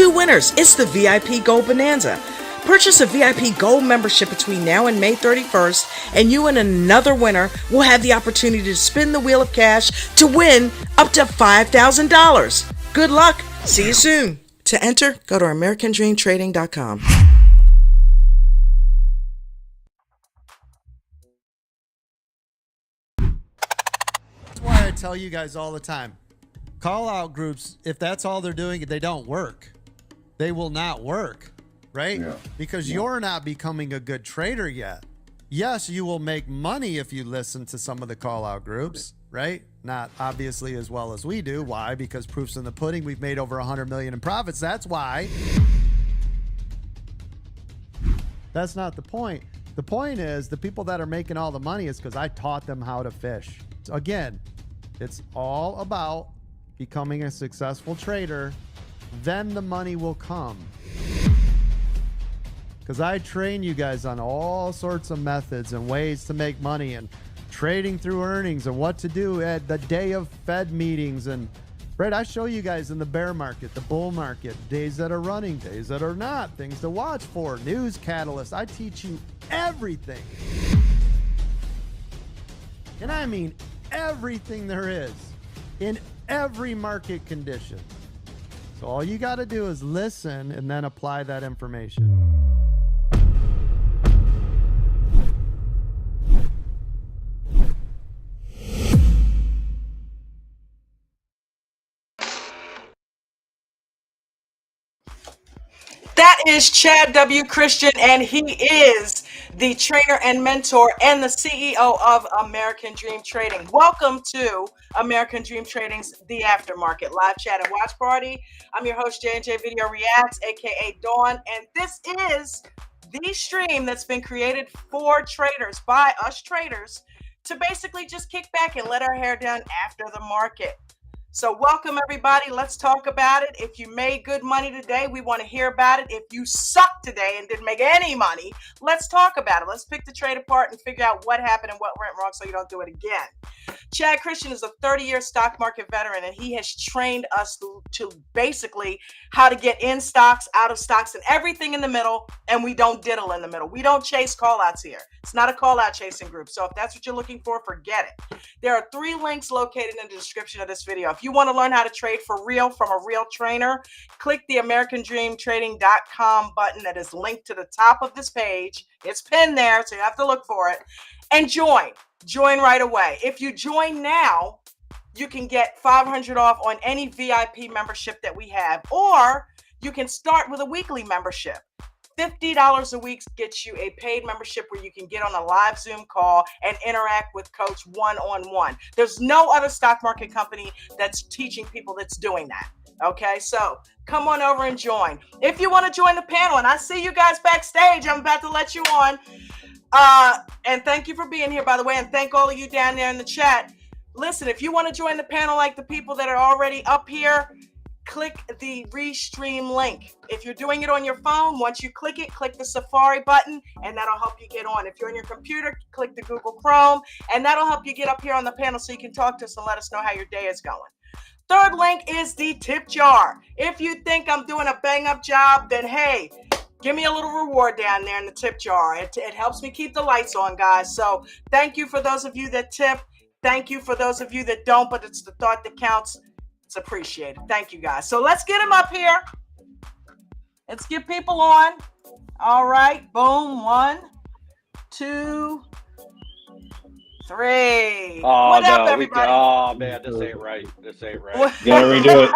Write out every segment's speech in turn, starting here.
2 winners. It's the VIP Gold Bonanza. Purchase a VIP Gold membership between now and May 31st, and you and another winner will have the opportunity to spin the wheel of cash to win up to $5,000. Good luck. See you soon. To enter, go to AmericanDreamTrading.com. That's why I tell you guys all the time, call out groups, if that's all they're doing, they don't work. They will not work, right? Yeah. Because you're not becoming a good trader yet. Yes, you will make money if you listen to some of the call out groups, right? Not obviously as well as we do. Why? Because proof's in the pudding. We've made over 100 million in profits. That's why. That's not the point. The point is the people that are making all the money is because I taught them how to fish. So again, it's all about becoming a successful trader. Then the money will come. Because I train you guys on all sorts of methods and ways to make money and trading through earnings and what to do at the day of Fed meetings. And right, I show you guys in the bear market, the bull market, days that are running, days that are not, things to watch for, news catalysts. I teach you everything. And I mean everything there is in every market condition. So all you got to do is listen and then apply that information. That is Chad W. Christian, and he is the trainer and mentor and the CEO of American Dream Trading. Welcome to American Dream Trading's The Aftermarket live chat and watch party. I'm your host, J&J Video Reacts, aka Dawn, and this is the stream that's been created for traders, by us traders, to basically just kick back and let our hair down after the market. So welcome everybody. Let's talk about it. If you made good money today, we want to hear about it. If you sucked today and didn't make any money, let's talk about it. Let's pick the trade apart and figure out what happened and what went wrong so you don't do it again. Chad Christian is a 30-year stock market veteran, and he has trained us to basically how to get in stocks, out of stocks, and everything in the middle, and we don't diddle in the middle. We don't chase call-outs here. It's not a call-out chasing group. So if that's what you're looking for, forget it. There are 3 links located in the description of this video. If you want to learn how to trade for real from a real trainer, click the AmericanDreamTrading.com button that is linked to the top of this page. It's pinned there, so you have to look for it. And join. Join right away. If you join now, you can get $500 off on any VIP membership that we have, or you can start with a weekly membership. $50 a week gets you a paid membership where you can get on a live Zoom call and interact with Coach one-on-one. There's no other stock market company that's teaching people that's doing that. Okay, so come on over and join. If you want to join the panel, and I see you guys backstage, I'm about to let you on. And thank you for being here, by the way, and thank all of you down there in the chat. Listen, if you want to join the panel like the people that are already up here, click the Restream link. If you're doing it on your phone, once you click it, click the Safari button, and that'll help you get on. If you're on your computer, click the Google Chrome, and that'll help you get up here on the panel so you can talk to us and let us know how your day is going. Third link is the tip jar. If you think I'm doing a bang-up job, then hey, give me a little reward down there in the tip jar. It helps me keep the lights on, guys. So thank you for those of you that tip. Thank you for those of you that don't, but it's the thought that counts. It's appreciated. Thank you, guys. So let's get them up here. Let's get people on. All right. Boom. 1, 2, 3. Oh, what no, up, everybody? oh, man, this ain't right. This ain't right. Gotta redo it.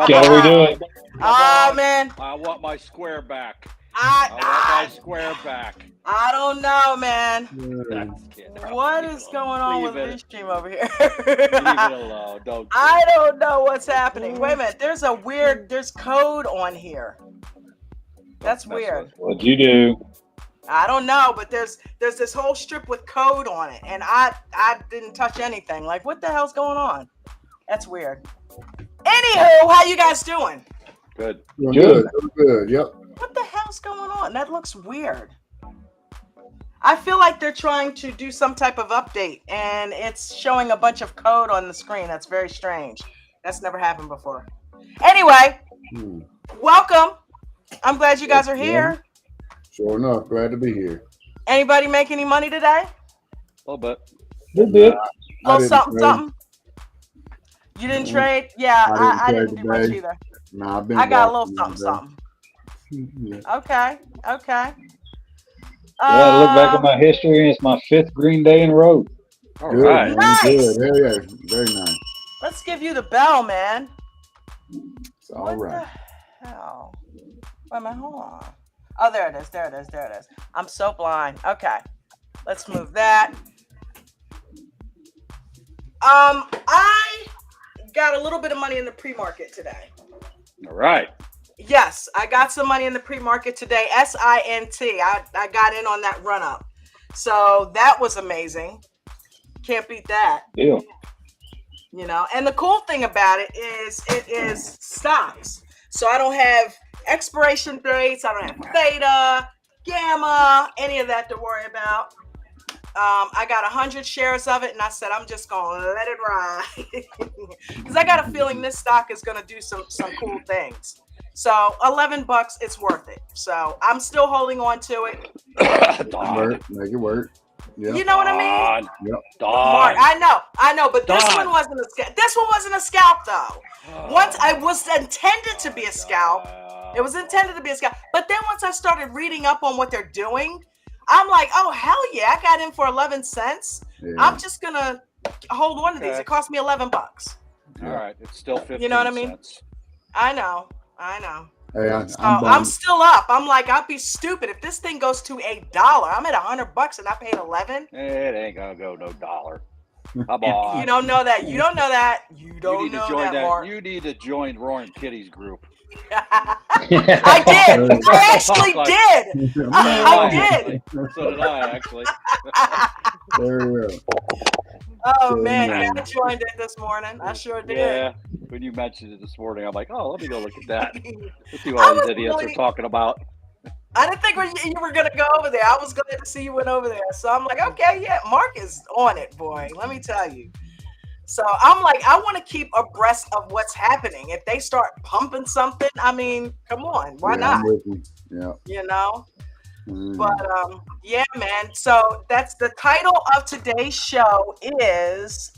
Gotta redo it. Oh, man. I want my square back. I want my square back. I don't know, man. That's What is going on with Restream over here? Leave it alone. Don't. I don't know what's happening. Wait a minute. There's code on here. That's weird. What'd you do? I don't know, but there's this whole strip with code on it, and I didn't touch anything. Like, what the hell's going on? That's weird. Anywho, how you guys doing? Good. Good. Yep. What the hell's going on? That looks weird. I feel like they're trying to do some type of update, and it's showing a bunch of code on the screen. That's very strange. That's never happened before. Anyway, welcome. I'm glad you guys are Yeah. here. Sure enough, glad to be here. Anybody make any money today? A little bit. Good bit. I Little didn't something, trade. something. You didn't trade? Yeah, I didn't do much today. either. Nah, I've been I got a little watching something, today. something. Yeah. Okay. Yeah, I look back at my history, and it's my 5th green day in a row. All Good, right. man. Nice. Good. Hell yeah. Very nice. Let's give you the bell, man. It's all What right. the hell? Wait a minute, hold on. Oh, there it is. I'm so blind. Okay. Let's move that. I got a little bit of money in the pre-market today. All right. Yes, I got some money in the pre-market today. SINT. I got in on that run up. So that was amazing. Can't beat that. Deal. You know, and the cool thing about it is stocks. So I don't have expiration dates. I don't have theta, gamma, any of that to worry about. I got 100 shares of it, and I said I'm just gonna let it ride because I got a feeling this stock is gonna do some cool things. So $11, it's worth it. So I'm still holding on to it. Make it work. Yep. You know what I mean? Yep. Mark, I know, but this one wasn't a scalp. This one wasn't a scalp though. Once I was intended to be a scalp. It was intended to be a scalp. But then once I started reading up on what they're doing, I'm like, oh hell yeah, I got in for 11 cents. Yeah. I'm just gonna hold one of these. It cost me $11. All right. It's still 15 You know what I mean? cents. I know. Hey, I'm still up. I'm like, I'd be stupid if this thing goes to $1. I'm at $100 and I paid 11. It ain't gonna go no dollar. Come on. You don't know that. You don't know that. You You don't need to know join that, Mark. You need to join Roy and Kitty's group. I did. I actually did. I did. So did I, actually. Very well. Oh man, yeah, I joined it this morning. I sure did. Yeah. When you mentioned it this morning, I'm like, oh, let me go look at that. Let's see I what all was these idiots really- are talking about. I didn't think you were gonna go over there. I was glad to see you went over there. So I'm like, okay, yeah, Mark is on it, boy. Let me tell you. So I'm like, I want to keep abreast of what's happening. If they start pumping something, I mean, come on, why not? I'm with you. Yeah. You know. Mm. But yeah, man. So that's the title of today's show. Is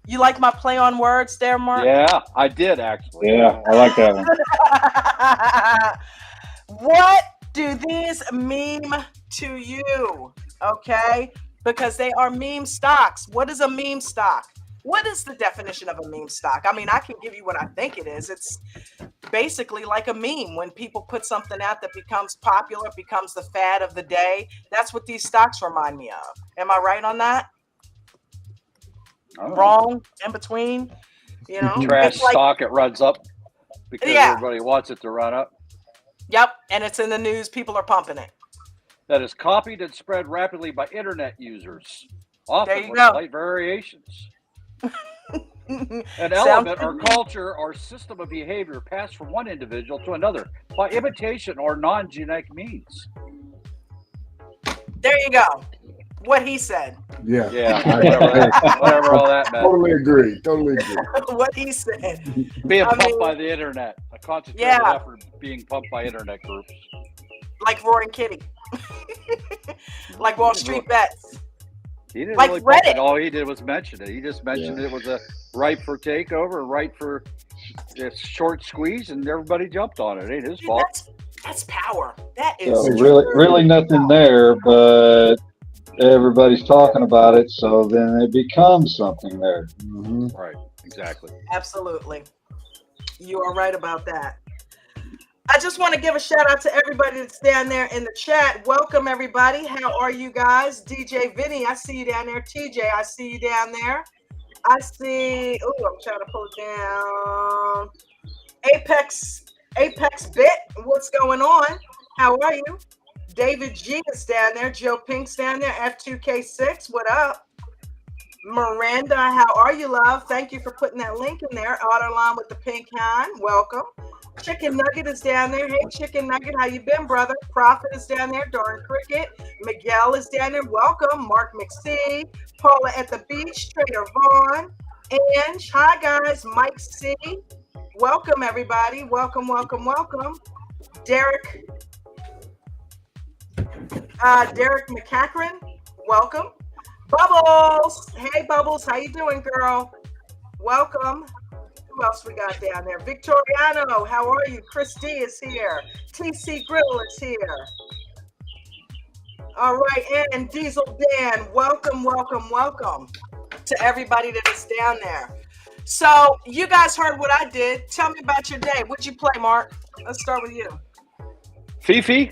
you like my play on words there, Mark? Yeah, I did actually. Yeah, I like that one. What do these meme to you? Okay, because they are meme stocks. What is a meme stock? What is the definition of a meme stock? I mean, I can give you what I think it is. It's basically like a meme. When people put something out that becomes popular, becomes the fad of the day. That's what these stocks remind me of. Am I right on that? Oh. Wrong? In between? You know? Trash It's like- stock, it runs up because Yeah. everybody wants it to run up. Yep, and it's in the news. People are pumping it. That is copied and spread rapidly by internet users, There often you with go. slight variations. An Sounds element good or to me. culture or system of behavior passed from one individual to another by imitation or non-genetic means. There you go. What he said. Yeah. Yeah, whatever all that meant. Totally agree. What he said. Being I pumped mean- by the internet. A concentrated Yeah. effort being pumped by internet groups. Like Roy and Kitty. Like Wall Street Bets. He didn't Like really pump Reddit. it. All he did was mention it. He just mentioned it was a ripe for takeover, ripe for a short squeeze, and everybody jumped on it. It ain't his Dude, fault. that's power. That is So really nothing there, but everybody's talking about it, so then it becomes something there. Mm-hmm. Right, exactly. Absolutely. You are right about that. I just want to give a shout out to everybody that's down there in the chat. Welcome, everybody. How are you guys? DJ Vinny, I see you down there. TJ, I see you down there. I see, oh, I'm trying to pull it down. Apex Bit, what's going on? How are you? David G is down there. Joe Pink's down there. F2K6, what up? Miranda, how are you, love? Thank you for putting that link in there. Autoline with the pink hand. Welcome. Chicken Nugget is down there. Hey, Chicken Nugget, how you been, brother? Prophet is down there. Darn Cricket. Miguel is down there. Welcome. Mark McSee. Paula at the beach. Trader Vaughn. Ange. Hi, guys. Mike C. Welcome, everybody. Welcome, welcome, welcome. Derek McCachran, welcome. Bubbles, hey Bubbles, how you doing, girl? Welcome. Who else we got down there? Victoriano, how are you? Chris D is here. TC Grill is here. All right, and Diesel Dan, welcome, welcome, welcome to everybody that is down there. So you guys heard what I did. Tell me about your day. What'd you play, Mark? Let's start with you. Fifi,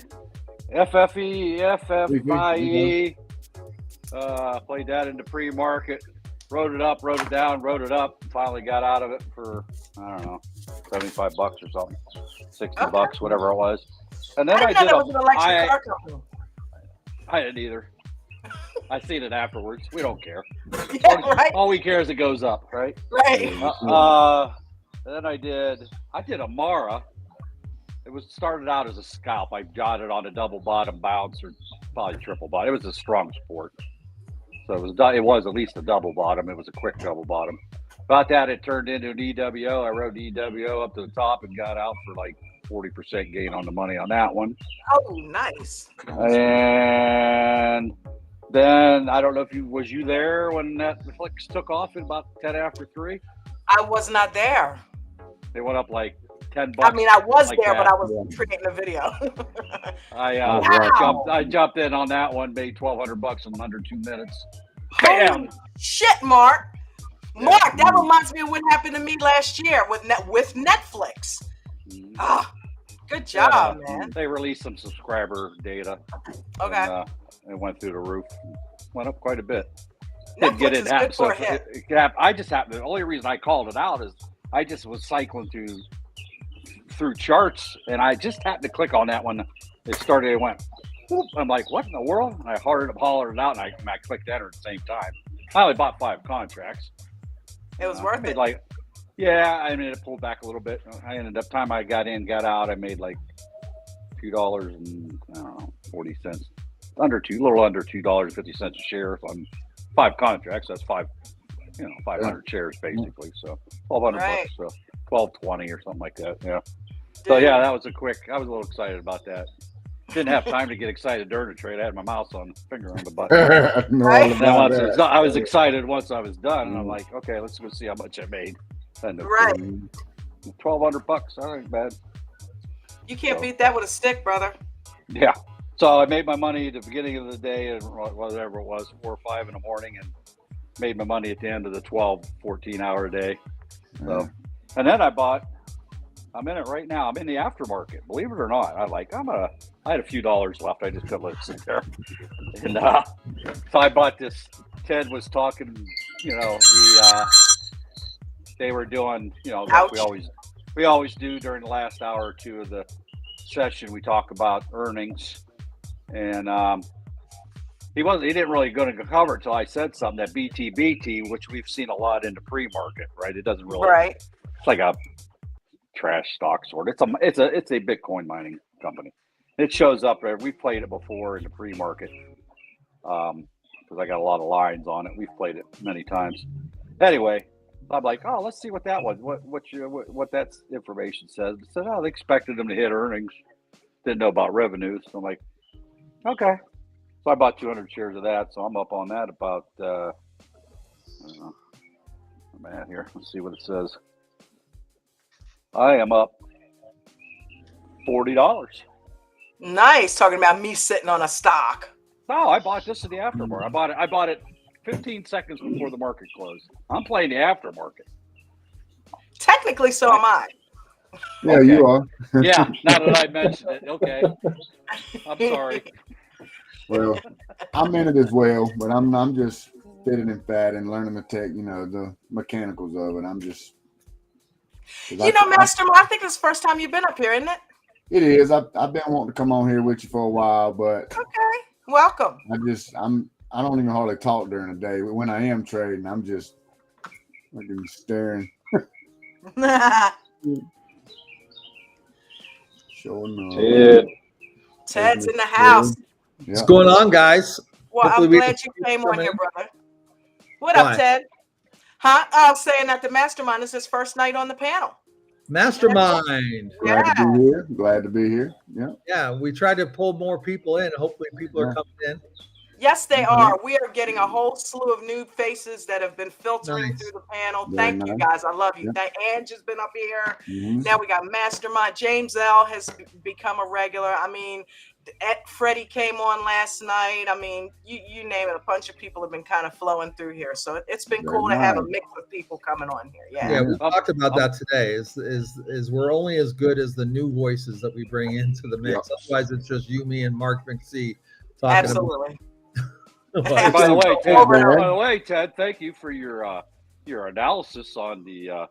FFE, FFIE. Played that into pre-market. Wrote it up, wrote it down, wrote it up. Finally got out of it for, I don't know, $75 or something, $60, whatever it was. And then I did was an electric car company. I didn't either. I seen it afterwards. We don't care. Yeah, right? All we care is it goes up, right? Right. Then I did Amara. It was started out as a scalp. I got it on a double bottom bounce or probably triple bottom. It was a strong sport. So it was at least a double bottom. It was a quick double bottom. About that, it turned into an EWO. I rode the EWO up to the top and got out for like 40% gain on the money on that one. Oh, nice. And then I don't know if was you there when Netflix took off at about 10 after 3? I was not there. They went up like $10. I mean, I was like there, that. but I was creating the video. I jumped in on that one, made $1,200 in under 2 minutes. Holy shit, Mark! Mark, that reminds me of what happened to me last year with Netflix. Ah, good job, man. They released some subscriber data. Okay. And, it went through the roof. Went up quite a bit. Netflix Get it is happen. good for a hit. I just happened. The only reason I called it out is I just was cycling through charts, and I just happened to click on that one. It went. Whoop. I'm like, what in the world? And I hollered it out, and I clicked enter at the same time. I only bought 5 contracts. It was worth it. I mean, it pulled back a little bit. I ended up, time I got out, I made like $2 and I don't know, 40 cents. A little under $2.50 a share on 5 contracts. That's 500 shares basically. So $1,200 Right. bucks. So $12.20 or something like that. Yeah. So yeah, that was I was a little excited about that. Didn't have time to get excited during the trade. I had my mouse on, finger on the button. Right. I was excited once I was done, and I'm like, okay, let's go see how much I made. And Right. $1,200. All right, bad. You can't beat that with a stick, brother. Yeah. So I made my money at the beginning of the day, and whatever it was, 4 or 5 in the morning, and made my money at the end of the 12, 14-hour day. So, and then I'm in it right now. I'm in the aftermarket, believe it or not. I had a few dollars left. I just couldn't let it sit there. And so I bought this. Ted was talking, they were doing, like we always do during the last hour or two of the session. We talk about earnings, and he didn't really going to cover it until I said something that BTBT, which we've seen a lot in the pre-market, right? It doesn't really, right? It's like a trash stock sort. It's a Bitcoin mining company. It shows up there. We've played it before in the pre-market because I got a lot of lines on it. We've played it many times. Anyway, I'm like, oh, let's see what that was. What that information says. It said, oh, they expected them to hit earnings. Didn't know about revenues. So I'm like, okay. So I bought 200 shares of that. So I'm up on that about, I don't know. I'm at here. Let's see what it says. I am up $40. Nice. Talking about me sitting on a stock. No, I bought this in the aftermarket. I bought it 15 seconds before the market closed. I'm playing the aftermarket. Technically, so am I. Yeah, Okay. you are. Yeah, now that I mentioned it. Okay. I'm sorry. Well, I'm in it as well, but I'm just fitting and fat and learning the the mechanicals of it. I'm just. Mastermind, I think it's the first time you've been up here, isn't it? It is. I've been wanting to come on here with you for a while, but okay, welcome. I don't even hardly talk during the day. When I am trading, I'm just looking, staring. Sure enough. Ted's in the house. Yeah. What's going on, guys? Well, Hopefully I'm glad you came on here, brother. What up, Why? Ted? Huh? I was saying that the Mastermind is his first night on the panel. Mastermind. Glad to be here. Glad to be here. Yeah. Yeah, we try to pull more people in. Hopefully people are coming in. Yes, they are. We are getting a whole slew of new faces that have been filtering Nice. through the panel. Very Thank you, nice. guys. I love you. Yeah. Ange has been up here. Mhm. Now we got Mastermind. James L has become a regular. I mean, Freddie came on last night. I mean, you name it. A bunch of people have been kind of flowing through here. So it's been Very cool to have a nice. mix of people coming on here. Yeah, Yeah. we talked about that today. Is we're only as good as the new voices that we bring into the mix. Yep. Otherwise, it's just you, me, and Mark McSee talking Absolutely. about. By the way, Ted. Over and By the way, Ted, thank you for your analysis on the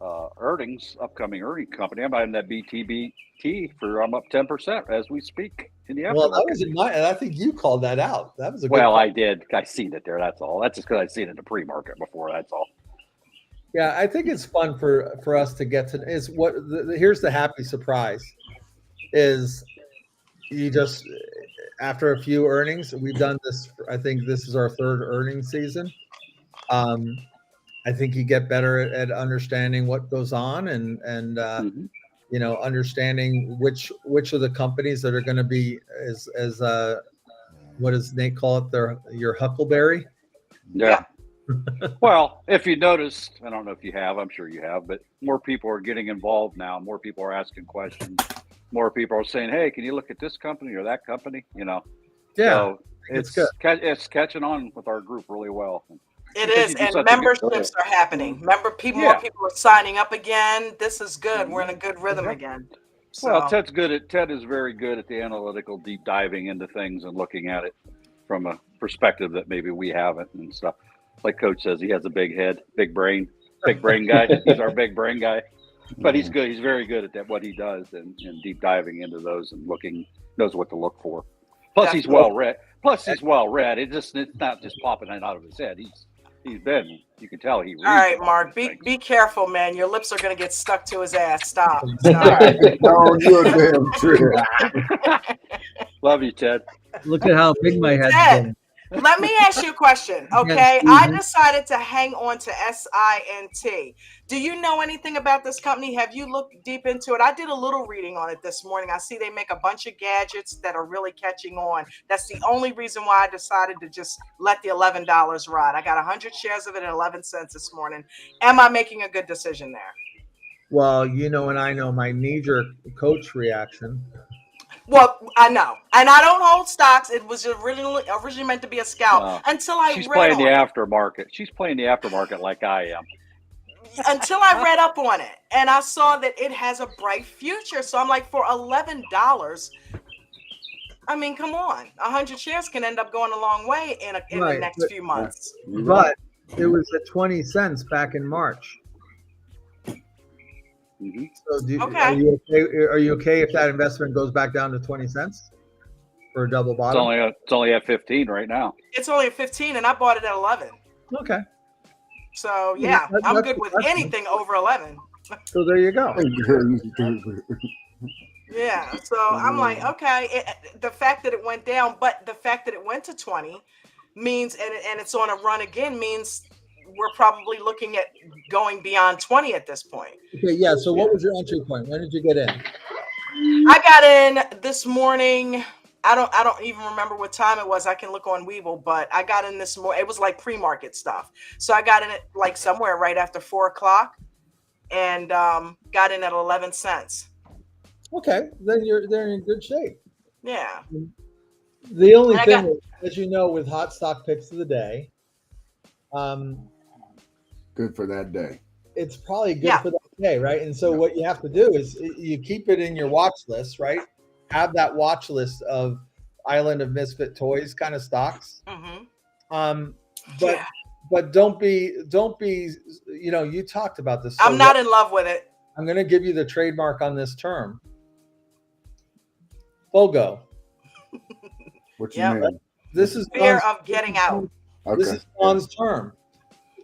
upcoming earning company. I'm in that BTBT I'm up 10% as we speak in the aftermarket. Well, that was in my, and I think you called that out. That was a good Well, call. I did. I seen it there. That's all. That's just because I seen it in the pre-market before. That's all. Yeah, I think it's fun for us to get to is what here's the happy surprise is you just after a few earnings, we've done this. I think this is our third earnings season. I think you get better at understanding what goes on and you know, understanding which of the companies that are going to be as what does Nate call it? Your huckleberry. Yeah. Well, if you noticed, I don't know if you have, I'm sure you have, but more people are getting involved now. More people are asking questions. More people are saying, hey, can you look at this company or that company? You know, Yeah, so it's good. It's catching on with our group really well. It is, and memberships are happening. More people are signing up again. This is good. We're in a good rhythm again. So. Well, Ted is very good at the analytical deep diving into things and looking at it from a perspective that maybe we haven't and stuff. Like Coach says, he has a big head, big brain guy. He's our big brain guy, but he's good. He's very good at what he does and deep diving into those and knows what to look for. Plus, he's well read. It's not just popping it out of his head. He's been. You can tell he reads. All right, Mark. Be careful, man. Your lips are gonna get stuck to his ass. Stop. Oh, you're a damn trip. Love you, Ted. Look at how big my head's Ted, getting. let me ask you a question, okay? I decided to hang on to SINT. Do you know anything about this company? Have you looked deep into it? I did a little reading on it this morning. I see they make a bunch of gadgets that are really catching on. That's the only reason why I decided to just let the $11 ride. I got 100 shares of it at 11 cents this morning. Am I making a good decision there? Well, you know, and I know my knee-jerk coach reaction. Well, I know, and I don't hold stocks. It was originally meant to be a scalp until I She's read playing the on aftermarket. She's playing the aftermarket like I am. Until I read up on it, and I saw that it has a bright future. So I'm like, for $11, I mean, come on, 100 shares can end up going a long way in the next few months. But it was at 20 cents back in March. Mm-hmm. So are you okay if that investment goes back down to 20 cents for a double bottom? It's only at 15 right now. It's only at 15, and I bought it at 11. Okay. So yeah, I'm good with anything over 11. So there you go. Yeah. So I'm like, okay. The fact that it went down, but the fact that it went to 20 means, and it's on a run again, means we're probably looking at going beyond 20 at this point. Okay, yeah. So what was your entry point? When did you get in? I got in this morning. I don't even remember what time it was. I can look on Webull, but I got in this morning. It was like pre-market stuff. So I got in it like somewhere right after 4:00 and got in at 11 cents. Okay, then they're in good shape. Yeah. The only thing, as you know, with hot stock picks of the day, good for that day. It's probably good for that day, right? And so what you have to do is you keep it in your watch list, right? Have that watch list of Island of Misfit Toys kind of stocks. Mm-hmm. But don't be, you know, you talked about this. I'm not in love with it. I'm going to give you the trademark on this term. FOGO. What you mean? This is fear of getting out. Okay. This is Don's term.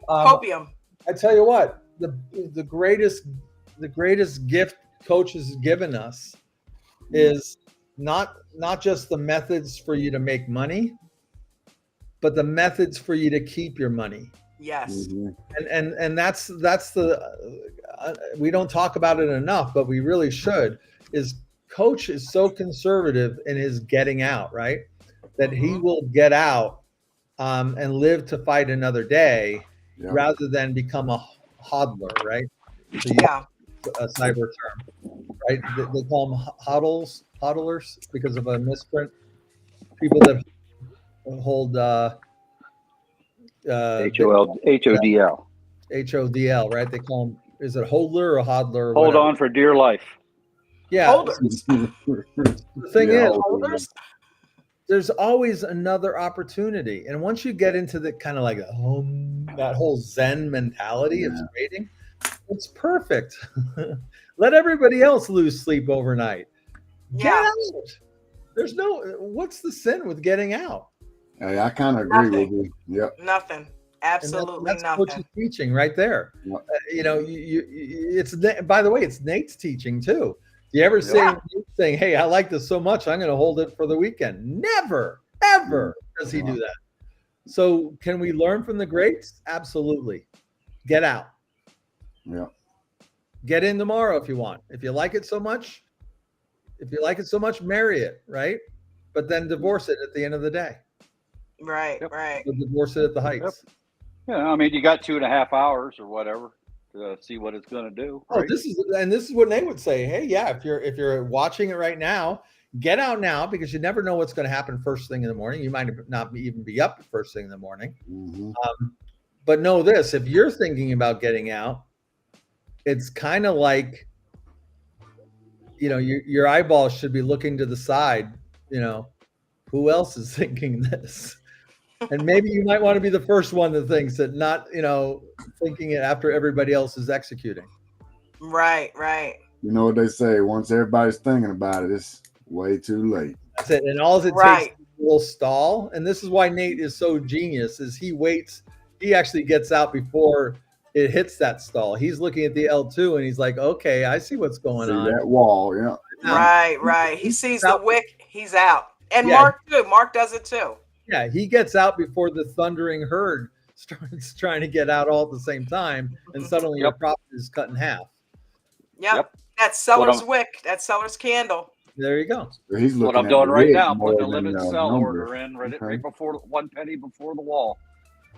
Copium. I tell you what, the greatest gift Coach has given us is not just the methods for you to make money, but the methods for you to keep your money. Yes. Mm-hmm. And that's the we don't talk about it enough, but we really should, is coach is so conservative in his getting out, right? That he will get out and live to fight another day rather than become a hodler, right? To use a cyber term, right? They call them hodlers because of a misprint. People that hold HODL. HODL, right? They call them, is it hodler or hodler? Or Hold whatever. on for dear life. Yeah. Holders. The thing is, Holders. there's always another opportunity. And once you get into the kind of like that whole Zen mentality of trading, it's perfect. Let everybody else lose sleep overnight. Get out. There's what's the sin with getting out? Hey, I kind of agree with you. Yep. Nothing. Absolutely that's nothing. What you're teaching right there. Yep. It's, by the way, it's Nate's teaching too. Do you ever say, saying, hey, I like this so much, I'm going to hold it for the weekend? Never, ever does he do that. So can we learn from the greats? Absolutely. Get out. Yeah. Get in tomorrow if you want. If you like it so much, marry it, right? But then divorce it at the end of the day. Right. Or divorce it at the heights. Yeah, I mean, you got 2.5 hours or whatever to see what it's going to do. Right? Oh, this is what Nate would say. Hey, yeah, if you're watching it right now, get out now, because you never know what's going to happen first thing in the morning. You might not even be up first thing in the morning. But know this: if you're thinking about getting out, it's kind of like, your eyeballs should be looking to the side. Who else is thinking this? And maybe you might want to be the first one that thinks it, not, thinking it after everybody else is executing. Right. You know what they say, once everybody's thinking about it, it's way too late. That's it. And all it takes is a little stall. And this is why Nate is so genius, is he waits. He actually gets out before it hits that stall. He's looking at the L2 and he's like, okay, I see what's going on. That wall, yeah. Right. He sees the wick, he's out. And Mark too. Mark does it too. Yeah, he gets out before the thundering herd starts trying to get out all at the same time, and suddenly your profit is cut in half. Yep. That's seller's wick. That's seller's candle. There you go. He's what I'm doing right now, putting a limit sell order in right before 1 penny before the wall.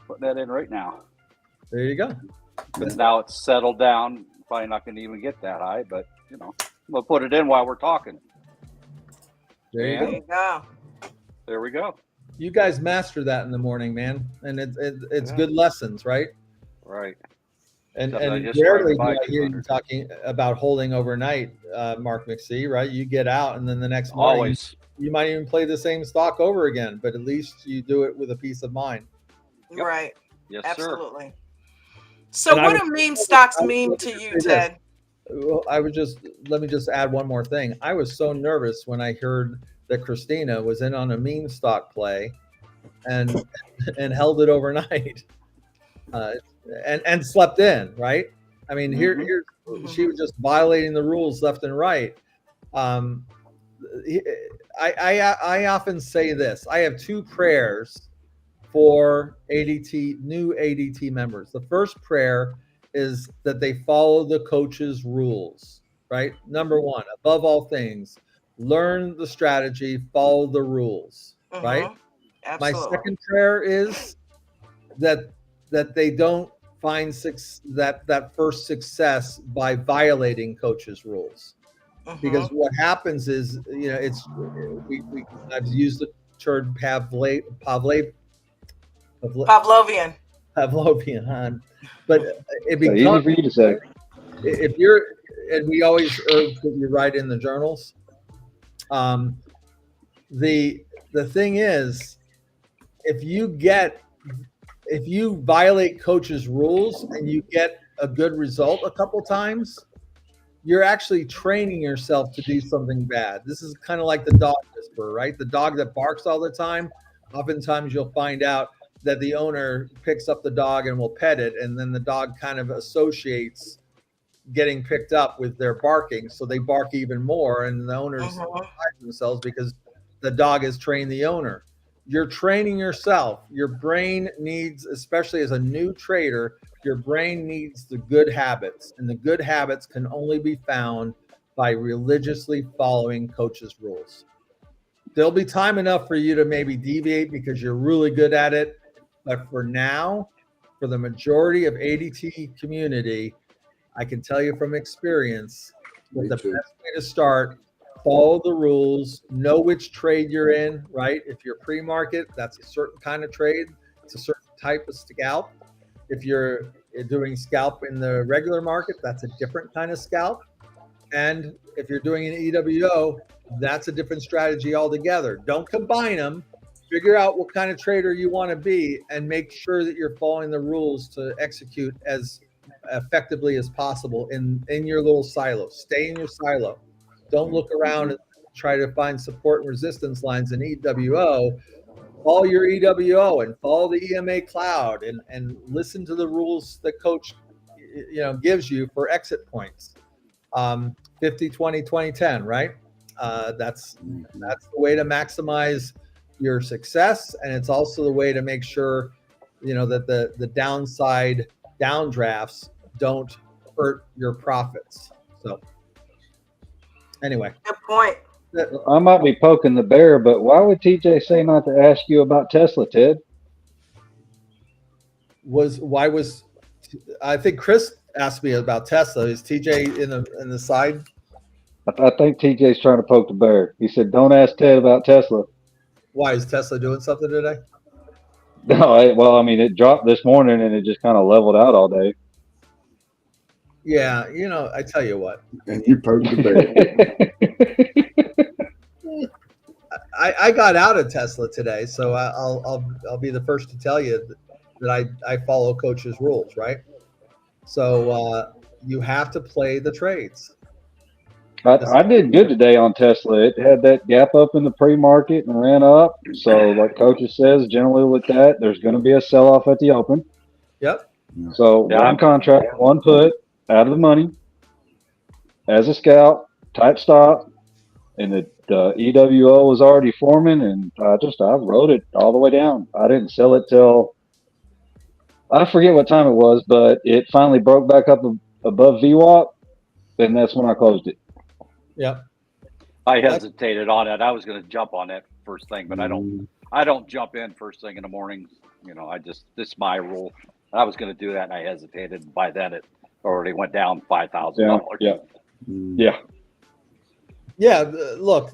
Putting that in right now. There you go. But now it's settled down. Probably not going to even get that high, but we'll put it in while we're talking. There you go. There we go. You guys master that in the morning, man, and it's good lessons, right? Right. And rarely do I hear you talking about holding overnight, Mark McSee, right? You get out, and then the next morning, you might even play the same stock over again, but at least you do it with a peace of mind. Yep. Right. Yes, absolutely. Sir. So what do meme stocks mean to you, Ted? Well, let me just add one more thing. I was so nervous when I heard that Christina was in on a meme stock play and held it overnight and slept in, right? I mean, here she was just violating the rules left and right. I often say this. I have two prayers for new ADT members. The first prayer is that they follow the coach's rules, right? Number one, above all things, learn the strategy, follow the rules, right? Absolutely. My second prayer is that they don't find that first success by violating coach's rules. Because what happens is, I've used the term Pavlovian, but it becomes easy for you to say. If you're, and we always urge that you write in the journals. The thing is, if you violate coach's rules and you get a good result a couple times, you're actually training yourself to do something bad. This is kind of like the dog whisperer, right? The dog that barks all the time. Oftentimes you'll find out that the owner picks up the dog and will pet it, and then the dog kind of associates getting picked up with their barking, so they bark even more, and the owners hide themselves because the dog has trained the owner. You're training yourself. Your brain needs, especially as a new trader, your brain needs the good habits, and the good habits can only be found by religiously following coach's rules. There'll be time enough for you to maybe deviate because you're really good at it. But for now, for the majority of ADT community, I can tell you from experience that the best way to start, follow the rules, know which trade you're in, right? If you're pre-market, that's a certain kind of trade. It's a certain type of scalp. If you're doing scalp in the regular market, that's a different kind of scalp. And if you're doing an EWO, that's a different strategy altogether. Don't combine them. Figure out what kind of trader you want to be and make sure that you're following the rules to execute as effectively as possible in your little silo. Stay in your silo. Don't look around and try to find support and resistance lines in EWO. Follow your EWO and follow the EMA cloud and listen to the rules that coach gives you for exit points. 50, 20, 20, 10, right? That's the way to maximize your success, and it's also the way to make sure that the downside downdrafts don't hurt your profits. So anyway, good point. I might be poking the bear, but why would TJ say not to ask you about Tesla, Ted? I think Chris asked me about Tesla. Is TJ in the side? I think TJ's trying to poke the bear. He said, "Don't ask Ted about Tesla." Why is Tesla doing something today? No, it dropped this morning and it just kind of leveled out all day. Yeah, I tell you what. And you poked the bear. I got out of Tesla today, so I'll be the first to tell you that I follow coach's rules, right? So you have to play the trades. I did good today on Tesla. It had that gap up in the pre-market and ran up. So like coaches says, generally with that, there's going to be a sell-off at the open. Yep. So one contract, one put out of the money as a scout, type stop, and the EWO was already forming, and I wrote it all the way down. I didn't sell it till I forget what time it was, but it finally broke back up above VWAP, and that's when I closed it. Yep. I hesitated on it. I was going to jump on that first thing, but I don't jump in first thing in the morning. This is my rule. I was going to do that, and I hesitated. By then, it already went down $5,000. Yeah. Look,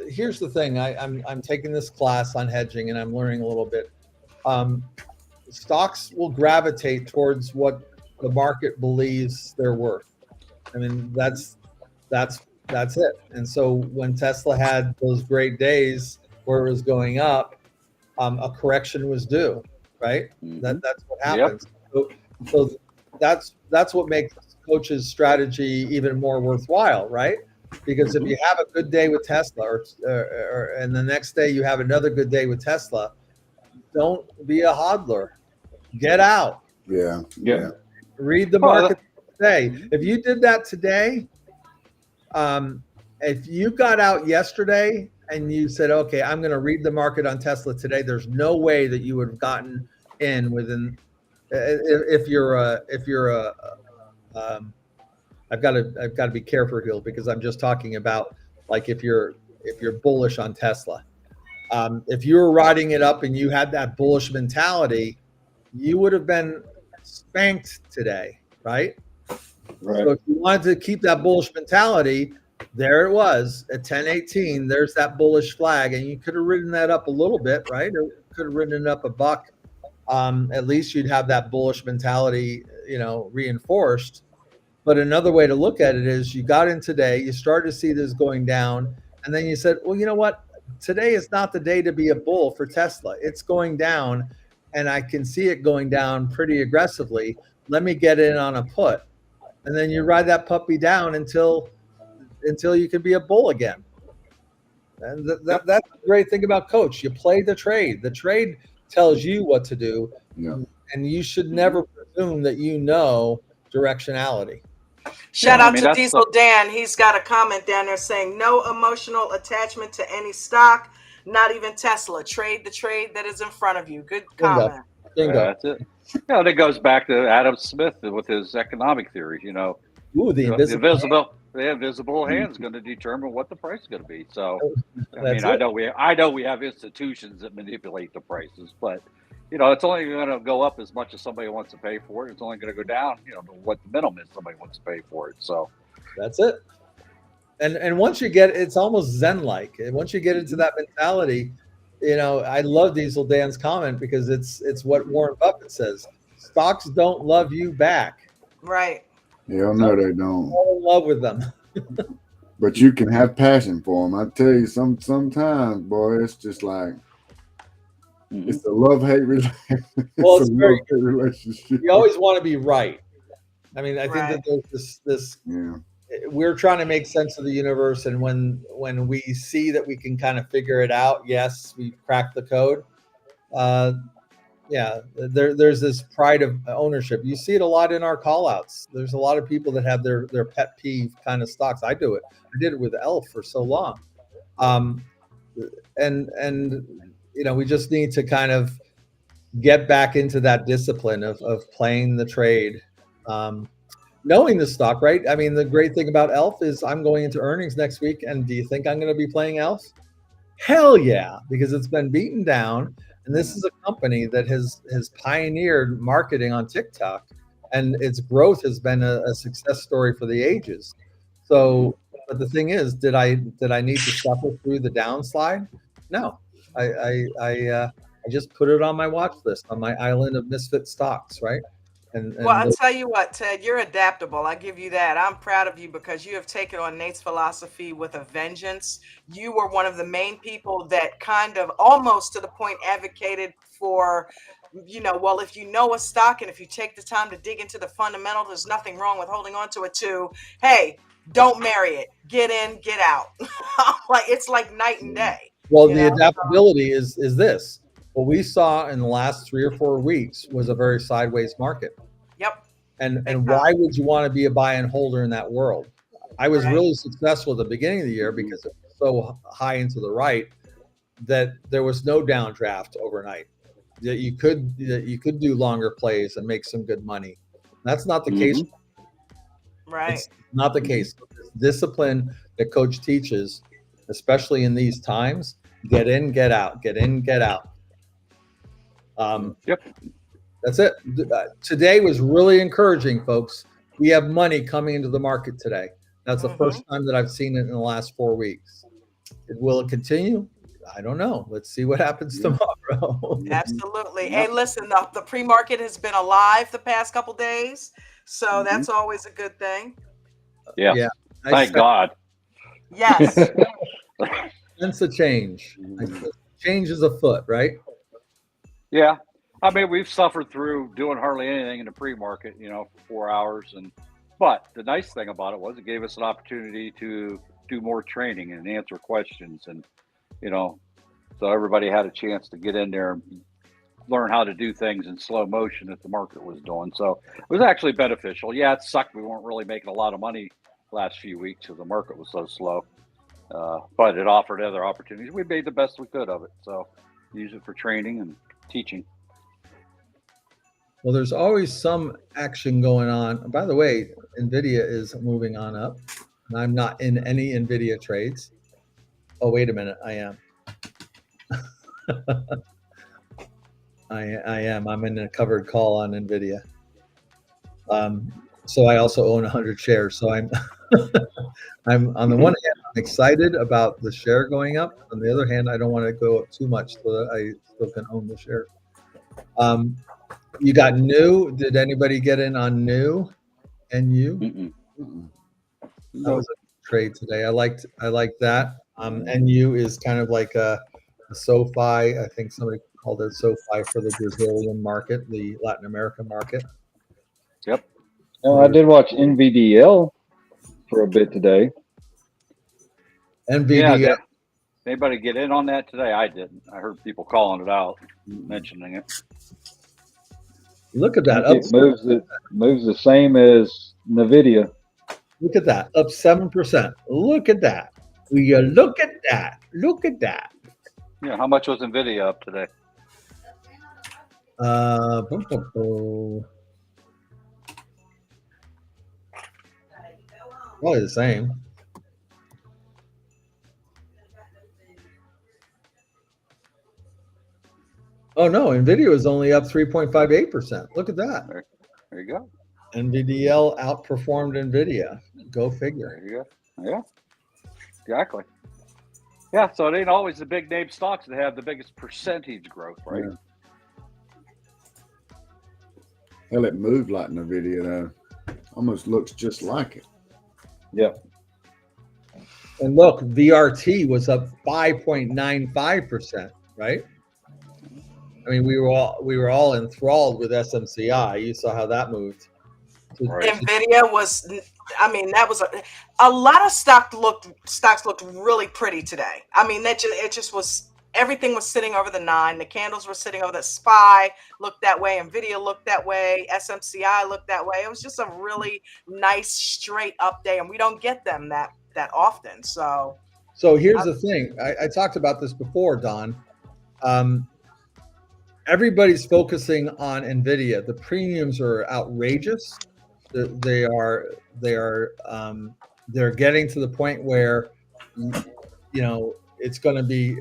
here's the thing. I'm taking this class on hedging, and I'm learning a little bit. Stocks will gravitate towards what the market believes they're worth. I mean, that's it. And so when Tesla had those great days where it was going up, a correction was due, right? Mm-hmm. That's what happens. Yep. So that's what makes coach's strategy even more worthwhile, right? Because if you have a good day with Tesla, and the next day you have another good day with Tesla, don't be a hodler. Get out. Yeah. Read the market today. If you did that today, if you got out yesterday and you said, "Okay, I'm going to read the market on Tesla today," there's no way that you would have gotten in within. If you're I've got to be careful here because I'm just talking about like if you're bullish on Tesla. If you were riding it up and you had that bullish mentality, you would have been spanked today, right? So if you wanted to keep that bullish mentality, there it was at 1018. There's that bullish flag, and you could have ridden that up a little bit, right? Or could have ridden it up a buck. At least you'd have that bullish mentality, reinforced. But another way to look at it is you got in today, you started to see this going down, and then you said, well, you know what? Today is not the day to be a bull for Tesla. It's going down, and I can see it going down pretty aggressively. Let me get in on a put. And then you ride that puppy down until you can be a bull again. And that's the great thing about coach. You play the trade. The trade tells you what to do, and you should never presume that directionality. Shout out to Diesel Dan. He's got a comment down there saying no emotional attachment to any stock. Not even Tesla. Trade the trade that is in front of you. Good Bingo. comment. Bingo. That's it. Yeah, and it goes back to Adam Smith with his economic theories. You know, Ooh, the invisible. the invisible hand is going to determine what the price is going to be. So, I That's mean, it. I know we have institutions that manipulate the prices, but you know, it's only going to go up as much as somebody wants to pay for it. It's only going to go down, you know, to what the minimum is somebody wants to pay for it. So, That's it. And once you get, it's almost Zen-like. And once you get into that mentality, you know, I love Diesel Dan's comment because it's what Warren Buffett says. Stocks don't love you back. Right. Hell no, they don't. Fall in love with them. But you can have passion for them. I tell you, sometimes, boy, it's just like it's a love-hate relationship. Well, it's very, relationship. you always want to be right. I mean, I think Right. that there's this Yeah. we're trying to make sense of the universe, and when we see that we can kind of figure it out, yes, we crack the code. Yeah, there's this pride of ownership. You see it a lot in our call outs. There's a lot of people that have their pet peeve kind of stocks. I do it. I did it with Elf for so long. And you know, we just need to kind of get back into that discipline of playing the trade, knowing the stock, right? I mean, the great thing about Elf is I'm going into earnings next week, and do you think I'm going to be playing Elf? Hell yeah, because it's been beaten down, and this is a company that has pioneered marketing on TikTok, and its growth has been a success story for the ages. So, but the thing is, did I need to suffer through the downslide? No, I just put it on my watch list on my island of misfit stocks, right? And Well, I'll tell you what, Ted, you're adaptable. I give you that. I'm proud of you because you have taken on Nate's philosophy with a vengeance. You were one of the main people that kind of almost to the point advocated for, you know, well, if you know a stock and if you take the time to dig into the fundamental, there's nothing wrong with holding on to it too. Hey, don't marry it. Get in, get out. Like it's like night and day. Well, the adaptability is this. What we saw in the last 3 or 4 weeks was a very sideways market. Yep. And why would you want to be a buy and holder in that world? I was really successful at the beginning of the year because it was so high into the right that there was no downdraft overnight. That you could do longer plays and make some good money. That's not the case. Right. It's not the case. This discipline that coach teaches, especially in these times, get in, get out, get in, get out. Yep. That's it. Today was really encouraging, folks. We have money coming into the market today. That's the first time that I've seen it in the last 4 weeks. Will it continue? I don't know. Let's see what happens tomorrow. Absolutely. Hey, listen, the pre-market has been alive the past couple days, so that's always a good thing. Yeah. Thank God. Yes. Sense a change. Change is afoot, right? Yeah. I mean, we've suffered through doing hardly anything in the pre-market, you know, for 4 hours. But the nice thing about it was it gave us an opportunity to do more training and answer questions. And, you know, so everybody had a chance to get in there and learn how to do things in slow motion that the market was doing. So it was actually beneficial. Yeah, it sucked. We weren't really making a lot of money last few weeks because the market was so slow. But it offered other opportunities. We made the best we could of it. So use it for training and teaching. Well, there's always some action going on. By the way, NVIDIA is moving on up, and I'm not in any NVIDIA trades. Oh, wait a minute. I am. I am. I'm in a covered call on NVIDIA. So I also own 100 shares. So I'm on the one hand, I'm excited about the share going up. On the other hand, I don't want to go up too much so that I still can own the share. You got new. Did anybody get in on new? NU? That was a trade today. I liked that. NU is kind of like a SoFi. I think somebody called it SoFi for the Brazilian market, the Latin American market. Yep. I did watch NVDL for a bit today. NVDL. Yeah, anybody get in on that today? I didn't. I heard people calling it out, mentioning it. Look at that. It moves the same as NVIDIA. Look at that. Up 7%. Look at that. Look at that. Look at that. Yeah, how much was Nvidia up today? Probably the same. Oh no, Nvidia was only up 3.58%. Look at that. There you go. NVDL outperformed Nvidia. Go figure. There you go. Yeah, exactly. Yeah, so it ain't always the big name stocks that have the biggest percentage growth, right? Yeah. Hell, it moved like in the video though. Almost looks just like it. Yep. And look, VRT was up 5.95%, right? I mean, we were all enthralled with SMCI. You saw how that moved. Right. Nvidia was, I mean, that was a lot of stocks looked really pretty today. I mean, it just was, everything was sitting over the 9. The candles were sitting over the SPY looked that way. Nvidia looked that way. SMCI looked that way. It was just a really nice straight up day, and we don't get them that often. So here's the thing. I talked about this before, Don. Everybody's focusing on Nvidia. The premiums are outrageous. They're getting to the point where, you know, it's going to be,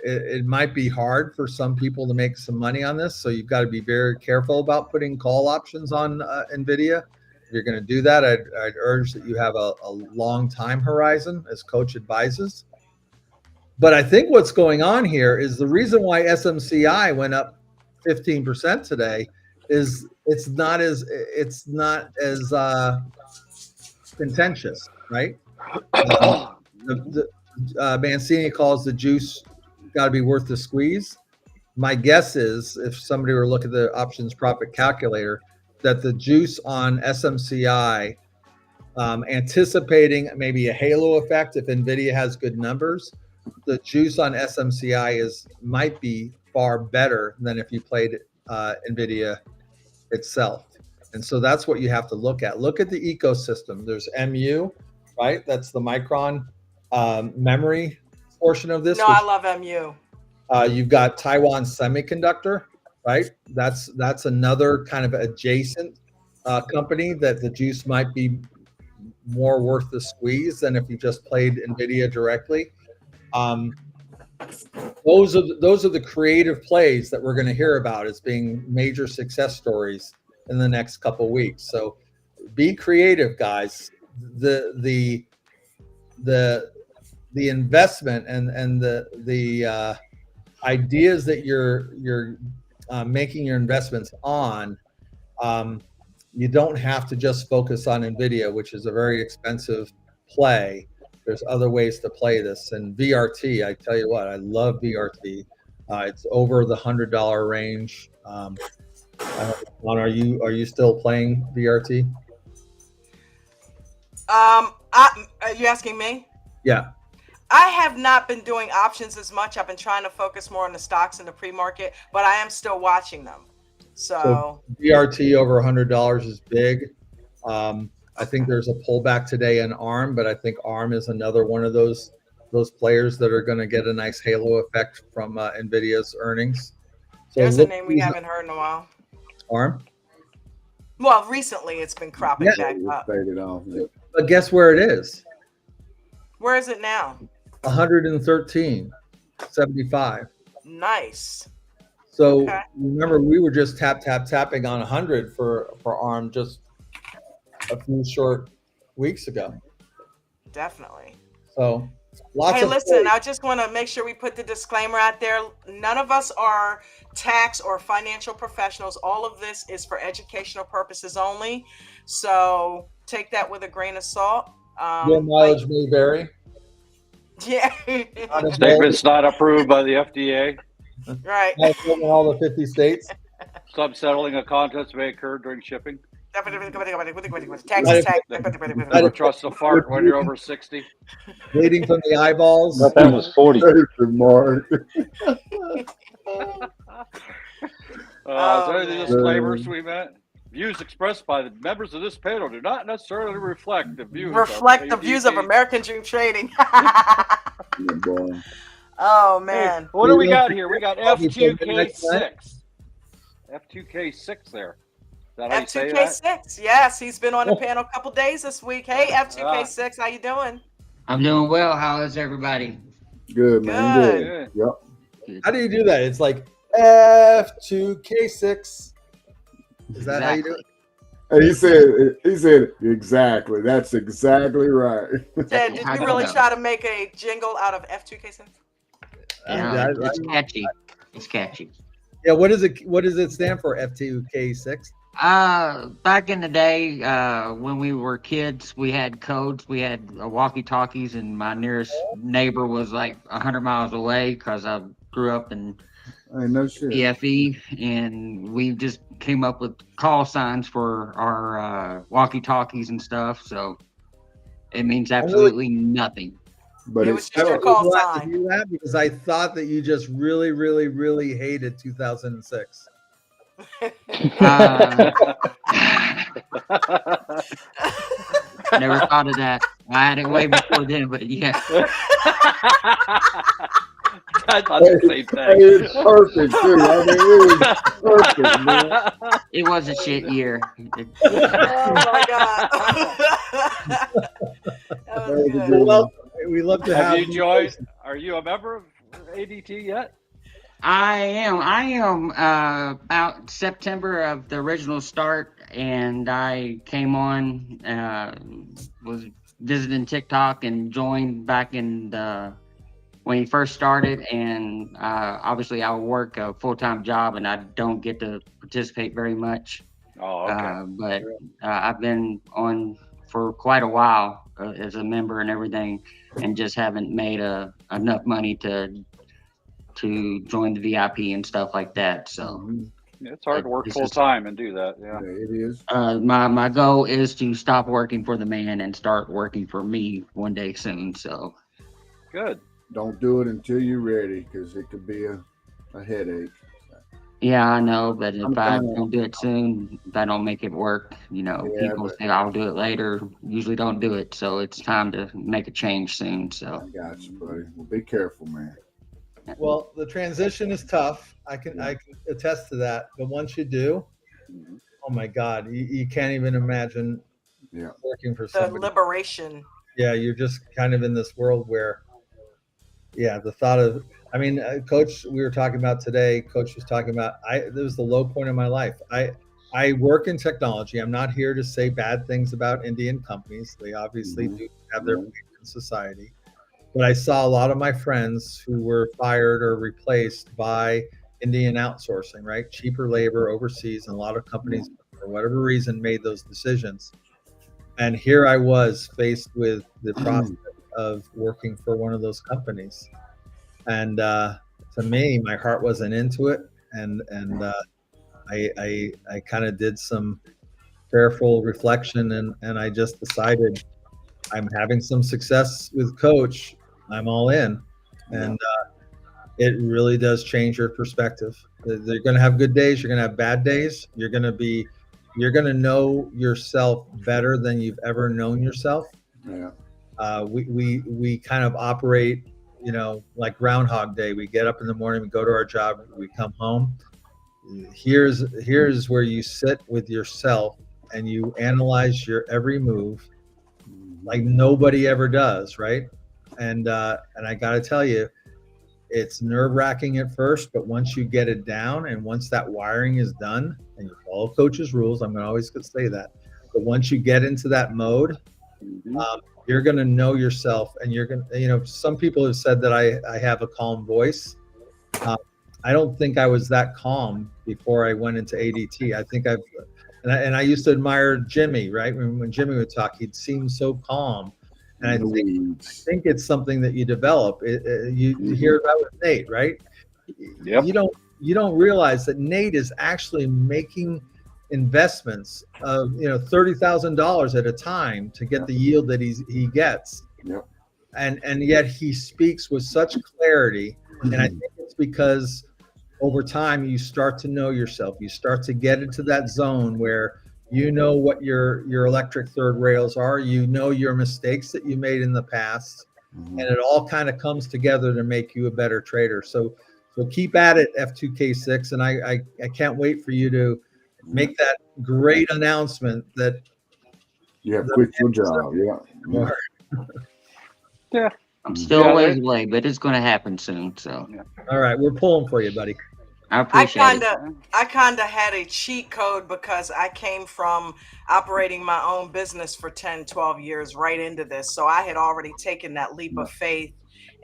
it might be hard for some people to make some money on this. So you've got to be very careful about putting call options on Nvidia. If you're going to do that, I'd urge that you have a long time horizon, as Coach advises. But I think what's going on here is the reason why SMCI went up 15% today is it's not as contentious, right? Mancini calls the juice got to be worth the squeeze. My guess is, if somebody were to look at the options profit calculator, that the juice on SMCI, anticipating maybe a halo effect if Nvidia has good numbers, the juice on SMCI might be far better than if you played Nvidia itself. And so that's what you have to look at. Look at the ecosystem. There's MU, right? That's the Micron memory portion of this. No, I love MU. You've got Taiwan Semiconductor, right? That's another kind of adjacent company that the juice might be more worth the squeeze than if you just played Nvidia directly. Those are the creative plays that we're going to hear about as being major success stories in the next couple of weeks. So be creative, guys. The investment and the ideas that you're making your investments on, you don't have to just focus on Nvidia, which is a very expensive play. There's other ways to play this. And VRT, I tell you what, I love VRT. It's over the $100 range. Are you still playing VRT? Are you asking me? Yeah. I have not been doing options as much. I've been trying to focus more on the stocks in the pre-market, but I am still watching them. So VRT over $100 is big. I think there's a pullback today in ARM, but I think ARM is another one of those players that are going to get a nice halo effect from NVIDIA's earnings. So there's a name we haven't heard in a while. ARM? Well, recently it's been cropping back up. But guess where it is? Where is it now? 113.75. Nice. So remember, we were just tapping on 100 for ARM just a few short weeks ago. Definitely. So lots of listen, I just want to make sure we put the disclaimer out there. None of us are tax or financial professionals. All of this is for educational purposes only. So take that with a grain of salt. Your mileage may vary. Yeah. Statements not approved by the FDA. Right. In all the 50 states. Subsettling of contents may occur during shipping. Tax. Never trust a fart when you're over 60. Bleeding from the eyeballs. But that was 40. Mark. Is there any disclaimers we met? Views expressed by the members of this panel do not necessarily reflect the views of American Dream Trading. Oh Hey, man. what do we got here? We got Before midnight F2K6. F2K6 there. Is that how you say that? F2K6. Yes, he's been on the Oh. panel a couple days this week. Hey, F2K6, how you doing? I'm doing well. How is everybody? Good, man. Good. Good. Yep. Good. How do you do that? It's like F2K6. Is that how you do it? And he said exactly. That's exactly right. Ted, did you really try to make a jingle out of F2K6? Yeah, it's catchy. It's catchy. Yeah, what does it stand for, F2K6? Back in the day, when we were kids, we had codes. We had walkie-talkies, and my nearest neighbor was like 100 miles away because I grew up in Ain't no shit. PFE, and we just came up with call signs for our walkie-talkies and stuff. So it means absolutely nothing. But It it's was just your call Glad to sign. hear that, because I thought that you just really, really, really hated 2006. Never thought of that. I had it way before then, but yeah. I thought the same Hey, thing. it's perfect too. I mean, it was perfect, man. It was a shit year. Oh my god. That was good. Well, we love to have Have you joined? Are you a member of ADT yet? I am about September of the original start, and I came on, was visiting TikTok and joined back in when he first started. And obviously I work a full-time job and I don't get to participate very much. Oh, okay. But I've been on for quite a while as a member and everything, and just haven't made enough money to join the VIP and stuff like that. So It's hard to work This full is- time and do that. Yeah. Yeah, it is. my goal is to stop working for the man and start working for me one day soon. So Good. Don't do it until you're ready, because it could be a headache. yeah, I know, but if I kinda- don't do it soon, if I don't make it work, Yeah, people but- say I'll do it later, usually don't do it. So it's time to make a change soon. So I got you, buddy. Well, be careful, man. Well, the transition is tough. I can attest to that. But once you do, oh my God, you can't even imagine Yeah. working for The somebody. liberation. Yeah, you're just kind of in this world where, yeah, the thought of, I mean, Coach, we were talking about today. Coach was talking about, this was the low point of my life. I work in technology. I'm not here to say bad things about Indian companies. They obviously do have their place in society. But I saw a lot of my friends who were fired or replaced by Indian outsourcing, right? Cheaper labor overseas, and a lot of companies, for whatever reason, made those decisions. And here I was faced with the prospect of working for one of those companies. And to me, my heart wasn't into it. And I kind of did some careful reflection, and I just decided I'm having some success with Coach. I'm all in. And it really does change your perspective. You're going to have good days. You're going to have bad days. You're going to know yourself better than you've ever known yourself. Yeah. We kind of operate, like Groundhog Day. We get up in the morning, we go to our job, we come home. Here's where you sit with yourself and you analyze your every move like nobody ever does, right? And I got to tell you, it's nerve-wracking at first, but once you get it down and once that wiring is done and you follow Coach's rules, I'm going to always say that, but once you get into that mode, you're going to know yourself, and you're going to, some people have said that I have a calm voice. I don't think I was that calm before I went into ADT. I think I used to admire Jimmy, right? When Jimmy would talk, he'd seem so calm. And I think it's something that you develop. You hear about with Nate, right? Yep. You don't realize that Nate is actually making investments of $30,000 at a time to get the yield that he gets. Yep. And yet he speaks with such clarity. And I think it's because over time you start to know yourself. You start to get into that zone where you know what your electric third rails are. You know your mistakes that you made in the past. and it all kind of comes together to make you a better trader. So keep at it, F2K6, and I can't wait for you to make that great announcement that quit your job. Yeah. I'm still a ways away, but it's going to happen soon. So, all right, we're pulling for you, buddy. I appreciate it. I kind of had a cheat code because I came from operating my own business for 10, 12 years right into this. So I had already taken that leap of faith,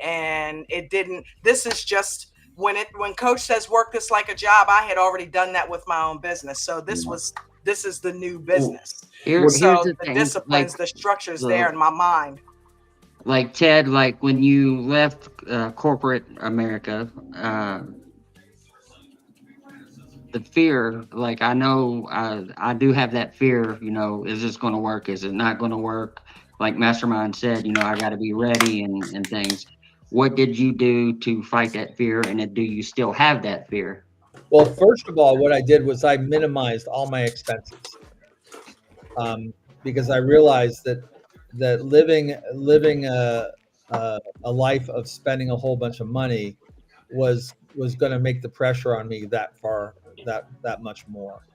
and it didn't. This is just when Coach says work this like a job, I had already done that with my own business. So this is the new business. Here's the thing, disciplines, the structure's there in my mind. Like Ted, like when you left corporate America, the fear, like I know I do have that fear, is this going to work? Is it not going to work? Like Mastermind said, I got to be ready and things. What did you do to fight that fear? And do you still have that fear? Well, first of all, what I did was I minimized all my expenses because I realized that living a life of spending a whole bunch of money was going to make the pressure on me that much more.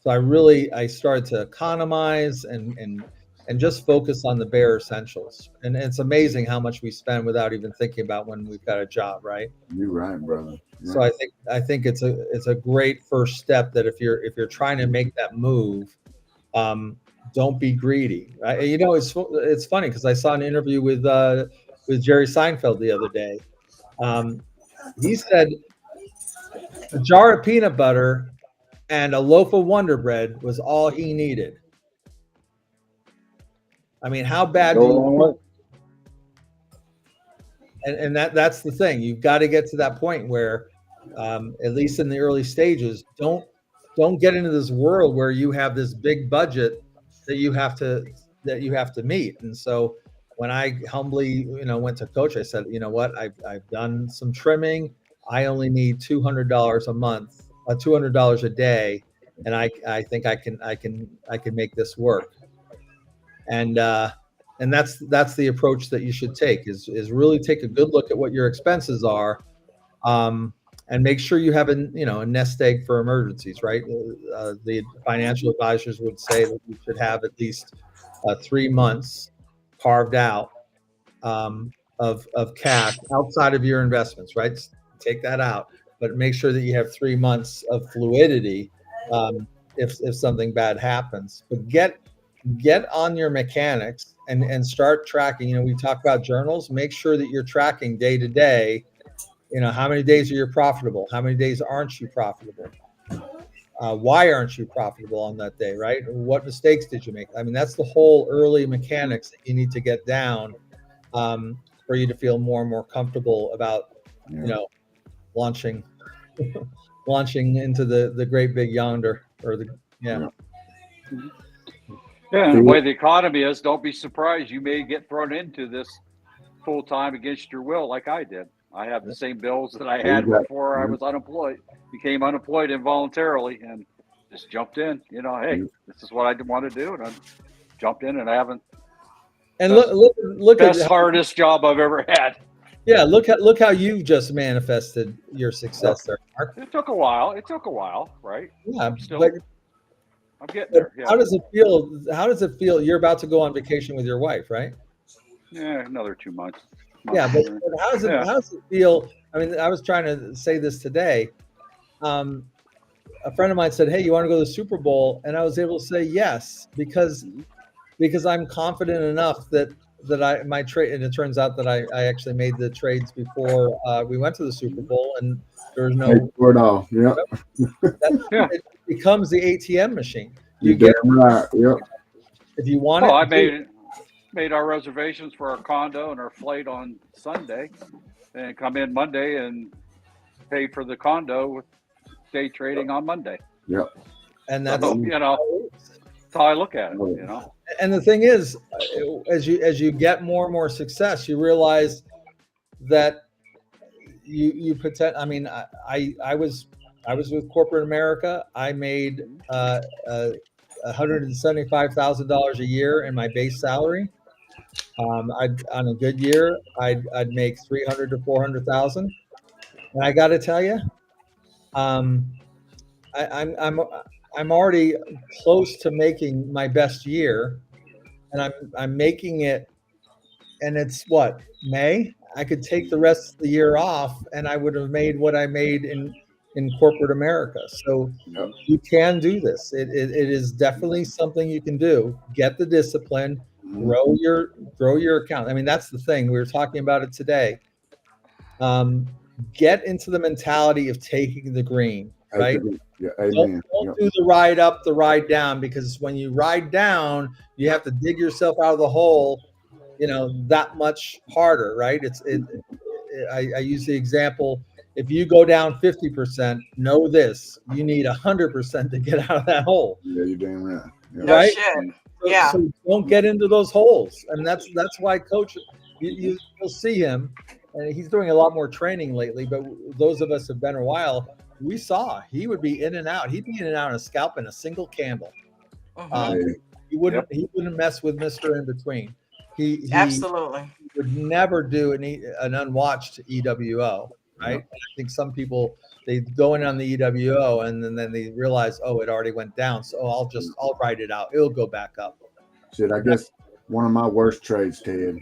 So I started to economize and just focus on the bare essentials. And it's amazing how much we spend without even thinking about when we've got a job, right? You're right, brother. Yeah. So I think it's a great first step that if you're trying to make that move, don't be greedy. Right? It's funny because I saw an interview with Jerry Seinfeld the other day. He said a jar of peanut butter and a loaf of Wonder Bread was all he needed. I mean, how bad do you? And that's the thing. You've got to get to that point where, at least in the early stages, don't get into this world where you have this big budget that you have to meet. And so when I humbly, went to Coach, I said, you know what, I've done some trimming. I only need $200 a month, $200 a day, and I think I can make this work. And that's the approach that you should take is really take a good look at what your expenses are, and make sure you have a nest egg for emergencies, right? The financial advisors would say that you should have at least 3 months carved out of cash outside of your investments, right? Take that out, but make sure that you have 3 months of fluidity if something bad happens. But get on your mechanics and start tracking. We talk about journals. Make sure that you're tracking day to day. How many days are you profitable? How many days aren't you profitable? Why aren't you profitable on that day, right? What mistakes did you make? I mean, that's the whole early mechanics that you need to get down for you to feel more and more comfortable about, launching into the great big yonder or the. Yeah, and the way the economy is, don't be surprised. You may get thrown into this full time against your will, like I did. I have the same bills that I had before I was unemployed. Became unemployed involuntarily and just jumped in. Hey, this is what I want to do, and I jumped in, and I haven't. And look at the hardest job I've ever had. Yeah, look how you just manifested your success there, Mark. It took a while, right? Yeah, I'm getting there. Yeah. How does it feel? How does it feel? You're about to go on vacation with your wife, right? Yeah, another 2 months. Yeah, but how does it feel? I mean, I was trying to say this today. A friend of mine said, "Hey, you want to go to the Super Bowl?" And I was able to say yes because I'm confident enough that my trade, and it turns out that I actually made the trades before we went to the Super Bowl, and there's no. It becomes the ATM machine. You get right. Yep. If you want it. Made our reservations for our condo and our flight on Sunday, and come in Monday and pay for the condo with day trading on Monday. Yep. And that's that's how I look at it. And the thing is, as you get more and more success, you realize that you pretend. I mean, I was with corporate America. I made $175,000 a year in my base salary. On a good year, I'd make 300 to 400,000. And I got to tell you, um, I'm already close to making my best year, and I'm making it, and it's what, May? I could take the rest of the year off, and I would have made what I made in corporate America. So Yep. you can do this. It is definitely something you can do. Get the discipline, grow your account. I mean, that's the thing. We were talking about it today. Get into the mentality of taking the green, right? Yeah, amen. Don't do the ride up, the ride down, because when you ride down, you have to dig yourself out of the hole, that much harder, right? I use the example, if you go down 50%, know this, you need 100% to get out of that hole. Yeah, you're damn right. Yeah. No Right? shit. Yeah. So don't get into those holes. And that's why Coach, you'll see him, and he's doing a lot more training lately, but those of us who've been a while, we saw he would be in and out. He'd be in and out of a scalp in a single candle. He wouldn't mess with Mr. In Between. He Absolutely would never do an unwatched EWO, right? I think some people, they go in on the EWO and then they realize, oh, it already went down, so I'll write it out. It'll go back up. Shit, I guess one of my worst trades, Ted,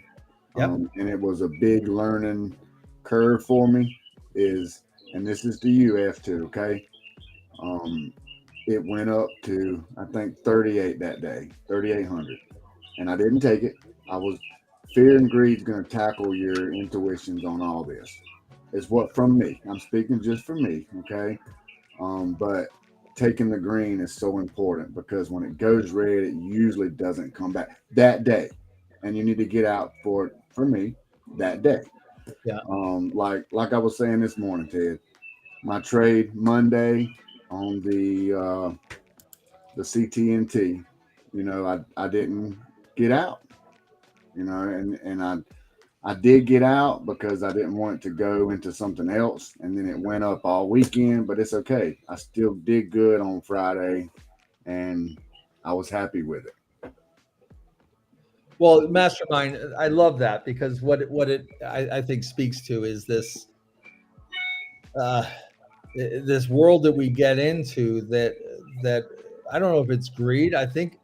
and it was a big learning curve for me, and this is the UF2, okay? It went up to, I think, 38 that day, 3,800. And I didn't take it. Fear and greed's going to tackle your intuitions on all this. It's what from me. I'm speaking just for me, okay? But taking the green is so important, because when it goes red, it usually doesn't come back that day. And you need to get out for it, for me, that day. Yeah. Like I was saying this morning, Ted, my trade Monday on the CTNT, I didn't get out, and I did get out because I didn't want it to go into something else, and then it went up all weekend, but it's okay. I still did good on Friday, and I was happy with it. Well, Mastermind, I love that, because what it I think speaks to is this this world that we get into that I don't know if it's greed. I think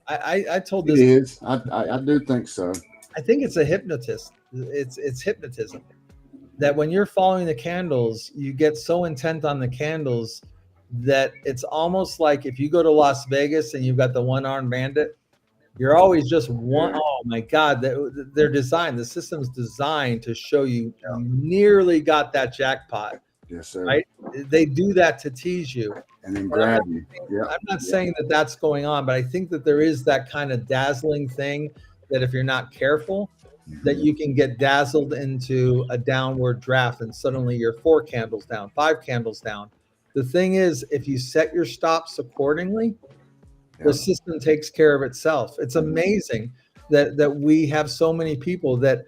I told this. It is. I do think so. I think it's a hypnotist. It's hypnotism. That when you're following the candles, you get so intent on the candles that it's almost like if you go to Las Vegas and you've got the one-armed bandit, you're always just one. Oh my God, they're designed. The system's designed to show you nearly got that jackpot. Yes, sir. Right? They do that to tease you and then grab you. Yeah. I'm not saying that that's going on, but I think that there is that kind of dazzling thing that if you're not careful, that you can get dazzled into a downward draft, and suddenly you're 4 candles down, 5 candles down. The thing is, if you set your stops accordingly, the system takes care of itself. It's amazing that we have so many people that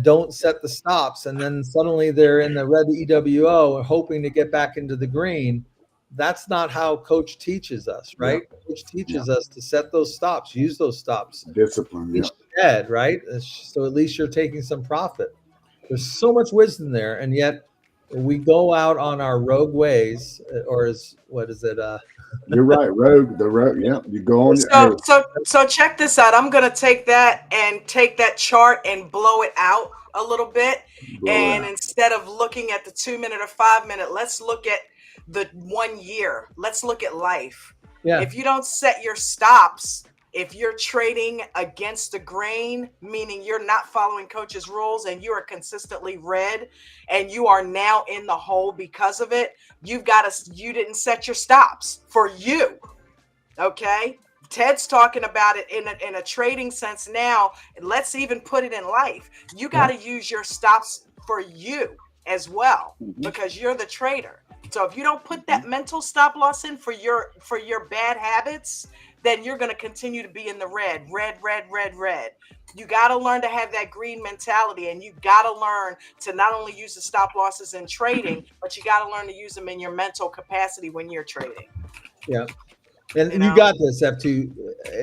don't set the stops, and then suddenly they're in the red EWO hoping to get back into the green. That's not how Coach teaches us, right? Coach teaches us to set those stops, use those stops. Discipline, Shed, right? So at least you're taking some profit. There's so much wisdom there, and yet we go out on our rogue ways, or what is it? You're right, the rogue. Yeah, you go on. So check this out. I'm gonna take that chart and blow it out a little bit, instead of looking at the 2 minute or 5 minute, let's look at the 1 year. Let's look at life. Yeah. If you don't set your stops, if you're trading against the grain, meaning you're not following Coach's rules and you are consistently red and you are now in the hole because of it, you didn't set your stops for you. Okay. Ted's talking about it in a trading sense now. Let's even put it in life. You got to use your stops for you as well, because you're the trader. So if you don't put that mental stop loss in for your bad habits, then you're going to continue to be in the red. You got to learn to have that green mentality, and you got to learn to not only use the stop losses in trading, but you got to learn to use them in your mental capacity when you're trading. Yeah. And you got this, F2.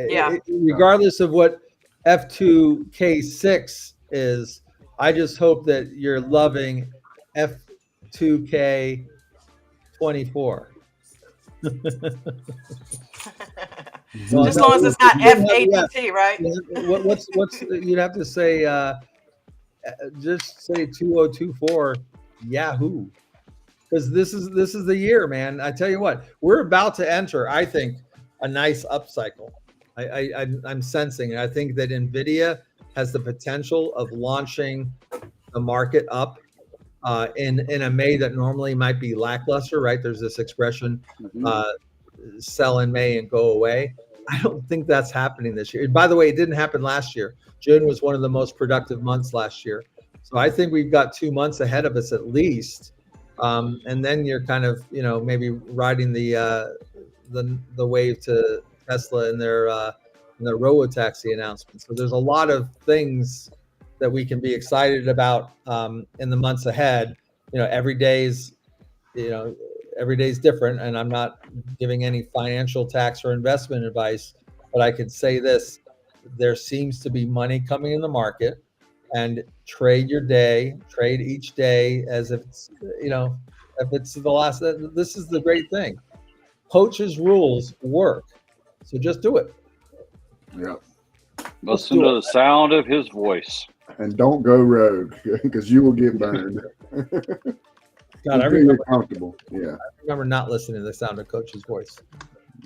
Yeah. Regardless of what F2K6 is, I just hope that you're loving F2K24. Just as long as it's not F8T, right? What's you'd have to say? Just say 2024 Yahoo, because this is the year, man. I tell you what, we're about to enter, I think, a nice upcycle. I'm sensing it. I think that NVIDIA has the potential of launching the market up in a May that normally might be lackluster, right? There's this expression, sell in May and go away. I don't think that's happening this year. By the way, it didn't happen last year. June was one of the most productive months last year. So I think we've got 2 months ahead of us at least. And then you're kind of, maybe riding the wave to Tesla and their robotaxi announcement. So there's a lot of things that we can be excited about in the months ahead. Every day's different, and I'm not giving any financial, tax, or investment advice, but I could say this: there seems to be money coming in the market, and trade each day as if it's, if it's the last. This is the great thing. Coach's rules work, so just do it. Yeah. Listen to the sound of his voice. And don't go rogue, because you will get burned. God, I remember comfortable. Yeah. I remember not listening to the sound of Coach's voice.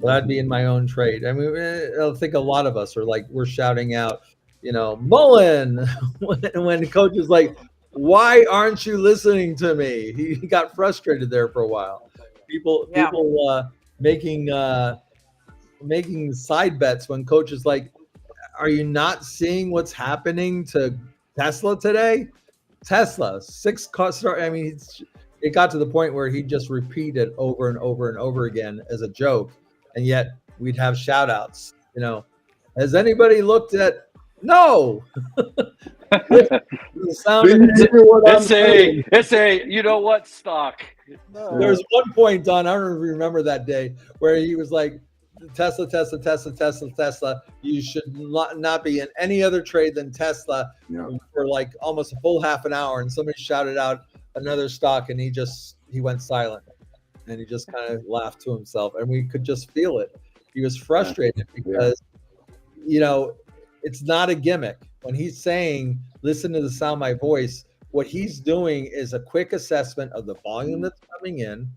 But I'd be in my own trade. I mean, I think a lot of us are like, we're shouting out, Mullen, when Coach is like, why aren't you listening to me? He got frustrated there for a while. People making side bets when Coach is like, are you not seeing what's happening to Tesla today? Tesla, 6 cost. I mean, it got to the point where he just repeated over and over and over again as a joke, and yet we'd have shout outs. Has anybody looked at? No. It's a you know what stock. No. There's one point, Don, I don't remember that day, where he was like, Tesla. You should not be in any other trade than Tesla for like almost a full half an hour. And somebody shouted out another stock, and he went silent, and he just kind of laughed to himself, and we could just feel it. He was frustrated because, it's not a gimmick. When he's saying, listen to the sound of my voice, what he's doing is a quick assessment of the volume that's coming in,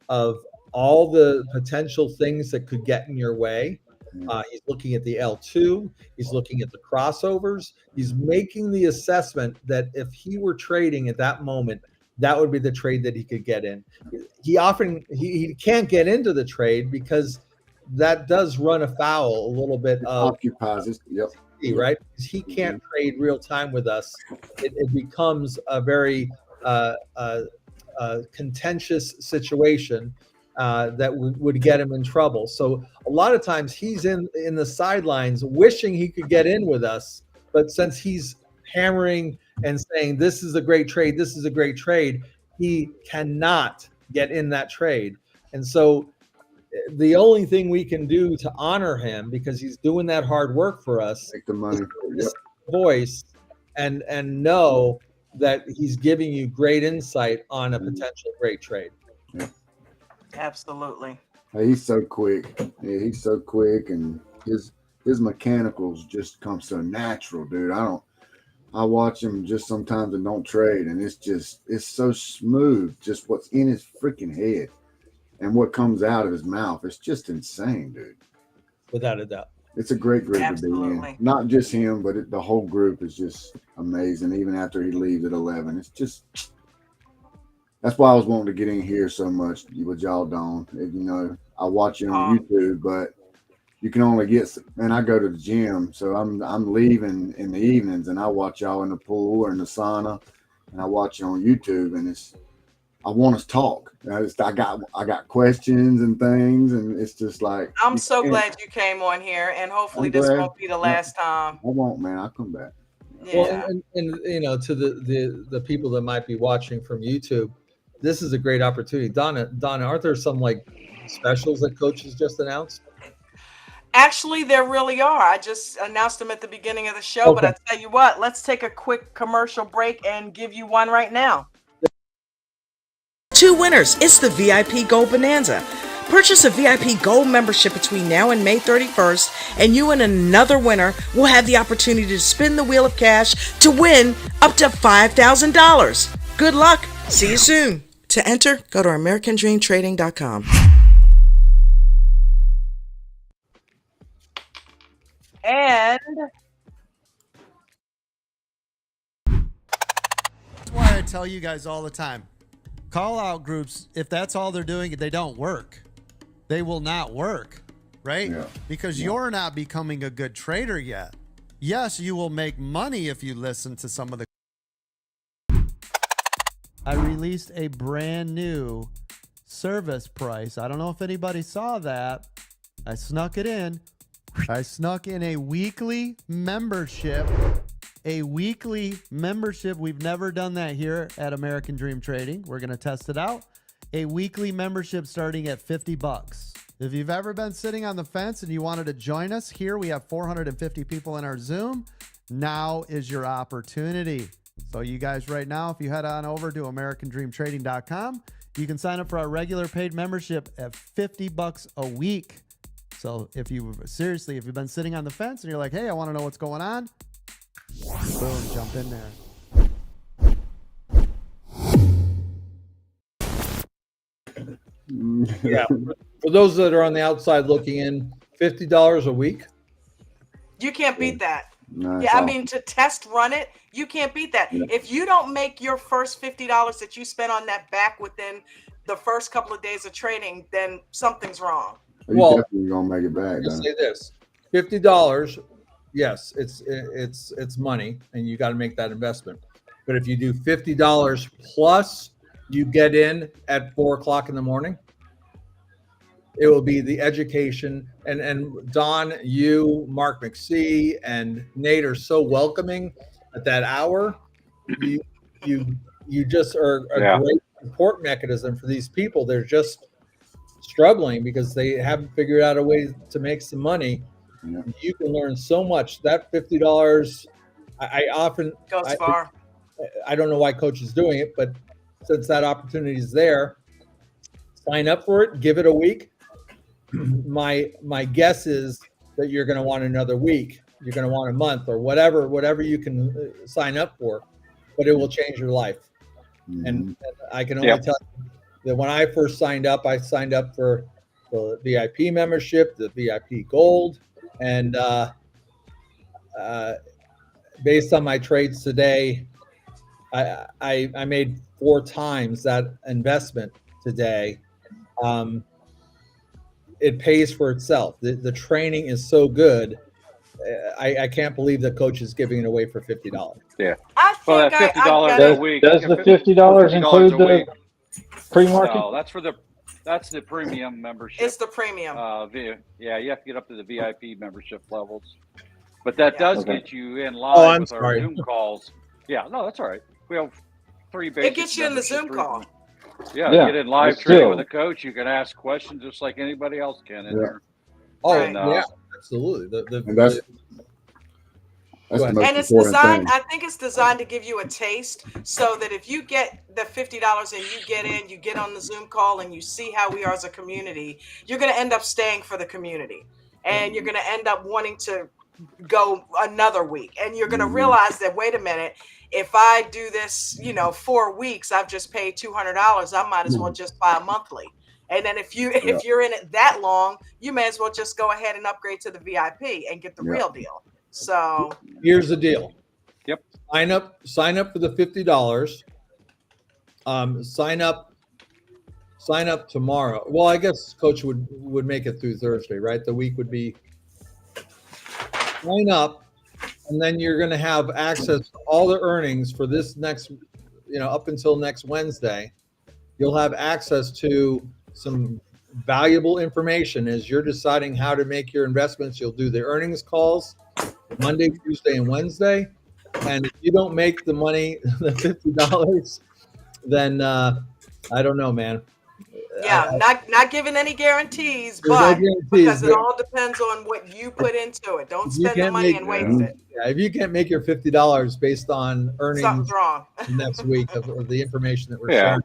of all the potential things that could get in your way. He's looking at the L2. He's looking at the crossovers. He's making the assessment that if he were trading at that moment, that would be the trade that he could get in. He can't get into the trade because that does run afoul a little bit of occupies it. Yep. Right? Because he can't trade real time with us. It becomes a very contentious situation that would get him in trouble. So a lot of times he's in the sidelines wishing he could get in with us, but since he's hammering and saying this is a great trade, he cannot get in that trade. And so the only thing we can do to honor him, because he's doing that hard work for us, make the money, voice and know that he's giving you great insight on a potential great trade. Yeah. Absolutely. Hey, he's so quick. Yeah, he's so quick, and his mechanicals just come so natural, dude. I watch him just sometimes and don't trade, and it's so smooth. Just what's in his freaking head and what comes out of his mouth. It's just insane, dude. Without a doubt. It's a great group to be in. Not just him, but the whole group is just amazing. Even after he leaves at 11, it's just. That's why I was wanting to get in here so much with y'all, Dawn. I watch you on YouTube, but you can only get. And I go to the gym, so I'm leaving in the evenings, and I watch y'all in the pool or in the sauna, and I watch you on YouTube, and I want us to talk. I got questions and things, and it's just like. I'm so glad you came on here, and hopefully this won't be the last time. I won't, man. I'll come back. Yeah. Well, and to the people that might be watching from YouTube, this is a great opportunity. Donna, aren't there some like specials that Coach has just announced? Actually, there really are. I just announced them at the beginning of the show, but I tell you what, let's take a quick commercial break and give you one right now. 2 winners. It's the VIP Gold Bonanza. Purchase a VIP Gold membership between now and May 31st, and you and another winner will have the opportunity to spin the wheel of cash to win up to $5,000. Good luck. See you soon. To enter, go to AmericanDreamTrading.com. And That's why I tell you guys all the time, call out groups, if that's all they're doing, they don't work. They will not work, right? Because you're not becoming a good trader yet. Yes, you will make money if you listen to some of the... I released a brand new service price. I don't know if anybody saw that. I snuck it in. I snuck in a weekly membership. A weekly membership. We've never done that here at American Dream Trading. We're going to test it out. A weekly membership starting at $50. If you've ever been sitting on the fence and you wanted to join us here, we have 450 people in our Zoom. Now is your opportunity. So you guys right now, if you head on over to AmericanDreamTrading.com, you can sign up for our regular paid membership at $50 a week. So if you've been sitting on the fence and you're like, hey, I want to know what's going on, boom, jump in there. Yeah. For those that are on the outside looking in, $50 a week. you can't beat that. No, Yeah, I mean, to test run it, you can't beat that. Yeah. If you don't make your first $50 that you spent on that back within the first couple of days of trading, then something's wrong. you Well, definitely gonna make it back. Just Then. say this: $50. Yes, it's money, and you got to make that investment. But if you do $50 plus, you get in at 4:00 in the morning. It will be the education, and Don, you, Mark McSee, and Nate are so welcoming at that hour. You just are a great support mechanism for these people. They're just struggling because they haven't figured out a way to make some money. Yeah. You can learn so much. That $50, I often Goes far. I don't know why Coach is doing it, but since that opportunity is there, sign up for it. Give it a week. My guess is that you're going to want another week. You're going to want a month or whatever you can sign up for, but it will change your life. Mm-hmm. And I can only tell you that when I first signed up, I signed up for the VIP membership, the VIP Gold, and based on my trades today, I made 4 times that investment today. It pays for itself. The training is so good. I can't believe that Coach is giving it away for $50. Yeah. I think Well, that $50 a week. Does the $50 include the pre-market? No, that's the premium membership. It's the premium. Yeah, you have to get up to the VIP membership levels. But that does get you in live I'm with sorry. our Zoom calls. Yeah, no, that's all right. We have 3 basic. It gets you in the Zoom call. Yeah, Yeah, get in live but trading still. with a coach. You can ask questions just like anybody else can in there. Oh, Right. yeah, absolutely. And that's the most And it's important designed, thing. I think it's designed to give you a taste so that if you get the $50 and you get in, you get on the Zoom call and you see how we are as a community, you're going to end up staying for the community. And you're going to end up wanting to go another week. And you're going to realize that, wait a minute, if I do this, 4 weeks, I've just paid $200. I might as well just buy a monthly. And then if you're in it that long, you may as well just go ahead and upgrade to the VIP and get the real deal. So Here's the deal. Yep. Sign up for the $50. Sign up tomorrow. Well, I guess Coach would make it through Thursday, right? The week would be sign up, and then you're going to have access to all the earnings for this next, up until next Wednesday. You'll have access to some valuable information as you're deciding how to make your investments. You'll do the earnings calls Monday, Tuesday, and Wednesday. And if you don't make the money, the $50, then I don't know, man. Yeah, not giving any guarantees, There's no but guarantees, because it but all depends on what you put into it. Don't if you spend the can't money make and waste it. if you can't make your $50 based on earnings Something's wrong. next week of the information that we're Yeah. sharing.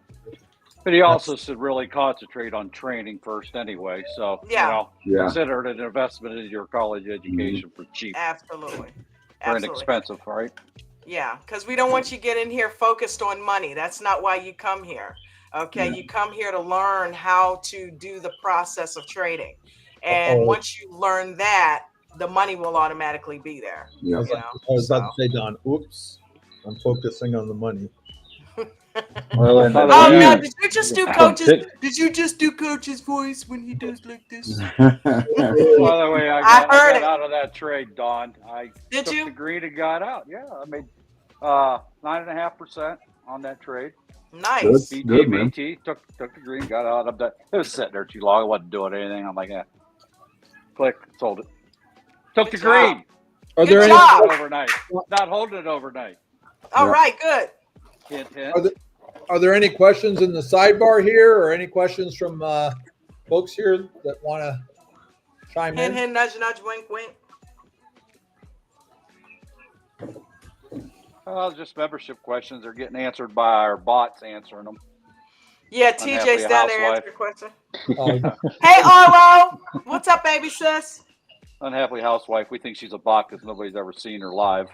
But he also should really concentrate on training first anyway. So, Yeah. consider it an investment in your college education for cheap Absolutely. or inexpensive, right? Yeah, because we don't want you to get in here focused on money. That's not why you come here. Okay, you come here to learn how to do the process of trading. And once you learn that, the money will automatically be there. Yeah. I was about to say, Don, oops, I'm focusing on the money. Well, and By the Oh way, no, did you just do coaches? Tick- Did you just do coach's voice when he does like this? by the way, I heard got it. out of that trade, Don. I Did took you? the green and got out. Yeah, I made 9.5% on that trade. Nice. Good, man. BT took the green, got out. I'm done. It was sitting there too long. I wasn't doing anything. I'm like, click, sold it. Took the Good job. green. Are Good there any job. Holding it overnight. Not holding it overnight. All right, good. Hint, hint. are there any questions in the sidebar here, or any questions from folks here that want to chime Hint, in? hint, nudge, nudge, wink, wink. Just membership questions are getting answered by our bots answering them. Yeah, Unhappy TJ's down there housewife. answering your question. Oh, Hey, Arlo. What's up, baby sis? Unhappy housewife. We think she's a bot because nobody's ever seen her live.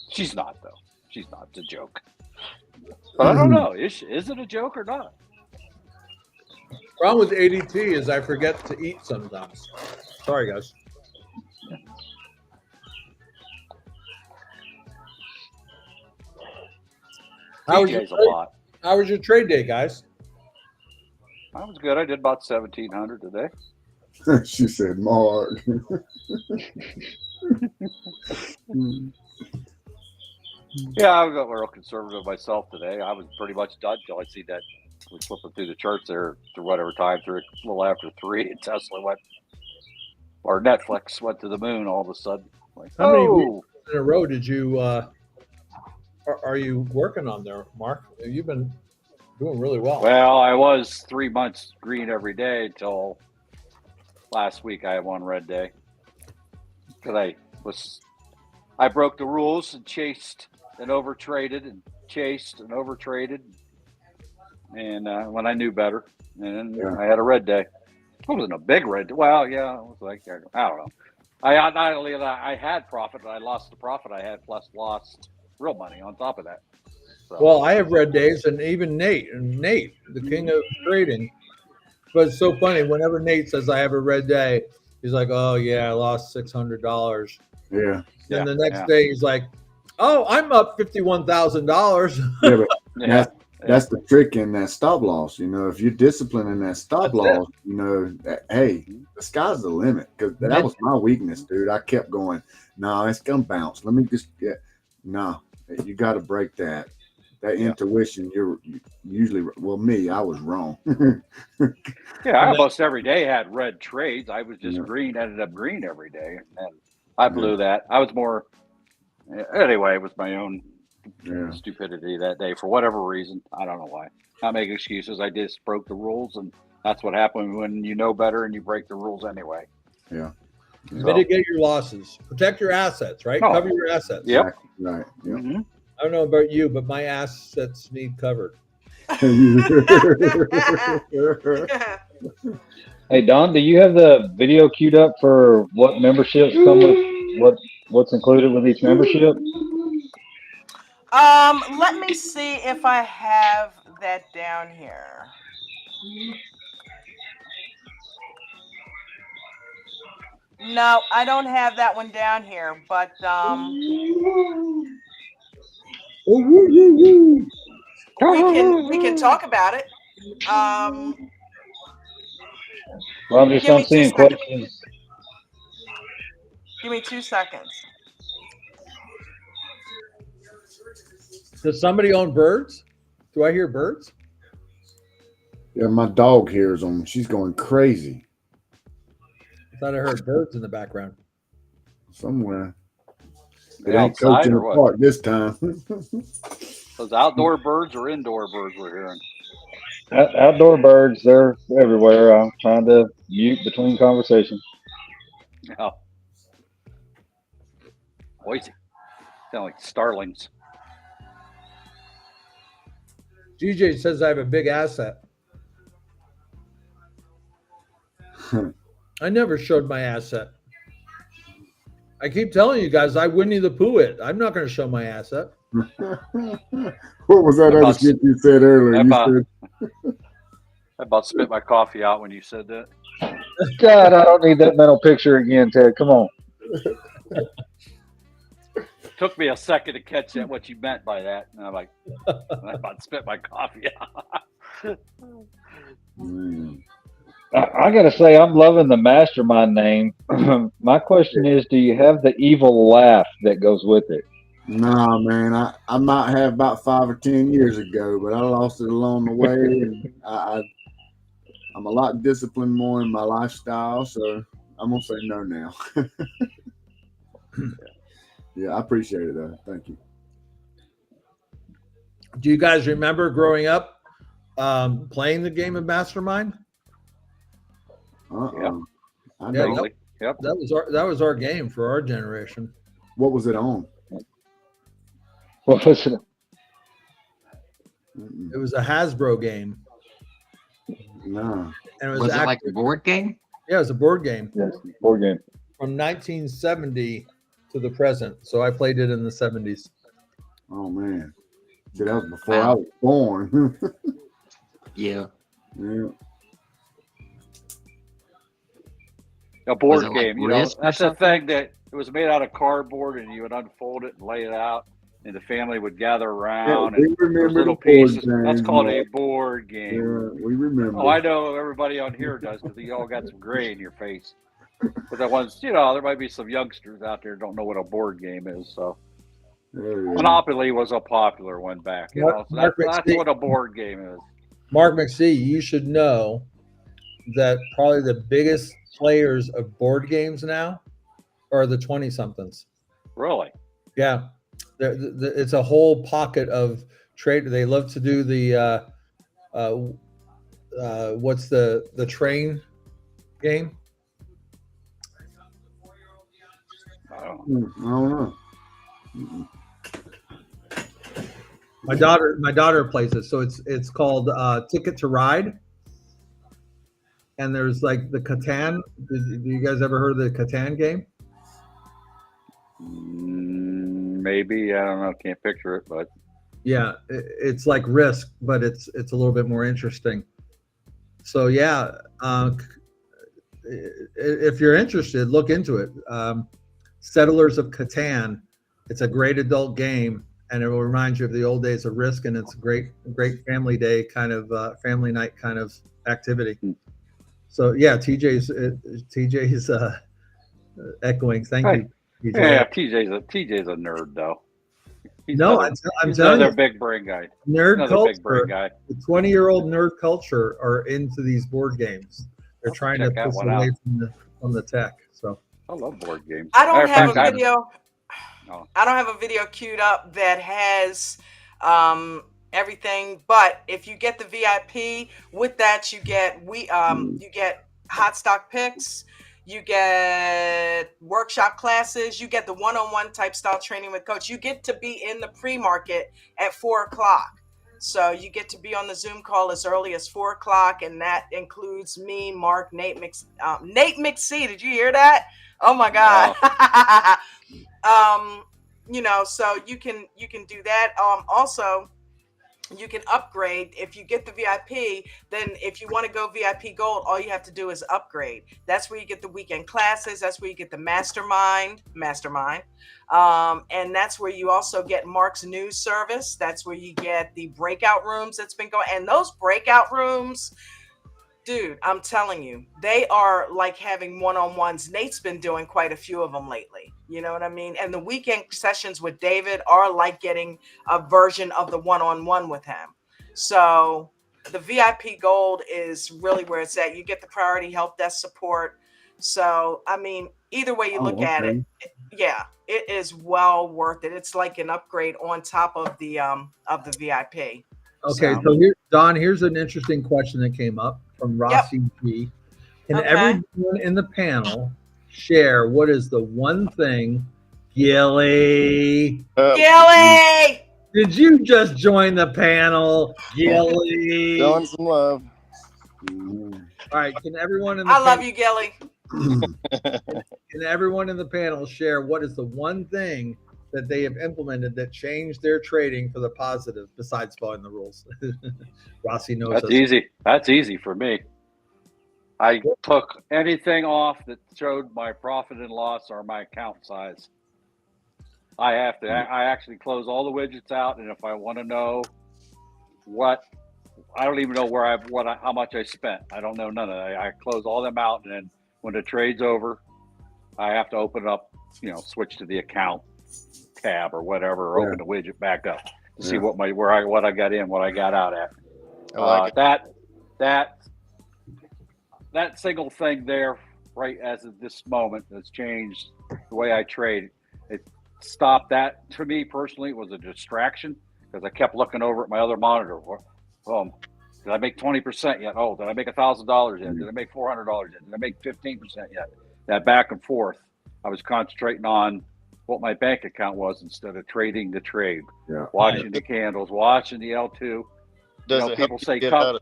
She's not, though. She's not. It's a joke. But I don't know. Is it a joke or not? problem with ADT is I forget to eat sometimes. Sorry, guys. How was, TJ's a bot. how was your trade day, guys? That was good. I did about 1,700 today. She said, Mark. Yeah, I got real conservative myself today. I was pretty much done till I see that we flipping through the charts there to whatever time, through a little after 3, and Tesla went, or Netflix went to the moon all of a sudden. Like, How many weeks in a row did you are you working on there, Mark? You've been doing really well. Well, I was 3 months green every day until last week. I had one red day because I broke the rules and chased and overtraded and chased and overtraded, and when I knew better, and I had a red day. It wasn't a big red. Well, yeah, it was like, I don't know. I not only that I had profit, but I lost the profit I had, plus lost real money on top of that. So. Well, I have red days, and even Nate, the king of trading. But it's so funny. Whenever Nate says I have a red day, he's like, "Oh yeah, I lost $600." Yeah. And the next day, he's like, "Oh, I'm up $51,000." Yeah, but that's the trick in that stop loss. You know, if you're disciplined in that stop loss, you know, hey, the sky's the limit. Because that was my weakness, dude. I kept going, no, it's gonna bounce. Let me just no. You got to break that. That intuition. You're usually I was wrong. Yeah, I almost every day had red trades. I was just green, ended up green every day, and I blew that. I was more anyway. It was my own stupidity that day for whatever reason. I don't know why. Not making excuses. I just broke the rules, and that's what happened when you know better and you break the rules anyway. Yeah. So, mitigate your losses, protect your assets, right? Oh. Cover your assets. Yep. Right. Yep. Mm-hmm. I don't know about you, but my assets need covered. Hey Don, do you have the video queued up for what memberships come with what's included with each membership? Let me see if I have that down here. No, I don't have that one down here, but we can talk about it. Well, I'm just seeing questions. Give me 2 seconds. Does somebody own birds? Do I hear birds? Yeah, my dog hears them. She's going crazy. I thought I heard birds in the background. Somewhere. It ain't coaching the park this time. Those outdoor birds or indoor birds we're hearing? Outdoor birds, they're everywhere. I'm trying to mute between conversations. Oh, noisy. Sound like starlings. GJ says I have a big asset. I never showed my asset. I keep telling you guys, I Winnie the Pooh it. I'm not going to show my asset. What was that other shit you said earlier? I about spit my coffee out when you said that. God, I don't need that mental picture again, Ted. Come on. Took me a second to catch that what you meant by that, and I'm like, I about spit my coffee out. I got to say, I'm loving the mastermind name. My question is, do you have the evil laugh that goes with it? Nah, man. I might have about 5 or 10 years ago, but I lost it along the way. And I'm a lot disciplined more in my lifestyle, so I'm gonna say no now. Yeah, I appreciate it though. Thank you. Do you guys remember growing up playing the game of Mastermind? Yeah. Yep. That was our game for our generation. What was it on? What was it? It was a Hasbro game. No. And was it like a board game? Yeah, it was a board game. Yes, board game. From 1970 to the present. So I played it in the 70s. Oh man. See, that was before I was born. Yeah. Yeah. A board Was it game, like you know, Risk or that's the something? thing that it was made out of cardboard, and you would unfold it and lay it out, and the family would gather around we and remember those little the board pieces. That's games, called a Mark. board game. Yeah, we remember. Oh, I know everybody on here does because you all got some gray in your face. But the ones, you know, there might be some youngsters out there who don't know what a board game is. So Monopoly was a popular one back, you know. So that's what a board game is. Mark McSee, you should know that probably the biggest players of board games now are the 20-somethings. Really? Yeah. It's a whole pocket of trade. They love to do the what's the train game? I don't know. My daughter plays it, so it's called Ticket to Ride. And there's like the Catan. Do you guys ever heard of the Catan game? Maybe, I don't know. Can't picture it, but yeah, it's like Risk, but it's a little bit more interesting. So yeah, if you're interested, look into it. Settlers of Catan. It's a great adult game, and it will remind you of the old days of Risk, and it's a great family day kind of family night kind of activity. So yeah, TJ's echoing. Thank you, TJ. Yeah, TJ's a nerd though. He's I'm telling another you, big brain guy. Nerd culture. Big brain guy. The 20-year-old nerd culture are into these board games. They're trying to push away from the tech. So I love board games. I don't have a video. I don't have a video queued up that has everything, but if you get the VIP with that, you get you get hot stock picks, you get workshop classes, you get the one-on-one type style training with coach. You get to be in the pre-market at 4:00. So you get to be on the Zoom call as early as 4:00, and that includes me, Mark, Nate McSee. Did you hear that? Oh my God. Wow. You know, so you can do that. Also, you can upgrade if you get the VIP. Then if you want to go VIP Gold, all you have to do is upgrade. That's where you get the weekend classes. That's where you get the mastermind. And that's where you also get Mark's news service. That's where you get the breakout rooms that's been going. And those breakout rooms, dude, I'm telling you, they are like having one-on-ones. Nate's been doing quite a few of them lately. You know what I mean? And the weekend sessions with David are like getting a version of the one-on-one with him. So the VIP Gold is really where it's at. You get the priority help desk support. So, I mean, either way you look at it, yeah, it is well worth it. It's like an upgrade on top of the VIP. Okay, so here, Don, here's an interesting question that came up from Rossi G. Can everyone in the panel share what is the one thing, Gilly? Gilly! Did you just join the panel, Gilly? Showing some love. All right, can everyone in the I love you, Gilly. Can everyone in the panel share what is the one thing that they have implemented that changed their trading for the positive besides following the rules? Rossi knows that's easy. That's easy for me. I took anything off that showed my profit and loss or my account size. I have to. I actually close all the widgets out, and if I want to know what, I don't even know how much I spent. I don't know none of that. I close all them out, and then when the trade's over, I have to open it up. Switch to the account tab or whatever, or open the widget back up to see what I got in, what I got out at. I like that single thing there, right as of this moment, has changed the way I trade. It stopped that. To me personally, it was a distraction because I kept looking over at my other monitor. Did I make 20% yet? Oh, did I make $1,000 yet? Did I make $400 yet? Did I make 15% yet? That back and forth. I was concentrating on what my bank account was instead of trading the trade. Watching the candles, watching the L2. Does it help you get out of?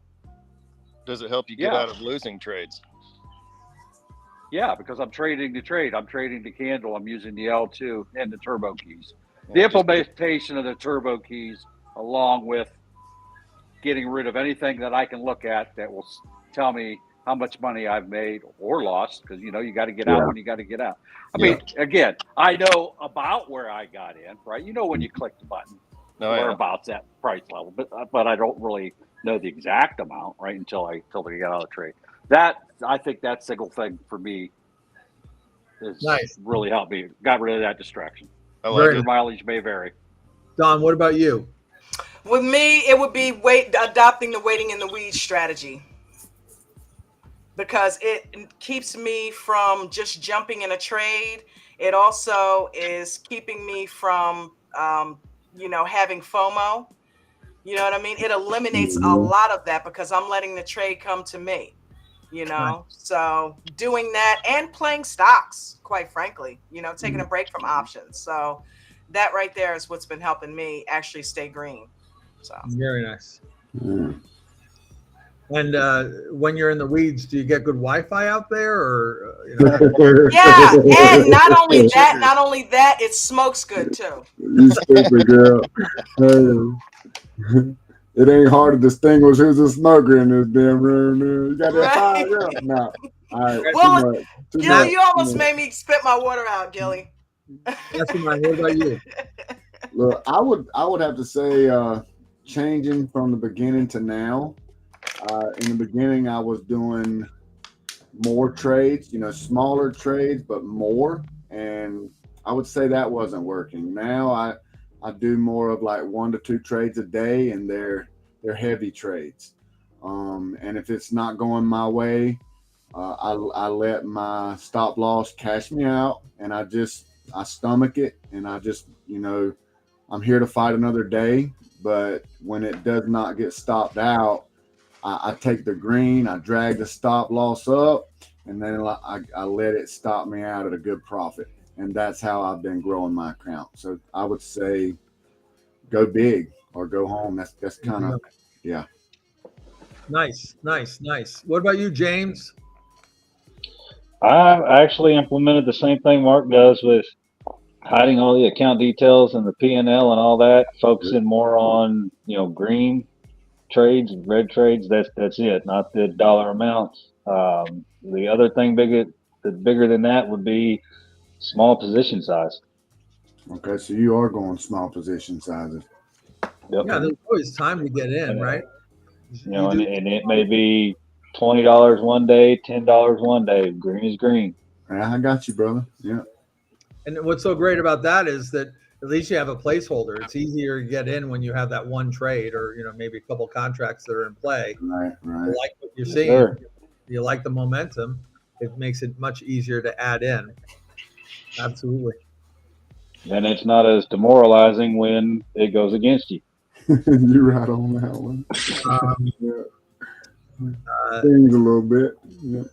Does it help you get out of losing trades? Yeah, because I'm trading the trade. I'm trading the candle. I'm using the L2 and the turbo keys. The implementation of the turbo keys, along with getting rid of anything that I can look at that will tell me how much money I've made or lost, because you got to get out when you got to get out. I mean, again, I know about where I got in, right? When you click the button, whereabouts that price level, but I don't really know the exact amount, right, until they get out of the trade. I think that single thing for me is really helped me. Got rid of that distraction. Your mileage may vary. Don, what about you? With me, it would be adopting the waiting in the weeds strategy, because it keeps me from just jumping in a trade. It also is keeping me from, having FOMO. You know what I mean? It eliminates a lot of that because I'm letting the trade come to me, So doing that and playing stocks, quite frankly, taking a break from options. So that right there is what's been helping me actually stay green. So very nice. And when you're in the weeds, do you get good Wi-Fi out there, or? Yeah, and not only that, it smokes good too. You stupid girl. It ain't hard to distinguish who's a smoker in this damn room. You got that fire girl? No. All right. Well, Gilly, you almost made me spit my water out, Gilly. That's what about you? Look, I would have to say changing from the beginning to now. In the beginning, I was doing more trades, smaller trades, but more. And I would say that wasn't working. Now I do more of like 1 to 2 trades a day, and they're heavy trades. And if it's not going my way, I let my stop loss cash me out, and I stomach it, and I just, I'm here to fight another day. But when it does not get stopped out, I take the green, I drag the stop loss up, and then I let it stop me out at a good profit. And that's how I've been growing my account. So I would say go big or go home. That's kind of, yeah. Nice. What about you, James? I actually implemented the same thing Mark does with hiding all the account details and the P&L and all that, focusing more on, green trades and red trades. That's it, not the dollar amounts. The other thing bigger than that would be small position size. Okay, so you are going small position sizes. Yep. Yeah, there's always time to get in, right? And it may be $20 one day, $10 one day. Green is green. Yeah, I got you, brother. Yeah. And what's so great about that is that at least you have a placeholder. It's easier to get in when you have that one trade, or maybe a couple contracts that are in play. Right. You like what you're seeing. Sure. You like the momentum. It makes it much easier to add in. Absolutely. And it's not as demoralizing when it goes against you. You're right on that one. Things a little bit. Yeah.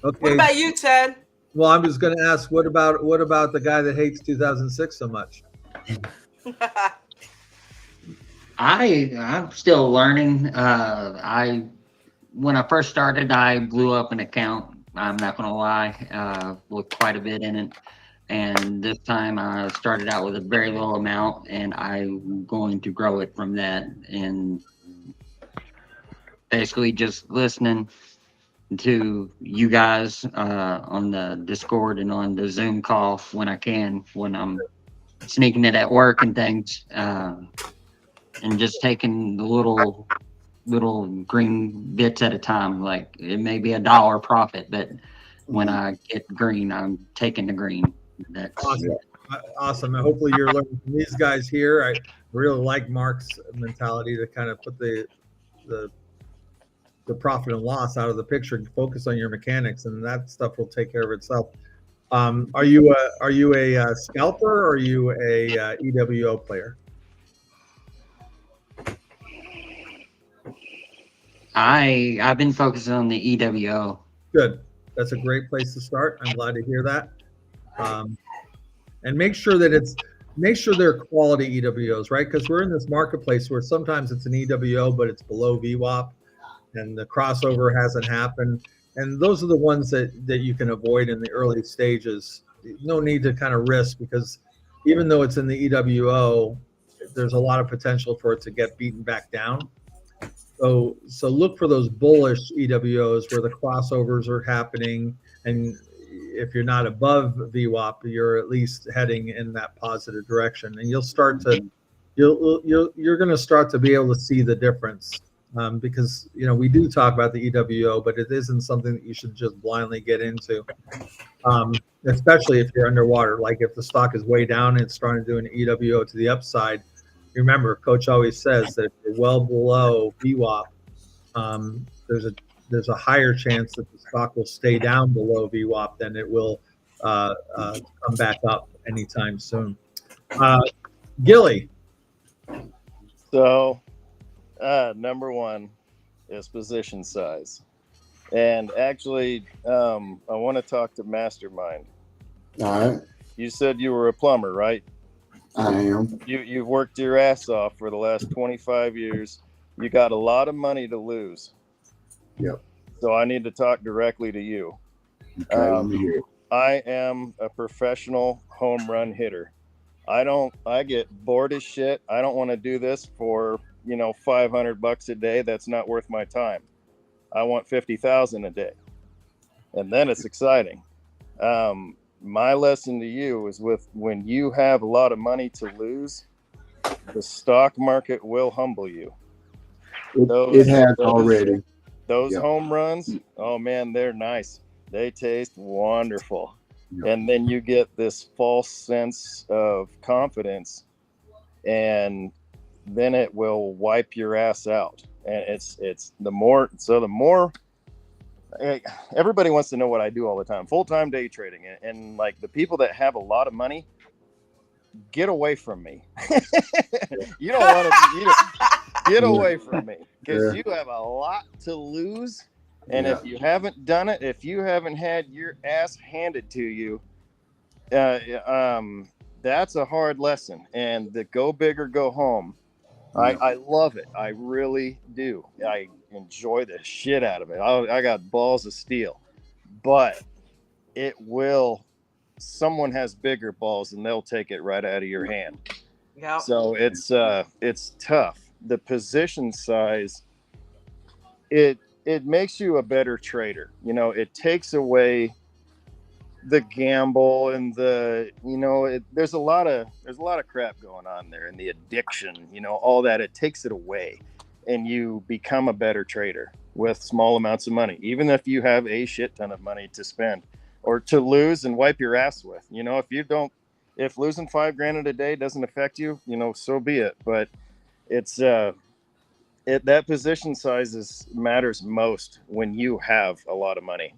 Okay. What about you, Ted? Well, I was going to ask, what about the guy that hates 2006 so much? I'm still learning. When I first started, I blew up an account. I'm not gonna lie, with quite a bit in it. And this time I started out with a very low amount, and I'm going to grow it from that. And basically just listening to you guys on the Discord and on the Zoom call when I can, when I'm sneaking it at work and things, and just taking the little green bits at a time. Like it may be $1 profit, but when I get green, I'm taking the green. That's awesome. And hopefully you're learning from these guys here. I really like Mark's mentality to kind of put the profit and loss out of the picture and focus on your mechanics, and that stuff will take care of itself. Are you a scalper or are you a EWO player? I've been focusing on the EWO. Good. That's a great place to start. I'm glad to hear that. And make sure they're quality EWOs, right? Because we're in this marketplace where sometimes it's an EWO, but it's below VWAP, and the crossover hasn't happened. And those are the ones that you can avoid in the early stages. No need to kind of risk, because even though it's in the EWO, there's a lot of potential for it to get beaten back down. So look for those bullish EWOs where the crossovers are happening, and if you're not above VWAP, you're at least heading in that positive direction, and you're going to start to be able to see the difference. Because we do talk about the EWO, but it isn't something that you should just blindly get into, especially if you're underwater. Like if the stock is way down and it's starting to do an EWO to the upside. Remember, Coach always says that if you're well below VWAP, there's a higher chance that the stock will stay down below VWAP than it will come back up anytime soon. Gilly. So, number one is position size. And actually, I want to talk to Mastermind. All right. You said you were a plumber, right? I am. You've worked your ass off for the last 25 years. You got a lot of money to lose. Yep. So I need to talk directly to you. Okay, I am a professional home run hitter. I get bored as shit. I don't want to do this for, $500 a day. That's not worth my time. I want 50,000 a day. And then it's exciting. My lesson to you is when you have a lot of money to lose, the stock market will humble you. It has already. Those home runs, oh man, they're nice. They taste wonderful. Yep. And then you get this false sense of confidence, and then it will wipe your ass out. And it's the more everybody wants to know what I do all the time. Full-time day trading, and like the people that have a lot of money, get away from me. You don't want to get away from me, because you have a lot to lose. And if you haven't done it, if you haven't had your ass handed to you, that's a hard lesson. And the go big or go home, I love it. I really do. I enjoy the shit out of it. I got balls of steel, but someone has bigger balls and they'll take it right out of your hand. Yeah. So it's tough. The position size, it makes you a better trader. It takes away the gamble and there's a lot of crap going on there, and the addiction, all that. It takes it away, and you become a better trader with small amounts of money, even if you have a shit ton of money to spend or to lose and wipe your ass with. If losing $5,000 a day doesn't affect you, so be it. But it's that position size matters most when you have a lot of money.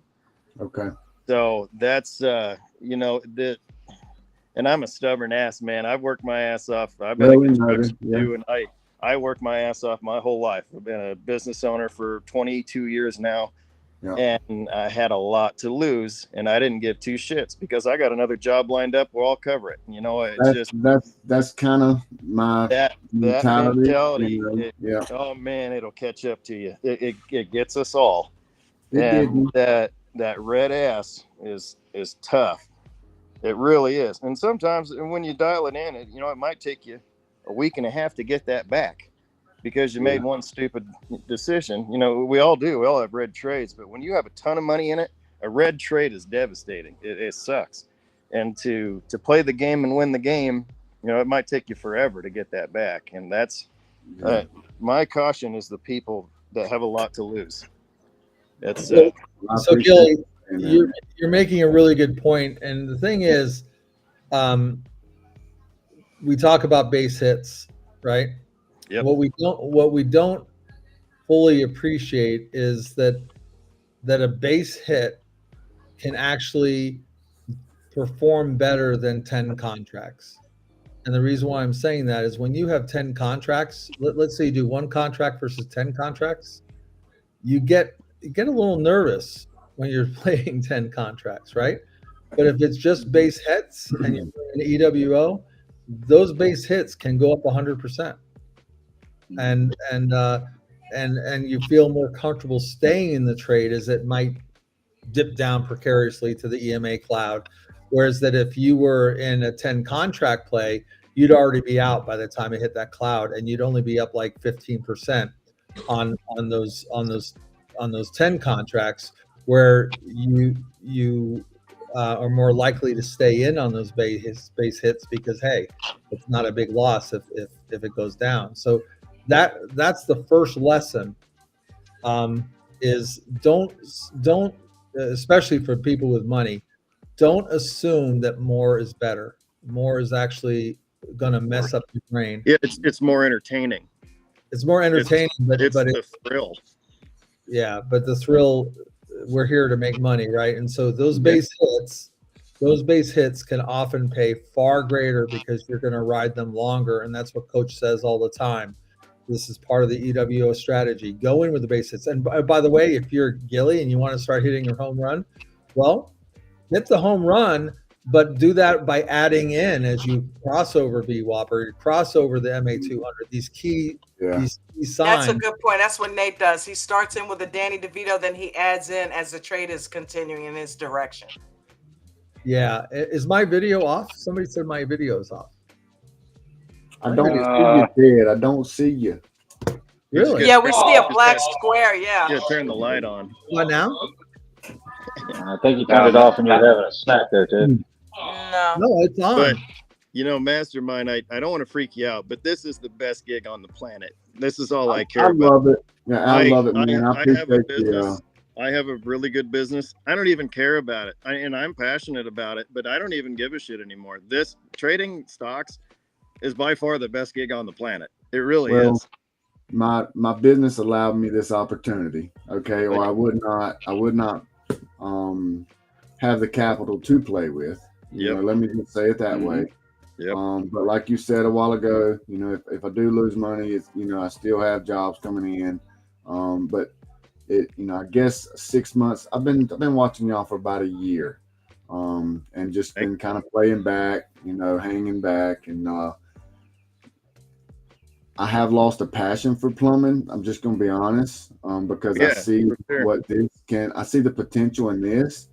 Okay. So that's and I'm a stubborn ass, man. I've worked my ass off. I've been a construction too, and I worked my ass off my whole life. I've been a business owner for 22 years now. Yeah. And I had a lot to lose, and I didn't give two shits because I got another job lined up where I'll cover it. You know, it's that's kind of my that mentality. You know? Yeah. Oh man, it'll catch up to you. It gets us all. It and that red ass is tough. It really is. And sometimes when you dial it in, it might take you a week and a half to get that back, because you made one stupid decision. We all do. We all have red trades, but when you have a ton of money in it, a red trade is devastating. It sucks. And to play the game and win the game, it might take you forever to get that back. And that's my caution is the people that have a lot to lose. That's so Gilly, you're making a really good point. And the thing is, we talk about base hits, right? Yep. What we don't fully appreciate is that a base hit can actually perform better than 10 contracts. And the reason why I'm saying that is when you have 10 contracts, let's say you do 1 contract versus 10 contracts, you get a little nervous when you're playing 10 contracts, right? But if it's just base hits and you're playing an EWO, those base hits can go up 100%. And you feel more comfortable staying in the trade, as it might dip down precariously to the EMA cloud. Whereas that if you were in a 10 contract play, you'd already be out by the time it hit that cloud, and you'd only be up like 15% on those 10 contracts, where you are more likely to stay in on those base hits because, hey, it's not a big loss if it goes down. So that's the first lesson, is don't, especially for people with money, don't assume that more is better. More is actually going to mess up your brain. Yeah, it's more entertaining. It's more entertaining, but it's the thrill. Yeah, but the thrill, we're here to make money, right? And so those base hits can often pay far greater because you're going to ride them longer. And that's what Coach says all the time. This is part of the EWO strategy. Go in with the base hits. And by the way, if you're Gilly and you want to start hitting your home run, well, hit the home run, but do that by adding in as you cross over VWAP or you cross over the MA200. These key signs. That's a good point. That's what Nate does. He starts in with a Danny DeVito, then he adds in as the trade is continuing in his direction. Yeah. Is my video off? Somebody said my video is off. I don't see you, Ted. I don't see you. Really? Yeah, we see a black square. Yeah. Yeah, turn the light on. What now? I think you turned it off and you're having a snack there, Ted. No, it's on. But, Mastermind, I don't want to freak you out, but this is the best gig on the planet. This is all I care about. I love it. Yeah, I love it, man. I have a business. I have a really good business. I don't even care about it. And I'm passionate about it, but I don't even give a shit anymore. This trading stocks is by far the best gig on the planet. It really is. My business allowed me this opportunity. Okay. Or I would not have the capital to play with. You know, let me just say it that way. Yep. But like you said a while ago, if I do lose money, it's, I still have jobs coming in. But I guess 6 months, I've been watching y'all for about a year. And just been kind of playing back, hanging back. And I have lost a passion for plumbing. I'm just going to be honest, because I see I see the potential in this.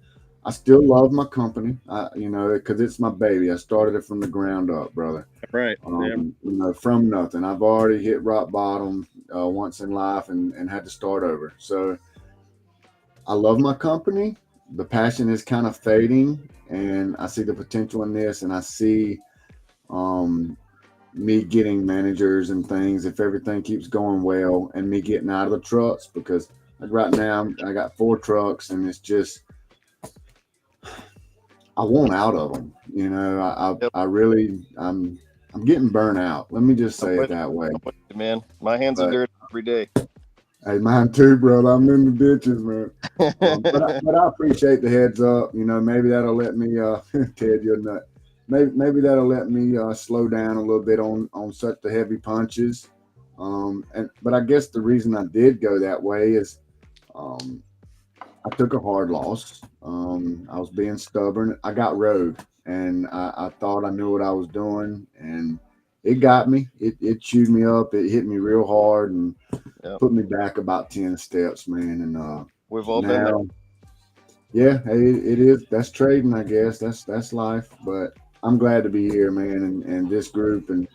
I still love my company, because it's my baby. I started it from the ground up, brother. Right. From nothing. I've already hit rock bottom once in life and had to start over. So I love my company. The passion is kind of fading, and I see the potential in this, and I see me getting managers and things if everything keeps going well, and me getting out of the trucks, because right now I got 4 trucks, and it's just, I want out of them. I'm getting burnt out. Let me just say it that way. Man, my hands are dirty every day. Hey, mine too, brother. I'm in the ditches, man. But I appreciate the heads up. Maybe that'll let me, Ted, you're nut. Maybe that'll let me slow down a little bit on such the heavy punches. But I guess the reason I did go that way is I took a hard loss. I was being stubborn. I got rogue, and I thought I knew what I was doing, and it got me. It chewed me up. It hit me real hard and put me back about 10 steps, man. And we've all been there. Yeah, it is. That's trading, I guess. That's life. But I'm glad to be here, man, and this group, and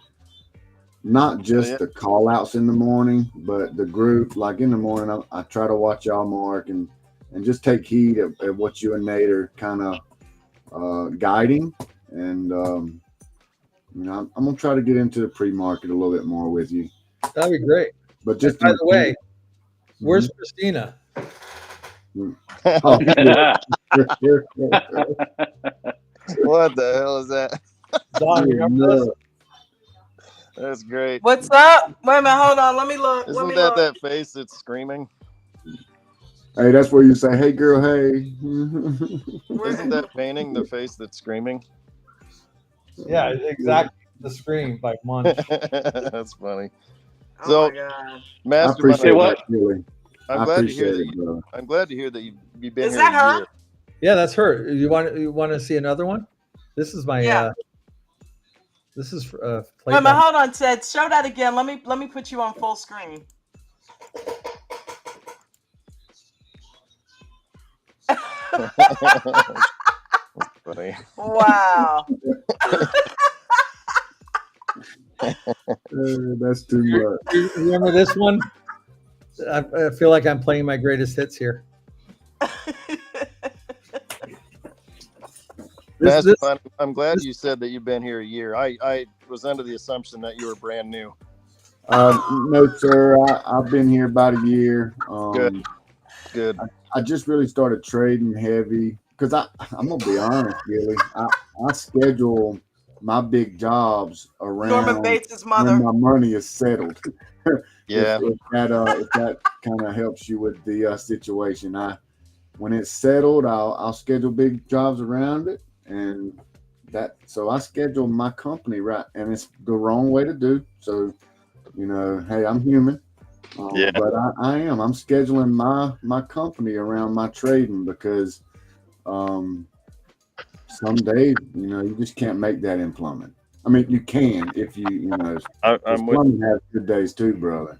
not just the call outs in the morning, but the group. Like in the morning, I try to watch y'all, Mark, and just take heed of what you and Nate are kind of guiding. And you know, I'm gonna try to get into the pre-market a little bit more with you. That'd be great. But just by the way, where's Christina? Oh, what the hell is that? Don, no. That's great. What's up? Wait a minute, hold on. Let me look. Isn't that face that's screaming? Hey, that's where you say, "Hey, girl, hey." Isn't that painting the face that's screaming? Yeah, exactly. The scream by Munch. That's funny. Oh so, my God. Mastermind, I'm glad to hear it, that. bro. I'm glad to hear that you've been Is here that a her? year. Yeah, that's her. You want to see another one? This is my this is Wait a minute, hold on, Ted. Show that again. Let me put you on full screen. Funny. Wow. That's too much. You remember this one? I feel like I'm playing my greatest hits here. I'm glad you said that you've been here a year. I was under the assumption that you were brand new. No, sir. I've been here about a year. Good. I just really started trading heavy because I'm gonna be honest, Billy. I schedule my big jobs around Norman Bates' mother. when my money is settled. Yeah. if that kind of helps you with the situation. When it's settled, I'll schedule big jobs around it, and so I schedule my company right, and it's the wrong way to do. So, you know, hey, I'm human. But I'm scheduling my company around my trading because some days, you know, you just can't make that in plumbing. I mean, you can if you know. Plumbing has good days too, brother.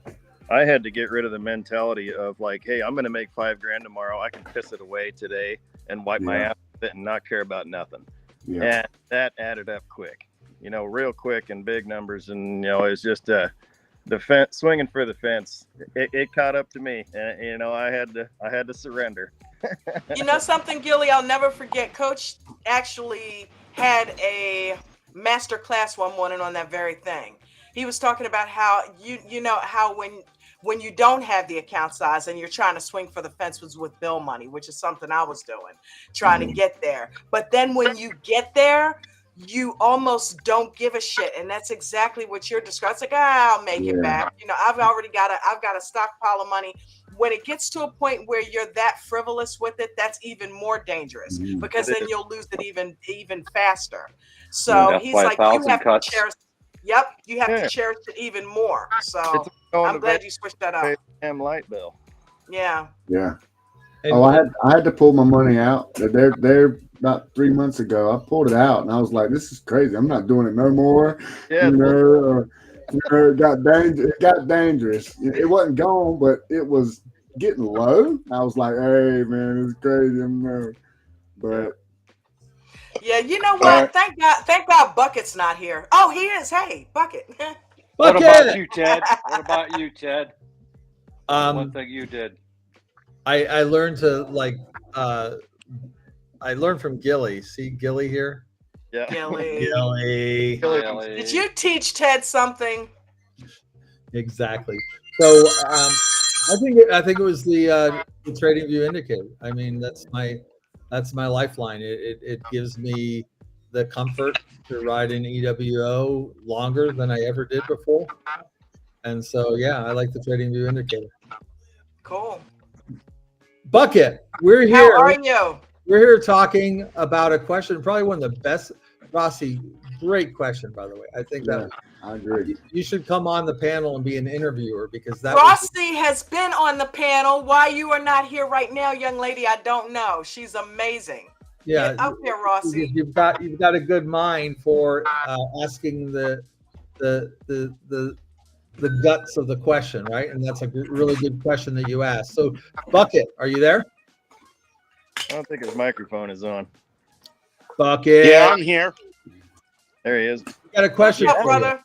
I had to get rid of the mentality of like, hey, I'm going to make $5,000 tomorrow. I can piss it away today and wipe my ass with it and not care about nothing. Yeah. And that added up quick, you know, real quick and big numbers. And, you know, it's just the fence, swinging for the fence. It caught up to me. And, you know, I had to surrender. You know something, Gilly? I'll never forget. Coach actually had a master class one morning on that very thing. He was talking about how you know how when you don't have the account size and you're trying to swing for the fences with bill money, which is something I was doing, trying to get there. But then when you get there, you almost don't give a shit, and that's exactly what you're describing. It's like, I'll make it back. You know, I've got a stockpile of money. When it gets to a point where you're that frivolous with it, that's even more dangerous because then you'll lose it even faster. So he's like, you have to cherish. Yep, you have to cherish it even more. So I'm glad you switched that up. Damn light bill. Yeah. Yeah. Oh, I had to pull my money out. They're about 3 months ago. I pulled it out and I was like, this is crazy. I'm not doing it no more. Yeah. You know, it got dangerous. It wasn't gone, but it was getting low. I was like, hey man, it's crazy. But yeah, you know what? Thank God Bucket's not here. Oh, he is. Hey, Bucket. What about you, Ted? What about you, Ted? One thing you did. I learned to I learned from Gilly. See Gilly here? Yeah. Gilly. Did you teach Ted something? Exactly. So I think it was the Trading View indicator. I mean, that's my lifeline. It gives me the comfort to ride in EWO longer than I ever did before. And so yeah, I like the Trading View indicator. Cool. Bucket, we're here. How are you? We're here talking about a question, probably one of the best. Rossi, great question, by the way. I think that I agree. you should come on the panel and be an interviewer because that. Rossi has been on the panel. Why you are not here right now, young lady, I don't know. She's amazing. Yeah, Get up here, Rossi. You've got a good mind for asking the guts of the question, right? And that's a really good question that you asked. So, Bucket, are you there? I don't think his microphone is on. Bucket. Yeah, I'm here. There he is. Got a question What's up, for you. brother?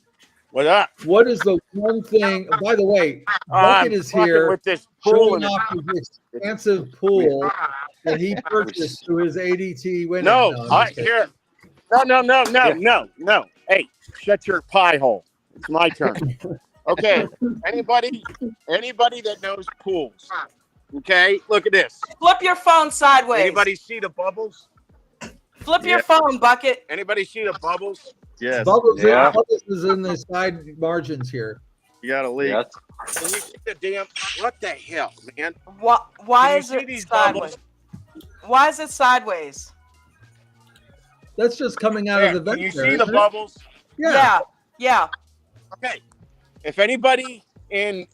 What up? What is the one thing? By the way, Bucket is here with this pool showing off his expansive pool that he purchased through his ADT winning. Here. No. Hey, shut your pie hole. It's my turn. Okay. Anybody that knows pools? Okay. Look at this. Flip your phone sideways. Anybody see the bubbles? Flip your phone, Bucket. Anybody see the bubbles? Yes. Bubbles is in the side margins here. You got a leak. Can you see the damn? What the hell, man? Why is it sideways? Why is it sideways? That's just coming out of the vent. Can you see the bubbles? Yeah. Okay. If anybody in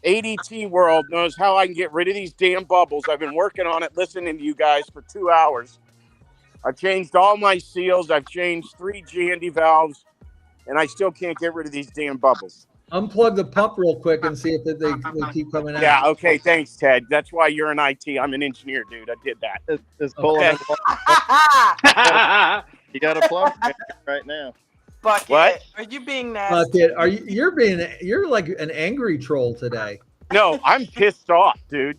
ADT world knows how I can get rid of these damn bubbles, I've been working on it, listening to you guys for 2 hours. I've changed all my seals. I've changed 3 Jandy valves, and I still can't get rid of these damn bubbles. Unplug the pump real quick and see if they keep coming out. Yeah, okay, thanks, Ted. That's why you're in IT. I'm an engineer, dude. I did that. It's pulling. Okay. You got a plug right now. Bucket, what? Are you being nasty? Bucket, you're like an angry troll today. No, I'm pissed off, dude.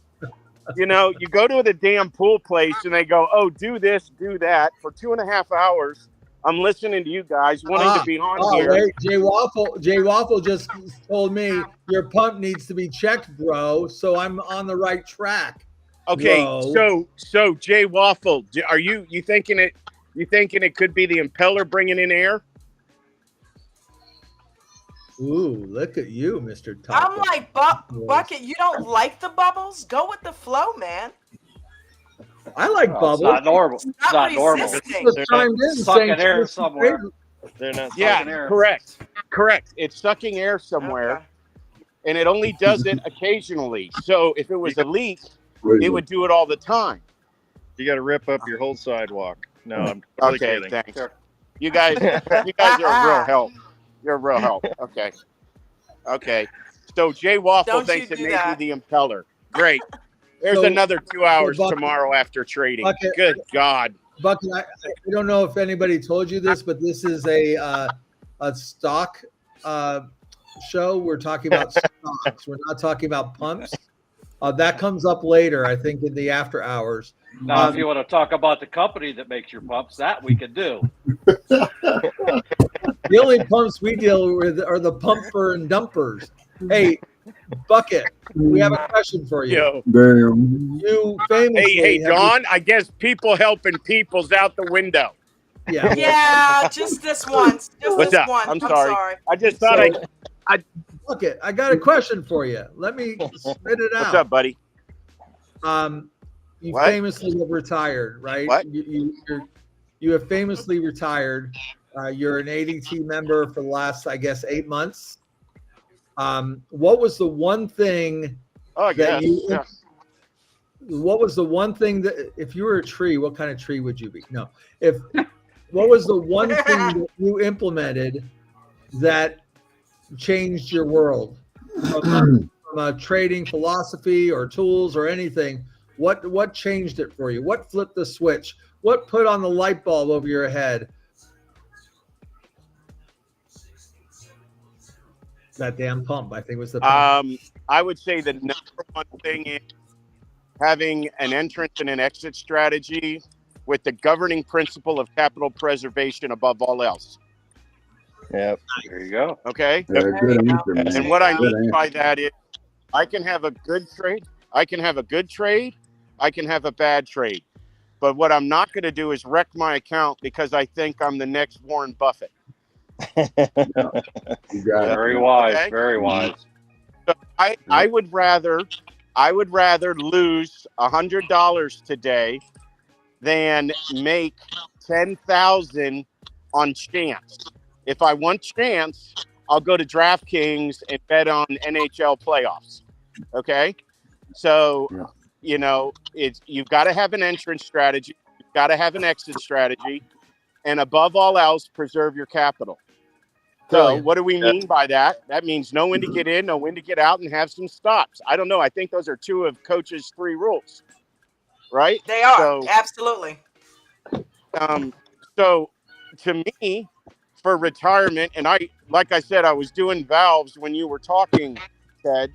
You know, you go to the damn pool place and they go, oh, do this, do that. For 2.5 hours, I'm listening to you guys, wanting to be on here. Wait, Jay Waffle just told me your pump needs to be checked, bro. So I'm on the right track. Okay, bro. so Jay Waffle, are you thinking it? You thinking it could be the impeller bringing in air? Ooh, look at you, Mr. Top. I'm like, Bucket, you don't like the bubbles? Go with the flow, man. I like bubbles. It's not normal. It's not normal. They're sucking air somewhere. They're not sucking air. Correct. It's sucking air somewhere, and it only does it occasionally. So if it was a leak, it would do it all the time. You got to rip up your whole sidewalk. No, I'm totally kidding. Thanks. You guys are a real help. You're a real help. Okay. So Jay Waffle thinks it may be the impeller. Great. There's another 2 hours tomorrow after trading. Bucket, Good God. Bucket, I don't know if anybody told you this, but this is a stock show. We're talking about stocks. We're not talking about pumps. That comes up later, I think, in the after hours. Now, if you want to talk about the company that makes your pumps, that we can do. The only pumps we deal with are the pumper and dumpers. Hey, Bucket, we have a question for you. Yo. Damn. You famously Hey, Don, I guess people helping people's out the window. Yeah. Yeah, just this once. Just What's this up? once. I'm sorry. I just thought Bucket, I got a question for you. Let me spit it out. What's up, buddy? You What? famously have retired, right? What? You have famously retired. You're an ADT member for the last, I guess, 8 months. What was the one thing what was the one thing that, if you were a tree, what kind of tree would you be? No. What was the one thing that you implemented that changed your world from a trading philosophy or tools or anything? What changed it for you? What flipped the switch? What put on the light bulb over your head? That damn pump, I think, was the pump. I would say the number one thing is having an entrance and an exit strategy with the governing principle of capital preservation above all else. Yep. There you go. Okay. Yeah, good answer, man. And what I Good mean by that is I can have a good trade. I can have a good trade. I can have a bad trade. But what I'm not going to do is wreck my account because I think I'm the next Warren Buffett. You got Very wise. Okay. Very wise. So I would rather lose $100 today than make 10,000 on chance. If I want chance, I'll go to DraftKings and bet on NHL playoffs. Okay, so you know you've got to have an entrance strategy, you've got to have an exit strategy, and above all else, preserve your capital. So what do we mean by that? That means know when to get in, know when to get out, and have some stops. I don't know. I think those are two of Coach's 3 rules, right? They are. So, Absolutely. So to me, for retirement, and like I said, I was doing valves when you were talking, Ted.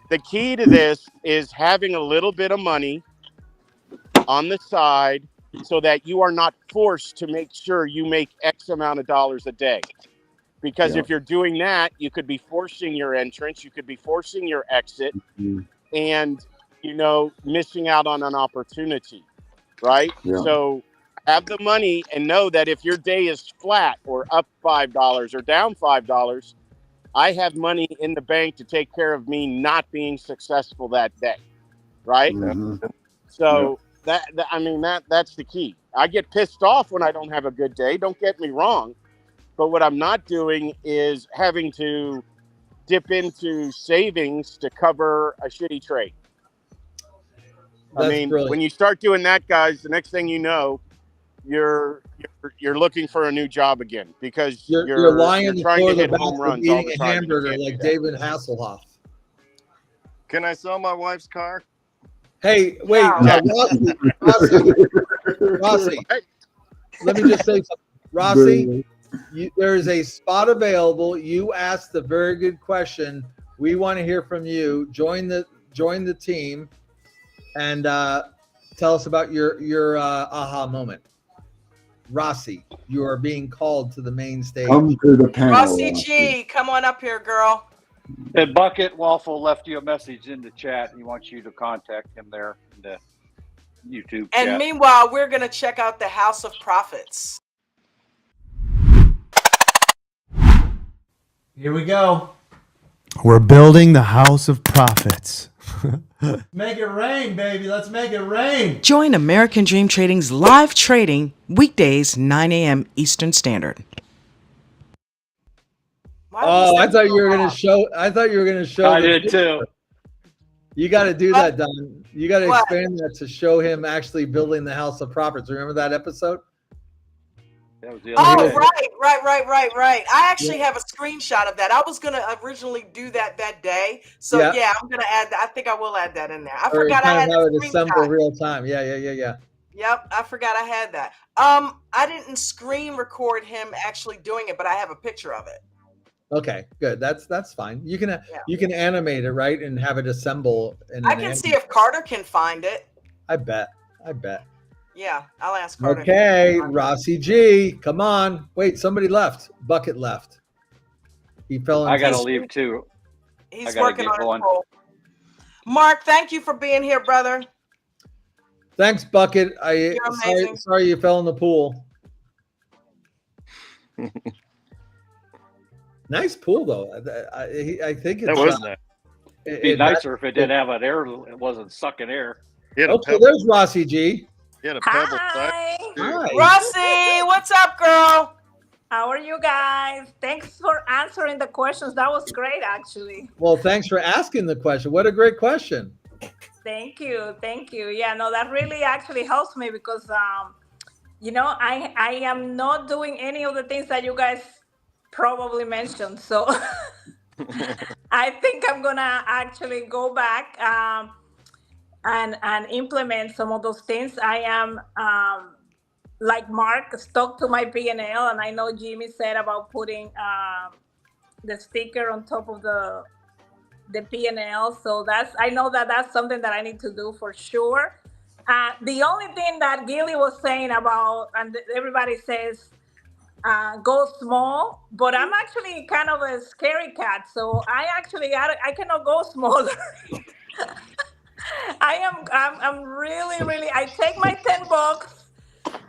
The key to this is having a little bit of money on the side so that you are not forced to make sure you make X amount of dollars a day. Because if you're doing that, you could be forcing your entrance, you could be forcing your exit, and, you know, missing out on an opportunity, right? So have the money and know that if your day is flat or up $5 or down $5, I have money in the bank to take care of me not being successful that day, right? So that's the key. I get pissed off when I don't have a good day. Don't get me wrong, but what I'm not doing is having to dip into savings to cover a shitty trade. Brilliant. When you start doing that, guys, the next thing you know, you're looking for a new job again because you're lying on the trying floor to of the hit home bathroom runs all eating the a time. hamburger like David Hasselhoff. Can I sell my wife's car? Hey, wait, Rossi, let me just say something. Rossi, there is a spot available. You asked a very good question. We want to hear from you. Join the team and tell us about your aha moment. Rossi, you are being called to the main stage. Come to the panel. Rossi G, come on up here, girl. And Bucket Waffle left you a message in the chat. He wants you to contact him there in the YouTube chat. And meanwhile, we're going to check out the House of Profits. Here we go. We're building the House of Profits. Make it rain, baby. Let's make it rain. Join American Dream Trading's live trading weekdays, 9 a.m. Eastern Standard. Oh, I thought you were going to show. I did too. You got to do that, Don. You got to expand that to show him actually building the House of Profits. Remember that episode? That was the other day. Right. I actually have a screenshot of that. I was going to originally do that day. So yeah, I'm going to add that. I think I will add that in there. I forgot I had it assemble real time. Yeah. Yep, I forgot I had that. I didn't screen record him actually doing it, but I have a picture of it. Okay, good. That's fine. You can animate it, right, and have it assemble. I can see if Carter can find it. I bet. Yeah, I'll ask Carter. Okay, Rossi G, come on. Wait, somebody left. Bucket left. He fell. I gotta leave too. He's working on it. Mark, thank you for being here, brother. Thanks, Bucket. Sorry you fell in the pool. Nice pool though. I think it's, that was nice. It'd be nicer if it didn't have an air. It wasn't sucking air. Okay, there's Rossi G. He had a pebble. Hi. Rossi, what's up, girl? How are you guys? Thanks for answering the questions. That was great, actually. Well, thanks for asking the question. What a great question. Thank you. Yeah, no, that really actually helps me because, I am not doing any of the things that you guys probably mentioned. So I think I'm gonna actually go back and implement some of those things. I am like Mark, stuck to my P&L, and I know Jimmy said about putting the sticker on top of the P&L. So I know that's something that I need to do for sure. The only thing that Gilly was saying about, and everybody says, go small, but I'm actually kind of a scary cat, so I cannot go smaller. I'm really, I take my $10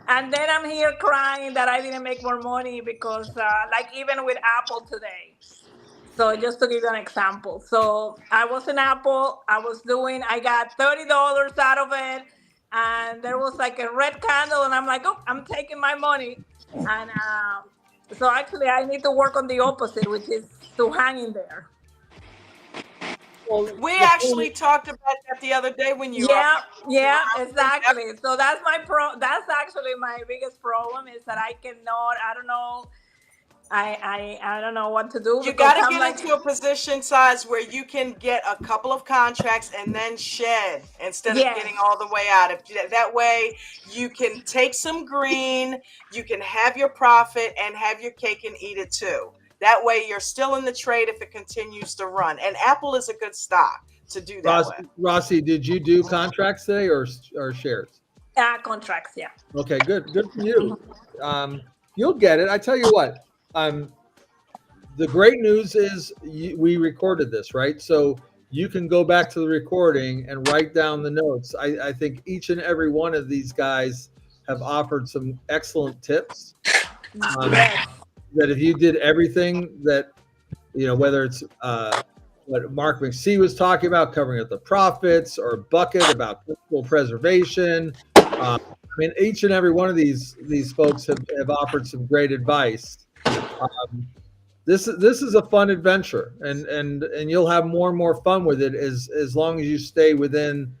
and then I'm here crying that I didn't make more money because like even with Apple today. So just to give you an example. So I was in Apple, I got $30 out of it. and there was like a red candle, and I'm like, oh, I'm taking my money. And so actually I need to work on the opposite, which is to hang in there. Well, We actually talked about that the other day when you yeah, exactly. So that's that's actually my biggest problem, is that I don't know. I don't know what to do. You got to get into a position size where you can get a couple of contracts and then shed instead of getting all the way out. If that way you can take some green, you can have your profit and have your cake and eat it too. That way you're still in the trade if it continues to run. And Apple is a good stock to do that with. Rossi, did you do contracts today or shares? Contracts, yeah. Okay, good for you. You'll get it. I tell you what. The great news is we recorded this, right? So you can go back to the recording and write down the notes. I think each and every one of these guys have offered some excellent tips. That if you did everything that, whether it's what Mark McSee was talking about, covering up the profits, or Bucket about principal preservation. I mean, each and every one of these folks have offered some great advice. This is a fun adventure, and you'll have more and more fun with it as long as you stay within.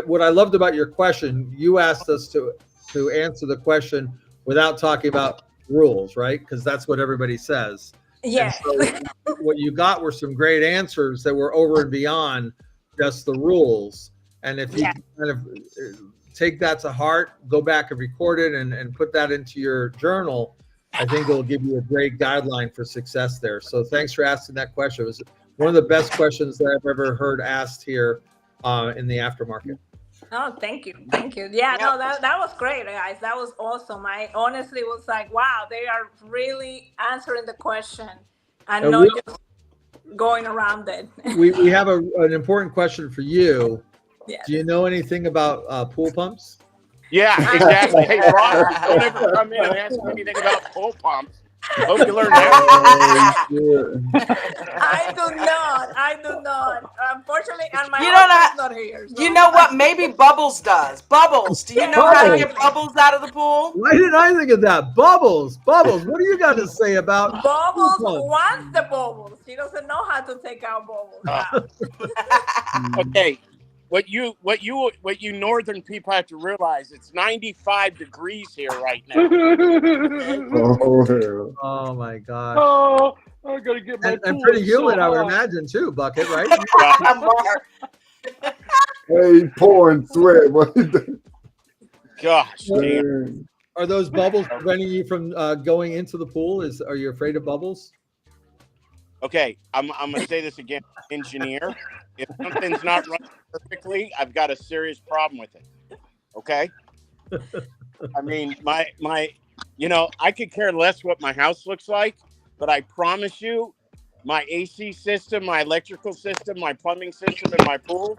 What I loved about your question, you asked us to answer the question without talking about rules, right? Because that's what everybody says. Yeah. So what you got were some great answers that were over and beyond just the rules. And if you kind of take that to heart, go back and record it and put that into your journal, I think it'll give you a great guideline for success there. So thanks for asking that question. It was one of the best questions that I've ever heard asked here in the aftermarket. Oh, thank you. Yeah, no, that was great, guys. That was awesome. I honestly was like, wow, they are really answering the question and not just going around it. we have an important question for you. Yes. Do you know anything about pool pumps? Yeah, exactly. Hey, Ross, don't ever come in and ask me anything about pool pumps. Hope you learn that. I do not. Unfortunately, and my husband's not here. So. You know what? Maybe Bubbles does. Bubbles, do you know how to get Bubbles out of the pool? Why didn't I think of that? Bubbles, what do you got to say about Bubbles? Wants the bubbles. She doesn't know how to take out bubbles. Okay. What you northern people have to realize, it's 95 degrees here right now. Oh my God. Oh, I gotta get my and pretty humid, I would imagine too, Bucket, right? Hey, pouring sweat. Gosh, damn. Are those bubbles preventing you from going into the pool? Are you afraid of bubbles? Okay, I'm gonna say this again, engineer. If something's not running perfectly, I've got a serious problem with it. Okay. I mean, my I could care less what my house looks like, but I promise you, my AC system, my electrical system, my plumbing system, and my pool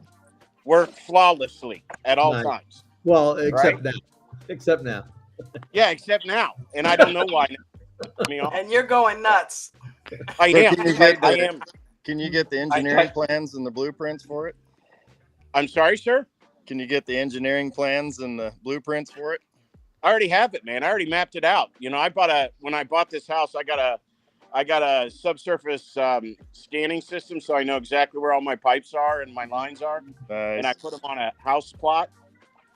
work flawlessly at all times. Well, except now. Except now. Yeah, except now, and I don't know why. And you're going nuts. I am. Can you get the engineering plans and the blueprints for it? I'm sorry, sir? Can you get the engineering plans and the blueprints for it? I already have it, man. I already mapped it out. When I bought this house, I got a subsurface scanning system, so I know exactly where all my pipes are and my lines are. Nice. And I put them on a house plot.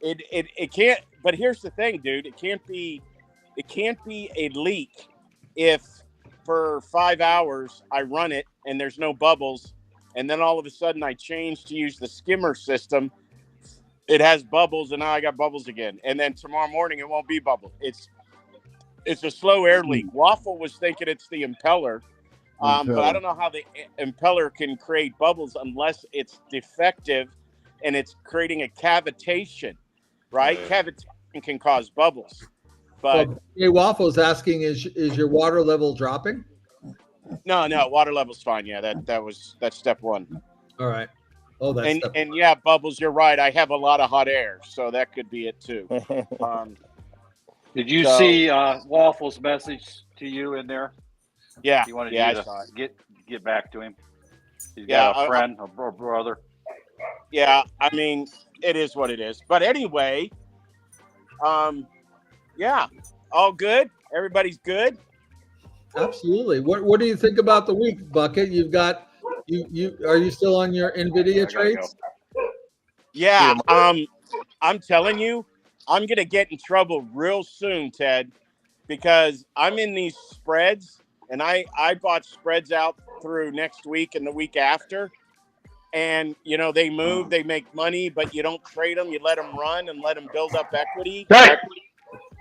It can't. But here's the thing, dude. It can't be a leak if for 5 hours I run it and there's no bubbles, and then all of a sudden I change to use the skimmer system. It has bubbles, and now I got bubbles again. And then tomorrow morning it won't be bubbles. It's a slow air leak. Waffle was thinking it's the impeller, but I don't know how the impeller can create bubbles unless it's defective and it's creating a cavitation, right? Cavitation can cause bubbles. But hey, Waffle's asking, is your water level dropping? No, water level's fine. Yeah, that's step one. All right. Oh, that's and yeah, Bubbles, you're right. I have a lot of hot air, so that could be it too. Did you see Waffle's message to you in there? Yeah. You wanted you to get back to him. He's got a friend, a brother. Yeah, I mean, it is what it is. But anyway, yeah, all good. Everybody's good. Absolutely. What do you think about the week, Bucket? You've got you are you still on your NVIDIA trades? Yeah, I'm telling you, I'm gonna get in trouble real soon, Ted, because I'm in these spreads, and I bought spreads out through next week and the week after, and you know they move, they make money, but you don't trade them, you let them run and let them build up equity. Right.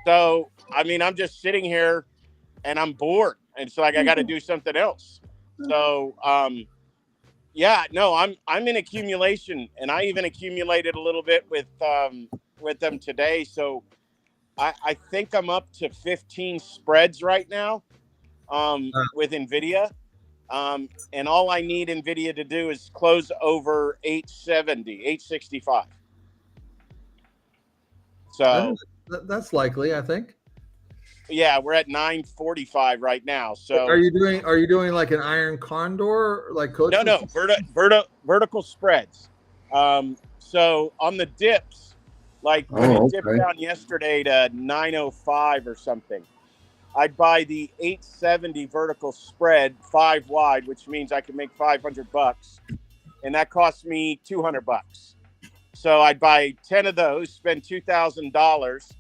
So I mean, I'm just sitting here and I'm bored, and it's like I got to do something else. So yeah, no, I'm in accumulation, and I even accumulated a little bit with them today. So I think I'm up to 15 spreads right now with NVIDIA. And all I need NVIDIA to do is close over 865. So that's likely, I think. Yeah, we're at 945 right now. So are you doing like an iron condor, like Coach? No, vertical spreads. So on the dips, like when it dipped down yesterday to 905 or something, I'd buy the 870 vertical spread 5 wide, which means I can make $500, and that costs me $200. So I'd buy 10 of those, spend $2,000,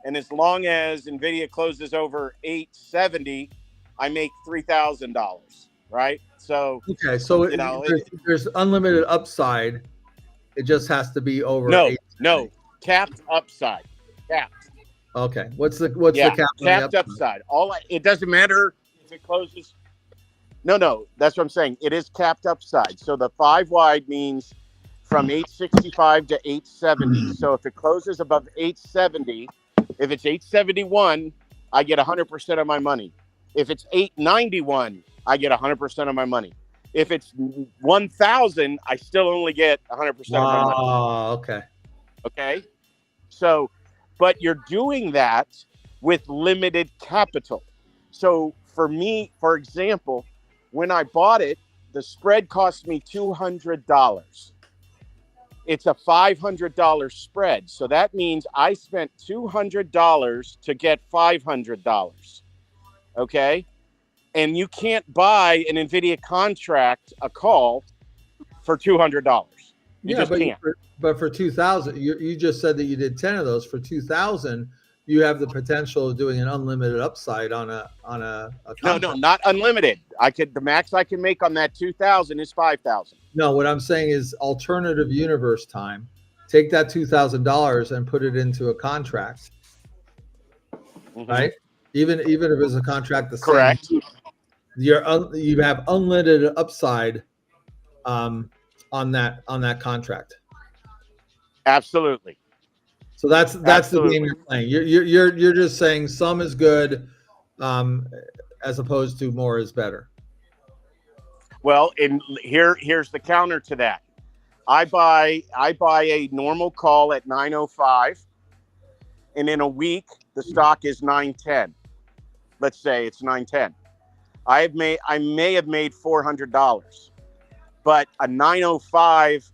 and as long as NVIDIA closes over 870, I make $3,000, right? So okay, so you know, there's unlimited upside. It just has to be over. No, capped upside, capped. Okay, what's the cap? Capped upside. It doesn't matter if it closes. No, that's what I'm saying. It is capped upside. So the 5 wide means from 865 to 870. So if it closes above 870, if it's 871, I get 100% of my money. If it's 891, I get 100% of my money. If it's 1,000, I still only get 100% of my money. Oh, okay. Okay. So, but you're doing that with limited capital. So for me, for example, when I bought it, the spread cost me $200. It's a $500 spread. So that means I spent $200 to get $500. Okay. And you can't buy an NVIDIA contract, a call, for $200. You just can't. But for 2,000, you just said that you did 10 of those. For 2,000, you have the potential of doing an unlimited upside on a contract. No, not unlimited. The max I can make on that 2,000 is 5,000. No, what I'm saying is alternative universe time. Take that $2,000 and put it into a contract, right? Even if it's a contract the same. Correct. You have unlimited upside on that contract. Absolutely. So that's the game you're playing. You're just saying some is good, as opposed to more is better. Well, and here's the counter to that. I buy a normal call at 905, and in a week the stock is 910. Let's say it's 910. I may have made $400, but a 905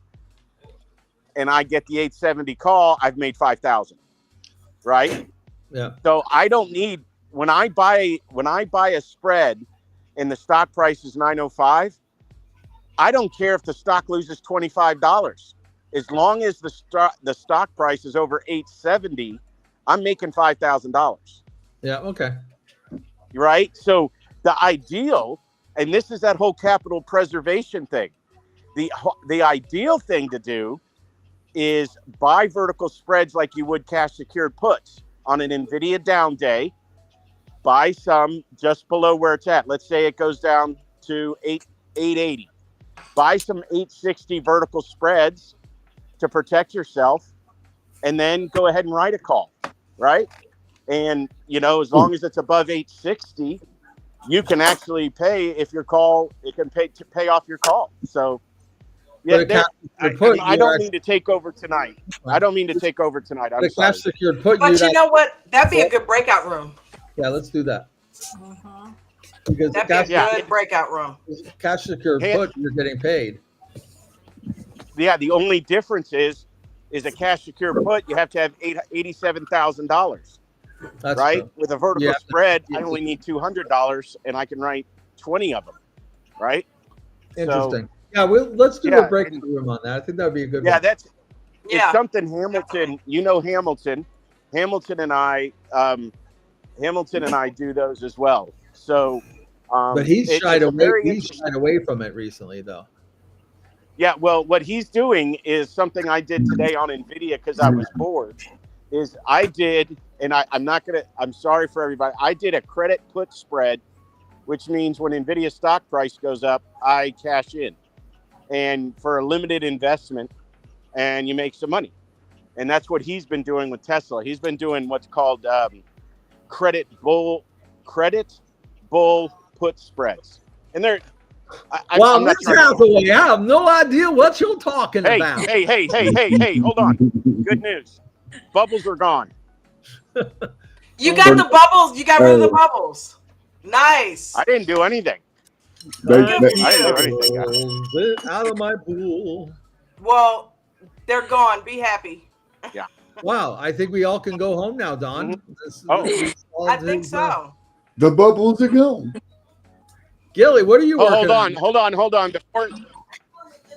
and I get the 870 call, I've made 5,000. Right? Yeah. So I don't need when I buy a spread and the stock price is 905, I don't care if the stock loses $25. As long as the stock price is over 870, I'm making $5,000. Yeah, okay. Right? So the ideal, and this is that whole capital preservation thing. The ideal thing to do is buy vertical spreads like you would cash secured puts on an NVIDIA down day. Buy some just below where it's at. Let's say it goes down to 880. Buy some 860 vertical spreads to protect yourself, and then go ahead and write a call, right? And, as long as it's above 860, you can actually pay if your call, it can pay off your call. So, yeah, I don't mean to take over tonight. I'm sorry. Cash secured put. But you know what? That'd be a good breakout room. Yeah, let's do that. Because that'd be a good breakout room. Cash secured put, you're getting paid. the only difference is a cash secure put. You have to have $87,000. Right? True. With a vertical spread, I only need $200, and I can write 20 of them. Right? Interesting. So, yeah, let's do a breakout room on that. I think that would be a good one. It's something Hamilton. You know Hamilton. Hamilton and I do those as well. So, but he's shied away. He's shied away from it recently, though. Yeah, well, what he's doing is something I did today on NVIDIA because I was bored. Is I did, and I'm sorry for everybody. I did a credit put spread, which means when NVIDIA stock price goes up, I cash in, and for a limited investment, and you make some money. And that's what he's been doing with Tesla. He's been doing what's called credit bull put spreads, and they're. Well, let's out the way. I have no idea what you're talking about. Hey, hold on. Good news. Bubbles are gone. You got the bubbles. You got rid of the bubbles. Nice. I didn't do anything. I didn't do anything. Out of my pool. Well, they're gone. Be happy. Yeah. Wow. I think we all can go home now, Don. I think so. The bubbles are gone. Gilly, what are you working on? Hold on.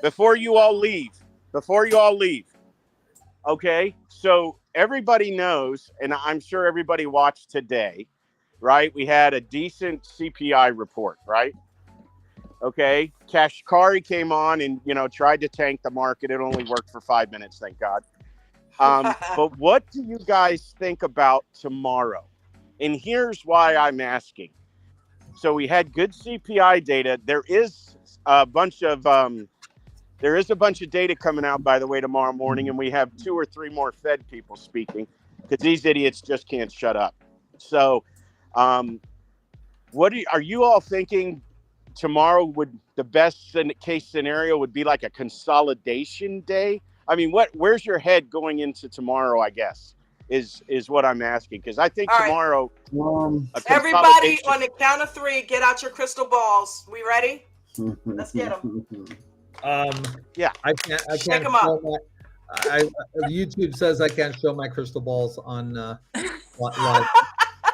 Before you all leave. Okay, so everybody knows, and I'm sure everybody watched today, right? We had a decent CPI report, right? Okay, Kashkari came on and, tried to tank the market. It only worked for 5 minutes, thank God. But what do you guys think about tomorrow? And here's why I'm asking. So we had good CPI data. There is a bunch of data coming out, by the way, tomorrow morning, and we have 2 or 3 more Fed people speaking because these idiots just can't shut up. So, are you all thinking tomorrow would the best case scenario would be like a consolidation day? I mean, where's your head going into tomorrow? I guess is what I'm asking, because I think tomorrow. Everybody, on the count of 3, get out your crystal balls. We ready? Let's get them. Yeah, I can't. Check them up. YouTube says I can't show my crystal balls on live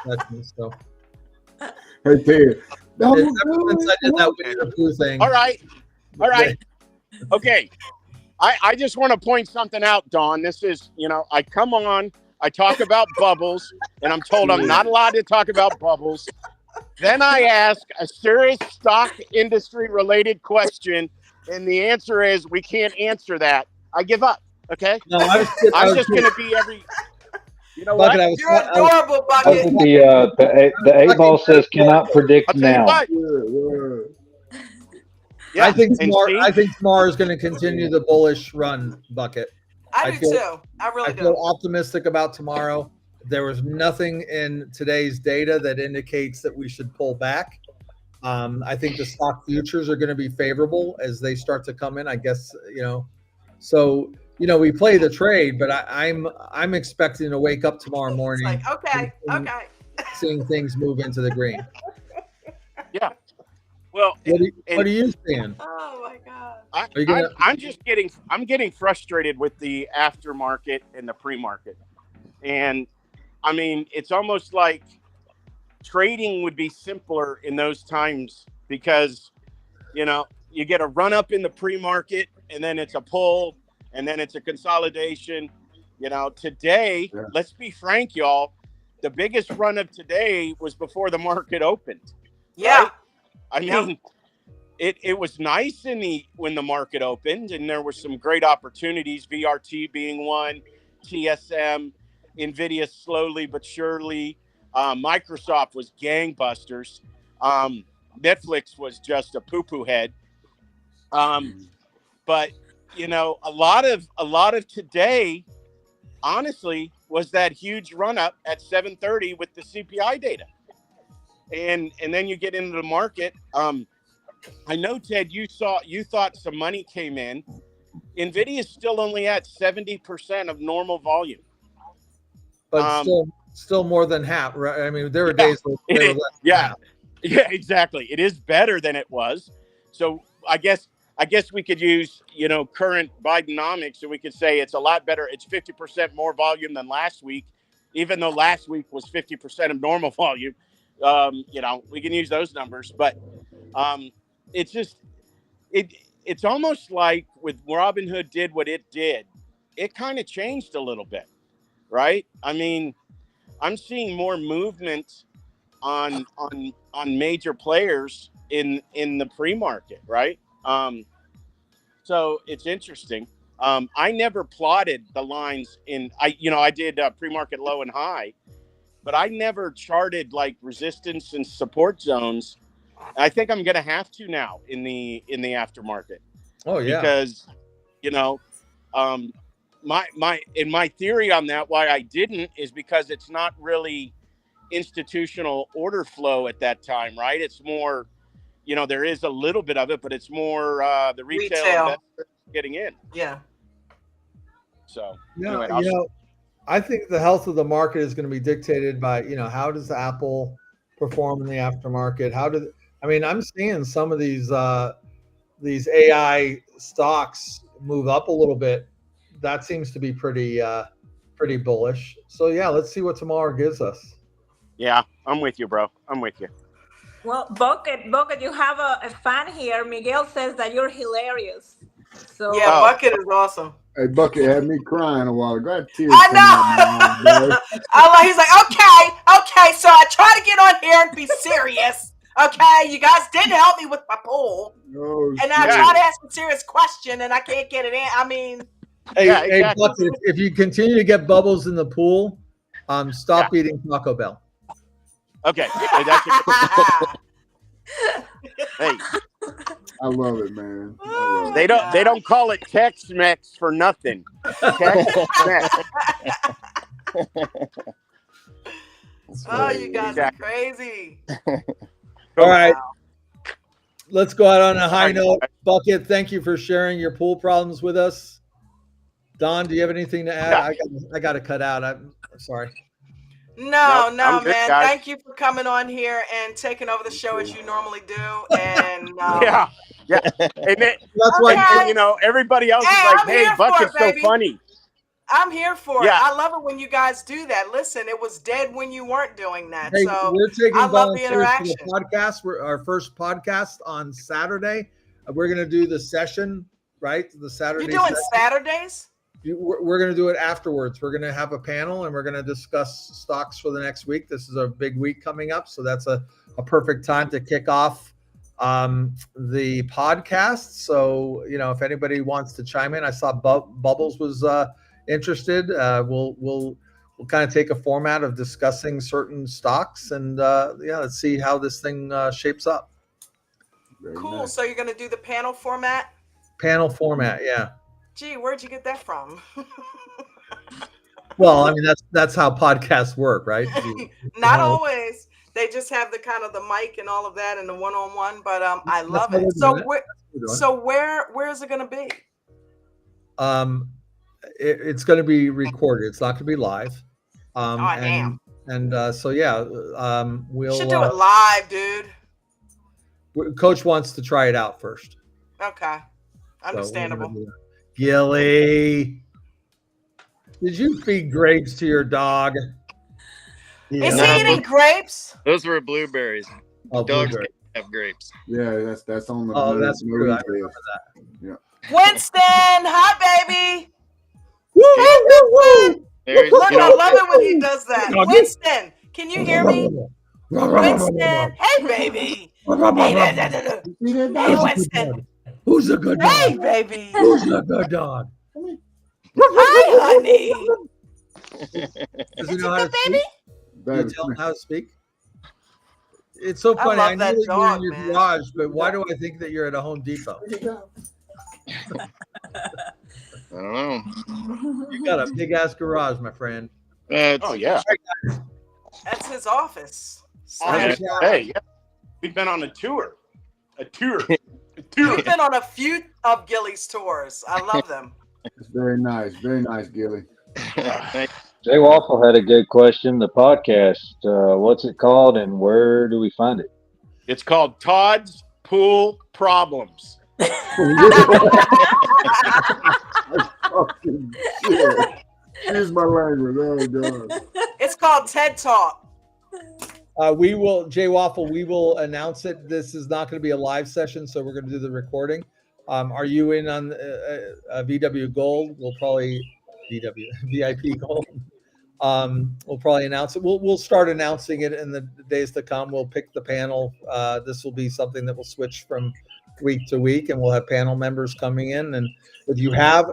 lessons. So. Hey, Ted. Since I did that Winnie the Pooh thing. All right. Okay. I just want to point something out, Don. This is, I come on, I talk about bubbles, and I'm told I'm not allowed to talk about bubbles. Then I ask a serious stock industry related question, and the answer is we can't answer that. I give up. Okay. No, I'm just going to be every. You know Bucket, what? You're adorable, Bucket. The 8 ball says cannot predict now. Yeah, I think tomorrow is going to continue the bullish run, Bucket. I do too. I really feel optimistic about tomorrow. There was nothing in today's data that indicates that we should pull back. I think the stock futures are going to be favorable as they start to come in. I guess so. We play the trade, but I'm expecting to wake up tomorrow morning. It's like, okay. Seeing things move into the green. Yeah. Well, what are you seeing? Oh my God. I'm getting frustrated with the aftermarket and the pre-market. And I mean, it's almost like trading would be simpler in those times because, you get a run up in the pre-market and then it's a pull and then it's a consolidation. Today, let's be frank, y'all, the biggest run of today was before the market opened. Yeah. Right? I mean, it was nice when the market opened, and there were some great opportunities, VRT being one, TSM, NVIDIA slowly but surely. Microsoft was gangbusters. Netflix was just a poo-poo head. But, a lot of today, honestly, was that huge run-up at 7:30 with the CPI data. And then you get into the market. I know, Ted, you thought some money came in. NVIDIA is still only at 70% of normal volume. But still more than half, right? I mean, there were days where they were less than half. Yeah, exactly. It is better than it was. So I guess I guess we could use, current Bidenomics, and we could say it's a lot better. It's 50% more volume than last week, even though last week was 50% of normal volume. We can use those numbers, but it's just it's almost like with Robinhood did what it did, it kind of changed a little bit, right? I mean, I'm seeing more movement on major players in the pre-market, right? So it's interesting. I never plotted the lines I did pre-market low and high, but I never charted like resistance and support zones. I think I'm going to have to now in the aftermarket. Oh yeah. Because, my theory on that, why I didn't, is because it's not really institutional order flow at that time, right? It's more, there is a little bit of it, but it's more the retail investors getting in. Yeah. So Yeah, anyway, I think the health of the market is going to be dictated by, how does Apple perform in the aftermarket? I'm seeing some of these AI stocks move up a little bit. That seems to be pretty bullish. So yeah, let's see what tomorrow gives us. Yeah, I'm with you, bro. I'm with you. Well, Bucket, you have a fan here. Miguel says that you're hilarious. So yeah, Bucket is awesome. Hey, Bucket had me crying a while ago. I had tears I coming out know. He's like, okay. So I try to get on here and be serious. Okay, you guys didn't help me with my poll, and I try to ask a serious question, and I can't get it in. I mean, hey, Bucket, if you continue to get bubbles in the pool, stop eating Taco Bell. Okay. Hey, hey. I love it, man. They don't call it Tex-Mex for nothing. Tex-Mex. Oh, you guys are crazy. All right. Let's go out on a high note. Bucket, thank you for sharing your pool problems with us. Don, do you have anything to add? I got to cut out. I'm sorry. No, I'm good, man. guys. Thank you for coming on here and taking over the show as you normally do. And yeah. And that's why everybody else is like, "Hey, Bucket's so funny." I'm here for it. I love it when you guys do that. Listen, it was dead when you weren't doing that. Hey, so we're taking I love the volunteers interaction. for the podcast. Our first podcast on Saturday. We're going to do the session, right? The Saturday. You're doing session. Saturdays? We're going to do it afterwards. We're going to have a panel and we're going to discuss stocks for the next week. This is a big week coming up. So that's a perfect time to kick off the podcast. So, if anybody wants to chime in, I saw Bubbles was interested. We'll kind of take a format of discussing certain stocks and let's see how this thing shapes up. Cool. So you're going to do the panel format? Panel format, yeah. Gee, where'd you get that from? Well, I mean that's how podcasts work, right? Not always. They just have the kind of the mic and all of that and the one-on-one, but I love it. So where is it going to be? It's going to be recorded. It's not going to be live. Damn. So yeah, we'll should do it live, dude. Coach wants to try it out first. Okay, understandable. So Gilly, did you feed grapes to your dog? Is he eating grapes? Those were blueberries. Oh, dogs have grapes. Yeah, that's on the. Oh, that's true. I remember that. Yeah. Winston, hi, baby. Woo, woo, woo. Look, I love it when he does that. Winston, can you hear me? Winston, hey, baby. Hey, Winston. Who's a good dog? Hey, baby. Who's a good dog? Hi, honey. Does he know how to speak? Can you tell him how to speak? It's so funny. I I love know that that dog, you're in man. your garage, but why do I think that you're at a Home Depot? I don't know. You got a big ass garage, my friend. Oh yeah. That's his office. Hey, yeah. We've been on a tour. We've been on a few of Gilly's tours. I love them. It's very nice, Gilly. Jay Waffle had a good question. The podcast, what's it called and where do we find it? It's called Todd's Pool Problems. Fucking shit. Excuse my language. Oh god. It's called TED Talk. We will, Jay Waffle, we will announce it. This is not going to be a live session, so we're going to do the recording. Are you in on VW Gold? We'll probably VIP Gold. We'll probably announce it. We'll start announcing it in the days to come. We'll pick the panel. This will be something that will switch from week to week, and we'll have panel members coming in. And if you have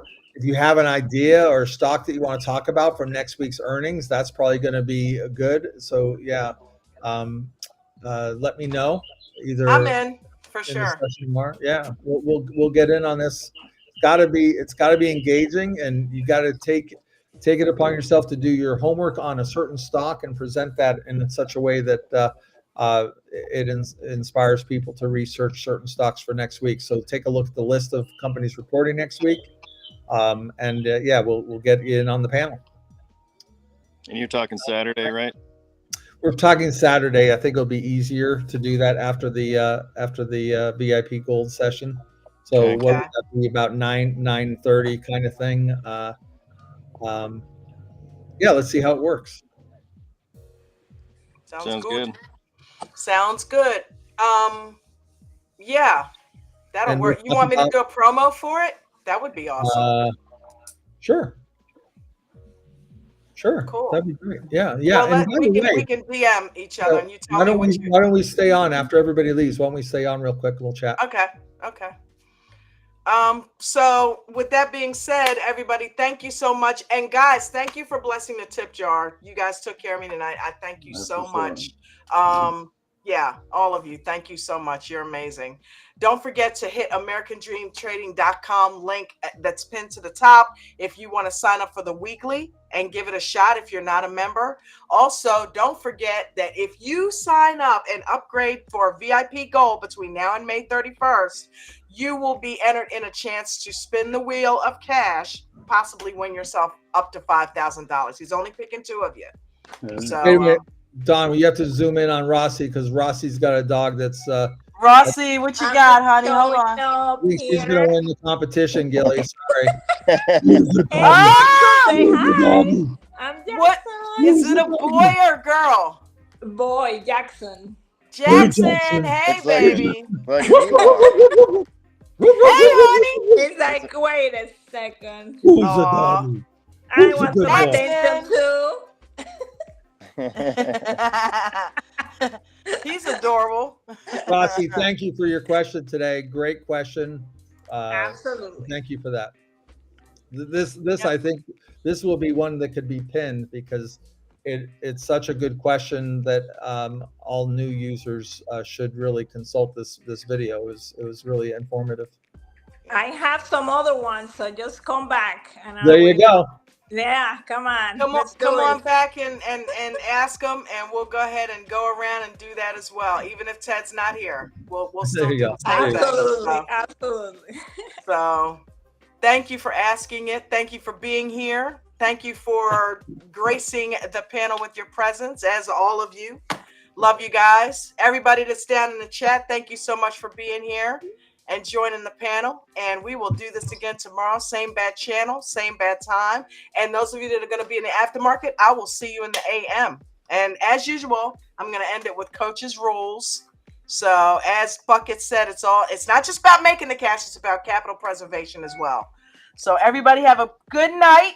an idea or stock that you want to talk about from next week's earnings, that's probably going to be good. So yeah, let me know. Either I'm in for in sure. the session tomorrow. Yeah, we'll get in on this. It's got to be engaging, and you got to take it upon yourself to do your homework on a certain stock and present that in such a way that it inspires people to research certain stocks for next week. So take a look at the list of companies reporting next week, and yeah, we'll get you in on the panel. And you're talking Saturday, right? We're talking Saturday. I think it'll be easier to do that after the VIP Gold session. So Okay. what would that be, about 9:30 kind of thing? Yeah, let's see how it works. Sounds good. Sounds good. Yeah, that'll And work. we'll You want me to talk do a promo for it? That would be awesome. Sure. Cool. That'd be great. Yeah, yeah. Well, And by the way, we can DM each other, and you tell why me don't what we you. why don't we stay on after everybody leaves? Why don't we stay on real quick and we'll chat? Okay. So with that being said, everybody, thank you so much. And guys, thank you for blessing the tip jar. You guys took care of me tonight. I thank you so much. Yeah, all of you. Thank you so much. You're amazing. Don't forget to hit AmericanDreamTrading.com link that's pinned to the top if you want to sign up for the weekly and give it a shot if you're not a member. Also, don't forget that if you sign up and upgrade for VIP Gold between now and May 31st, you will be entered in a chance to spin the wheel of cash, possibly win yourself up to $5,000. He's only picking 2 of you. So, Wait a minute, Don, you have to zoom in on Rossi because Rossi's got a dog that's Rossi, what you got, honey? Hold on. he's gonna win the competition, Gilly. Sorry. What is it, a boy or a girl? Boy, Jackson. Jackson, hey baby. Hey honey. He's like, wait a second. Who's the dog? I want some attention too. He's adorable. Rossi, thank you for your question today. Great question. Absolutely. Thank you for that. This I think this will be one that could be pinned because it's such a good question that all new users should really consult this video. It was really informative. I have some other ones, so just come back. And There you go. Yeah, come on. Come Let's do on it. back and ask them, and we'll go ahead and go around and do that as well. Even if Ted's not here, we'll still There do you go. the same thing. Absolutely, absolutely. So thank you for asking it. Thank you for being here. Thank you for gracing the panel with your presence, as all of you. Love you guys. Everybody that's down in the chat, thank you so much for being here and joining the panel. And we will do this again tomorrow. Same bad channel, same bad time. And those of you that are going to be in the aftermarket, I will see you in the AM. And as usual, I'm going to end it with Coach's rules. So as Bucket said, it's not just about making the cash, it's about capital preservation as well. So everybody have a good night.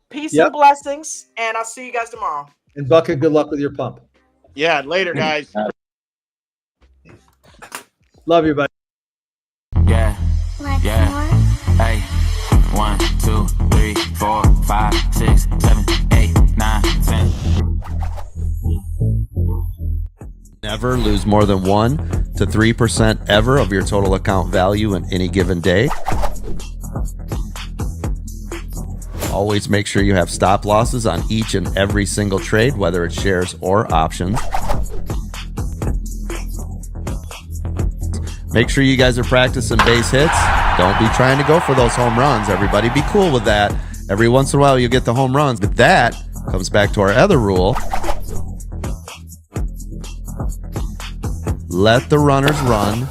Peace and blessings. And I'll see you guys tomorrow. And Bucket, good luck with your pump. Yeah, later, guys. Love you, buddy. Yeah. Hey, 1, 2, 3, 4, 5, 6, 7, 8, 9, 10. Never lose more than 1 to 3% ever of your total account value in any given day. Always make sure you have stop losses on each and every single trade, whether it's shares or options. Make sure you guys are practicing base hits. Don't be trying to go for those home runs. Everybody be cool with that. Every once in a while you get the home runs, but that comes back to our other rule. Let the runners run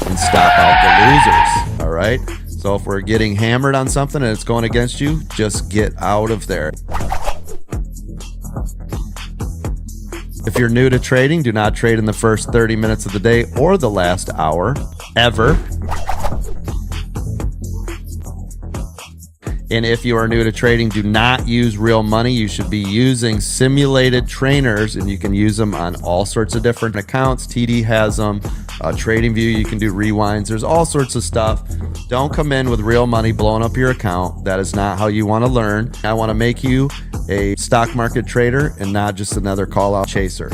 and stop out the losers. All right. So if we're getting hammered on something and it's going against you, just get out of there. If you're new to trading, do not trade in the first 30 minutes of the day or the last hour, ever. And if you are new to trading, do not use real money. You should be using simulated trainers, and you can use them on all sorts of different accounts. TD has them. TradingView, you can do rewinds. There's all sorts of stuff. Don't come in with real money blowing up your account. That is not how you want to learn. I want to make you a stock market trader and not just another call-out chaser.